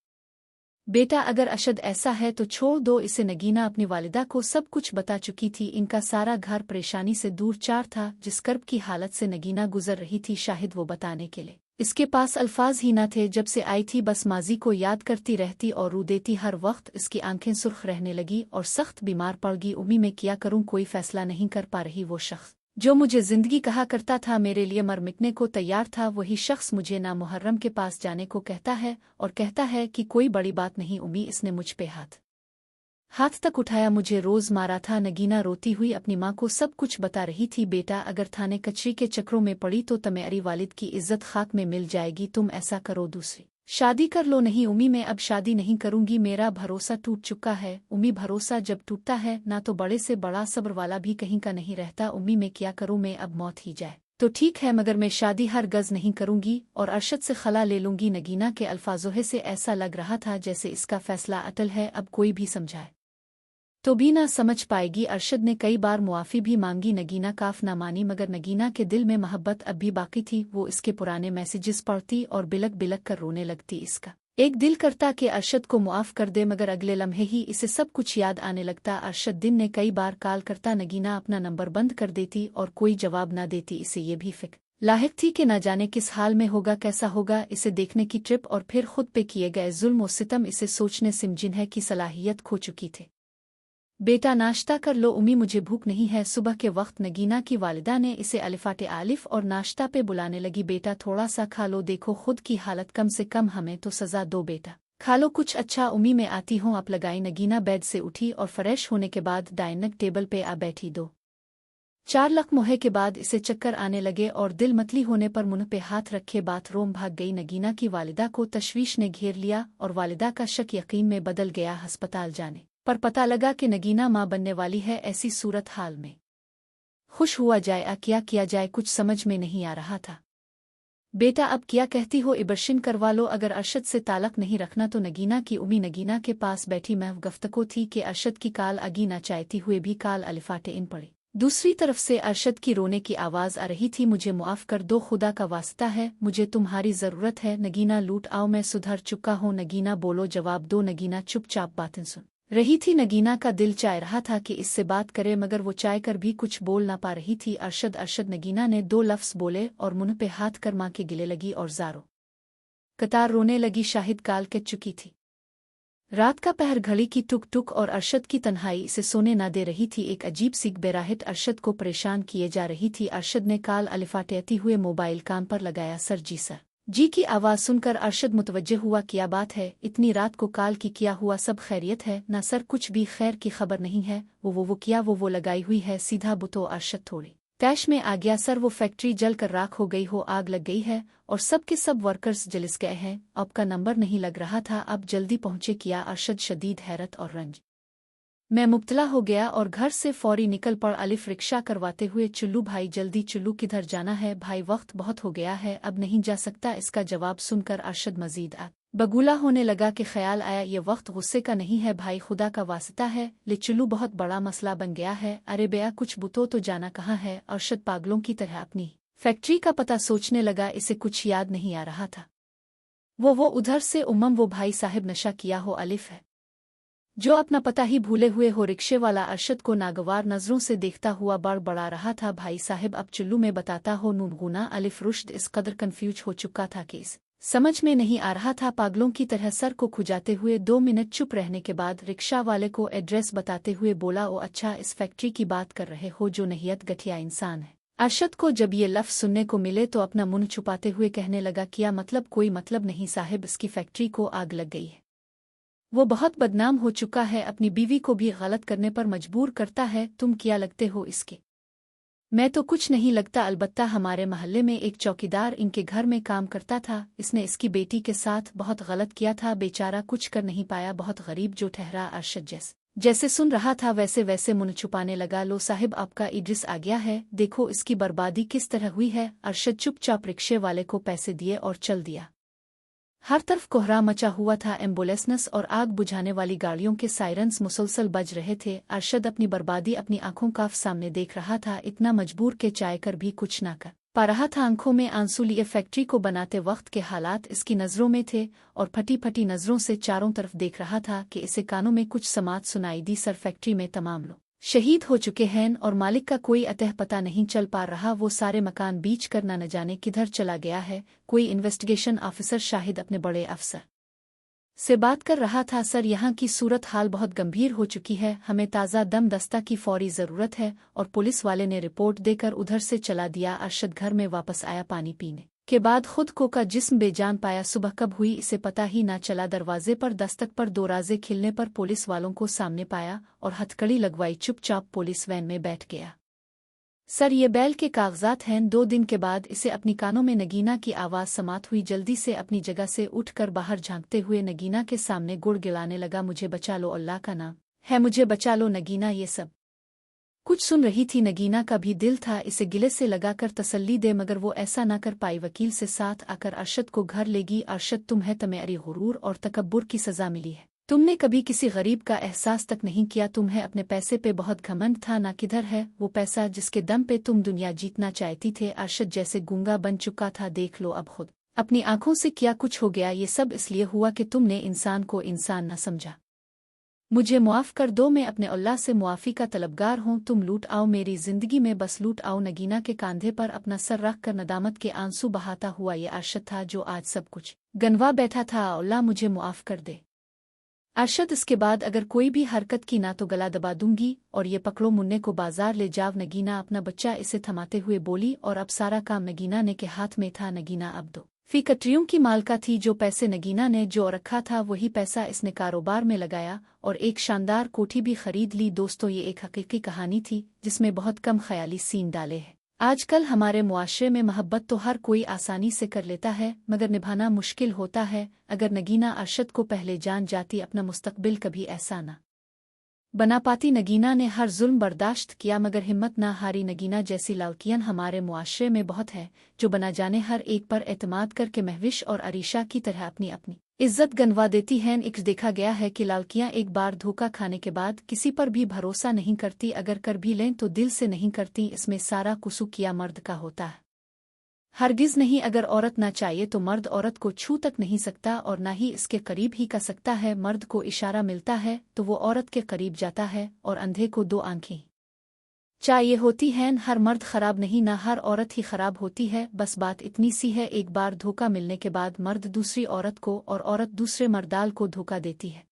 बेटा, अगर अरशद ऐसा है तो छोड़ दो इसे। नगीना अपनी वालिदा को सब कुछ बता चुकी थी। इनका सारा घर परेशानी से दूर चार था। जिस कर्ब की हालत से नगीना गुजर रही थी शायद वो बताने के लिए इसके पास अल्फाज ही न थे। जब से आई थी बस माजी को याद करती रहती और रो देती हर वक्त। इसकी आंखें सुर्ख रहने लगी और सख्त बीमार पड़ गई। उम्मी में क्या करूं, कोई फैसला नहीं कर पा रही। वो शख्स जो मुझे जिंदगी कहा करता था, मेरे लिए मर मिटने को तैयार था, वही शख्स मुझे ना मुहर्रम के पास जाने को कहता है और कहता है कि कोई बड़ी बात नहीं। उम्मी, इसने मुझ पे हाथ तक उठाया, मुझे रोज मारा था। नगीना रोती हुई अपनी माँ को सब कुछ बता रही थी। बेटा, अगर थाने कचरी के चक्रों में पड़ी तो तुम्हारी वालिद की इज्जत खाक में मिल जाएगी। तुम ऐसा करो, दूसरी शादी कर लो। नहीं उम्मी, मैं अब शादी नहीं करूंगी, मेरा भरोसा टूट चुका है। उम्मी, भरोसा जब टूटता है ना तो बड़े से बड़ा सब्र वाला भी कहीं का नहीं रहता। उम्मी, मैं क्या करूं, मैं अब मौत ही जाए तो ठीक है, मगर मैं शादी हर गज नहीं करूंगी और अरशद से खला ले लूंगी। नगीना के अल्फाजों से ऐसा लग रहा था जैसे इसका फैसला अटल है, अब कोई भी समझाए तो भी ना समझ पाएगी। अरशद ने कई बार मुआफ़ी भी मांगी, नगीना काफ ना मानी, मगर नगीना के दिल में मोहब्बत अब भी बाकी थी। वो इसके पुराने मैसेजेस पढ़ती और बिलक बिलक कर रोने लगती। इसका एक दिल करता कि अरशद को मुआफ़ कर दे, मगर अगले लम्हे ही इसे सब कुछ याद आने लगता। अरशद दिन ने कई बार कॉल करता, नगीना अपना नंबर बंद कर देती और कोई जवाब ना देती। इसे ये भी फिक्र लाहिक थी कि न जाने किस हाल में होगा, कैसा होगा। इसे देखने की ट्रिप और फिर खुद पे किए गए जुल्म और सितम इसे सोचने सिमजिन्ह की सलाहियत खो चुकी थी। बेटा, नाश्ता कर लो। उम्मी, मुझे भूख नहीं है। सुबह के वक्त नगीना की वालिदा ने इसे अलिफाटे आलिफ और नाश्ता पे बुलाने लगी। बेटा, थोड़ा सा खा लो, देखो खुद की हालत, कम से कम हमें तो सजा दो। बेटा, खा लो कुछ अच्छा। उम्मी, मैं आती हूँ, आप लगाई। नगीना बेड से उठी और फ्रेश होने के बाद डाइनिंग टेबल पे आ बैठी। 2-4 लकमोहे के बाद इसे चक्कर आने लगे और दिल मतली होने पर मुंह पे हाथ रखे बाथरूम भाग गई। नगीना की वालिदा को तशवीश ने घेर लिया और वालिदा का शक यकीन में बदल गया। अस्पताल जाने पर पता लगा कि नगीना मां बनने वाली है। ऐसी सूरत हाल में खुश हुआ जाए क्या किया जाए, कुछ समझ में नहीं आ रहा था। बेटा अब क्या कहती हो, इबरशिन करवा लो। अगर अरशद से ताल्लुक नहीं रखना तो नगीना की उम्मी नगीना के पास बैठी महव गफ्तको थी कि अरशद की काल अगी ना चाहती हुए भी काल अलिफाटे इन पड़ी। दूसरी तरफ से अरशद की रोने की आवाज़ आ रही थी, मुझे मुआफ़ कर दो, खुदा का वास्ता है, मुझे तुम्हारी ज़रूरत है। नगीना लूट आओ, मैं सुधर चुका हूँ। नगीना बोलो, जवाब दो। नगीना चुपचाप बातें सुन रही थी। नगीना का दिल चाह रहा था कि इससे बात करे, मगर वो चाह कर भी कुछ बोल ना पा रही थी। अरशद अरशद, नगीना ने 2 लफ्ज़ बोले और मुंह पे हाथ कर माँ के गिले लगी और ज़ारो कतार रोने लगी। शाहिद काल के चुकी थी। रात का पहर, घड़ी की टुक टुक और अरशद की तन्हाई इसे सोने ना दे रही थी। एक अजीब सी बेराहत अरशद को परेशान किए जा रही थी। अरशद ने काल अलिफाटेती हुए मोबाइल कान पर लगाया। सर जी की आवाज़ सुनकर अरशद मुतवज्जे हुआ। क्या बात है, इतनी रात को काल की, क्या हुआ, सब खैरियत है ना? सर कुछ भी खैर की खबर नहीं है। वो क्या वो लगाई हुई है सीधा बुतो। अरशद थोड़ी तैश में आ गया। सर वो फैक्ट्री जल कर राख हो गई हो, आग लग गई है और सब के सब वर्कर्स जलिस गए हैं। अब का नंबर नहीं लग रहा था, अब जल्दी पहुंचे। किया अरशद शदीद हैरत और रंज मैं मुब्तला हो गया और घर से फौरी निकल पड़। अलिफ रिक्शा करवाते हुए, चुल्लू भाई जल्दी, चुल्लू किधर जाना है भाई, वक्त बहुत हो गया है, अब नहीं जा सकता। इसका जवाब सुनकर अरशद मजीद बगूला होने लगा कि ख्याल आया, ये वक्त गुस्से का नहीं है भाई, खुदा का वास्ता है ले चुल्लू, बहुत बड़ा मसला बन गया है। अरे बेया कुछ बुतो तो जाना कहाँ है। अरशद पागलों की तरह अपनी फैक्ट्री का पता सोचने लगा, इसे कुछ याद नहीं आ रहा था। वो उधर से वो भाई साहब नशा किया हो अलिफ है जो अपना पता ही भूले हुए हो। रिक्शे वाला अरशद को नागवार नजरों से देखता हुआ बड़ा रहा था। भाई साहब अब चुल्लू में बताता हो नूनगुना। अलिफ रुश्द इस कदर कन्फ्यूज हो चुका था कि इस समझ में नहीं आ रहा था। पागलों की तरह सर को खुजाते हुए 2 मिनट चुप रहने के बाद रिक्शा वाले को एड्रेस बताते हुए बोला, ओ अच्छा, इस फैक्ट्री की बात कर रहे हो जो नहियत गठिया इंसान है। अरशद को जब ये लफ्ज़ सुनने को मिले तो अपना मुंह छुपाते हुए कहने लगा, क्या मतलब, कोई मतलब नहीं साहिब, इसकी फैक्ट्री को आग लग गई है। वो बहुत बदनाम हो चुका है, अपनी बीवी को भी गलत करने पर मजबूर करता है। तुम क्या लगते हो इसके? मैं तो कुछ नहीं लगता, अलबत्ता हमारे मोहल्ले में एक चौकीदार इनके घर में काम करता था, इसने इसकी बेटी के साथ बहुत गलत किया था। बेचारा कुछ कर नहीं पाया, बहुत गरीब जो ठहरा। अरशद जैसे सुन रहा था वैसे वैसे मुंह छुपाने लगा। लो साहिब, आपका इड्रिस आ गया है, देखो इसकी बर्बादी किस तरह हुई है। अरशद चुपचाप रिक्शे वाले को पैसे दिए और चल दिया। हर तरफ कोहरा मचा हुआ था। एम्बुलेंस और आग बुझाने वाली गाड़ियों के सायरन्स मुसलसल बज रहे थे। अरशद अपनी बर्बादी अपनी आंखों का सामने देख रहा था, इतना मजबूर के चाय कर भी कुछ ना कर पा रहा था। आंखों में आंसू लिए फैक्ट्री को बनाते वक्त के हालात इसकी नज़रों में थे और फटी फटी नज़रों से चारों तरफ देख रहा था कि इसे कानों में कुछ समात सुनाई दी। सर फैक्ट्री में तमाम लोग शहीद हो चुके हैं और मालिक का कोई अतः पता नहीं चल पा रहा। वो सारे मकान बीच कर न जाने किधर चला गया है। कोई इन्वेस्टिगेशन ऑफिसर शाहिद अपने बड़े अफसर से बात कर रहा था। सर, यहाँ की सूरत हाल बहुत गंभीर हो चुकी है, हमें ताज़ा दम दस्ता की फौरी ज़रूरत है। और पुलिस वाले ने रिपोर्ट देकर उधर से चला दिया। अरशद घर में वापस आया। पानी पीने के बाद खुद को का जिस्म बेजान पाया। सुबह कब हुई इसे पता ही ना चला। दरवाजे पर दस्तक पर 2 राज़े खिलने पर पुलिस वालों को सामने पाया और हथकड़ी लगवाई। चुपचाप पुलिस वैन में बैठ गया। सर, ये बैल के कागजात हैं। 2 दिन के बाद इसे अपनी कानों में नगीना की आवाज़ समात हुई। जल्दी से अपनी जगह से उठकर बाहर झांकते हुए नगीना के सामने गुड़ गिलाने लगा, मुझे बचा लो, अल्लाह का नाम है, मुझे बचा लो। नगीना ये सब कुछ सुन रही थी। नगीना का भी दिल था इसे गिले से लगाकर तसल्ली दे, मगर वो ऐसा न कर पाई। वकील से साथ आकर अरशद को घर लेगी। अरशद, तुम्हें तुम्हारी गुरूर और तकब्बुर की सज़ा मिली है। तुमने कभी किसी गरीब का एहसास तक नहीं किया। तुम्हें अपने पैसे पे बहुत घमंड था ना। किधर है वो पैसा जिसके दम पे तुम दुनिया जीतना चाहती थे? अरशद जैसे गूंगा बन चुका था। देख लो अब खुद अपनी आंखों से क्या कुछ हो गया। ये सब इसलिए हुआ कि तुमने इंसान को इंसान न समझा। मुझे मुआफ़ कर दो, मैं अपने अल्लाह से मुआफ़ी का तलबगार हूँ। तुम लूट आओ मेरी ज़िंदगी में, बस लूट आओ। नगीना के कांधे पर अपना सर रख कर नदामत के आंसू बहाता हुआ ये अरशद था जो आज सब कुछ गनवा बैठा था। अल्लाह मुझे मुआफ़ कर दे अरशद, इसके बाद अगर कोई भी हरकत की ना तो गला दबा दूंगी और ये पकड़ो मुन्ने को बाजार ले जाओ। नगीना अपना बच्चा इसे थमाते हुए बोली और अब सारा काम नगीना ने के हाथ में था। नगीना अब 2 फैक्ट्रियों की मालका थी। जो पैसे नगीना ने जो रखा था वही पैसा इसने कारोबार में लगाया और एक शानदार कोठी भी खरीद ली। दोस्तों, ये एक हकीकी कहानी थी जिसमें बहुत कम ख्याली सीन डाले हैं। आजकल हमारे मुआशरे में मोहब्बत तो हर कोई आसानी से कर लेता है, मगर निभाना मुश्किल होता है। अगर नगीना अरशद को पहले जान जाती अपना मुस्तकबिल कभी ऐसा ना बना पाती नगीना ने हर जुल्म बर्दाश्त किया मगर हिम्मत ना हारी। नगीना जैसी लालकियन हमारे मुआशरे में बहुत है जो बना जाने हर एक पर एतमाद करके महविश और अरीशा की तरह अपनी अपनी इज्जत गंवा देती हैं। एक देखा गया है कि लालकियां एक बार धोखा खाने के बाद किसी पर भी भरोसा नहीं करती, अगर कर भी लें तो दिल से नहीं करती। इसमें सारा कसूर किया मर्द का होता है, हरगिज नहीं। अगर औरत ना चाहिए तो मर्द औरत को छू तक नहीं सकता और ना ही इसके करीब ही का सकता है। मर्द को इशारा मिलता है तो वो औरत के करीब जाता है और अंधे को दो आंखें चाहिए होती हैं। हर मर्द खराब नहीं, ना हर औरत ही खराब होती है। बस बात इतनी सी है, एक बार धोखा मिलने के बाद मर्द दूसरी औरत को और औरत दूसरे मर्दाल को धोखा देती है।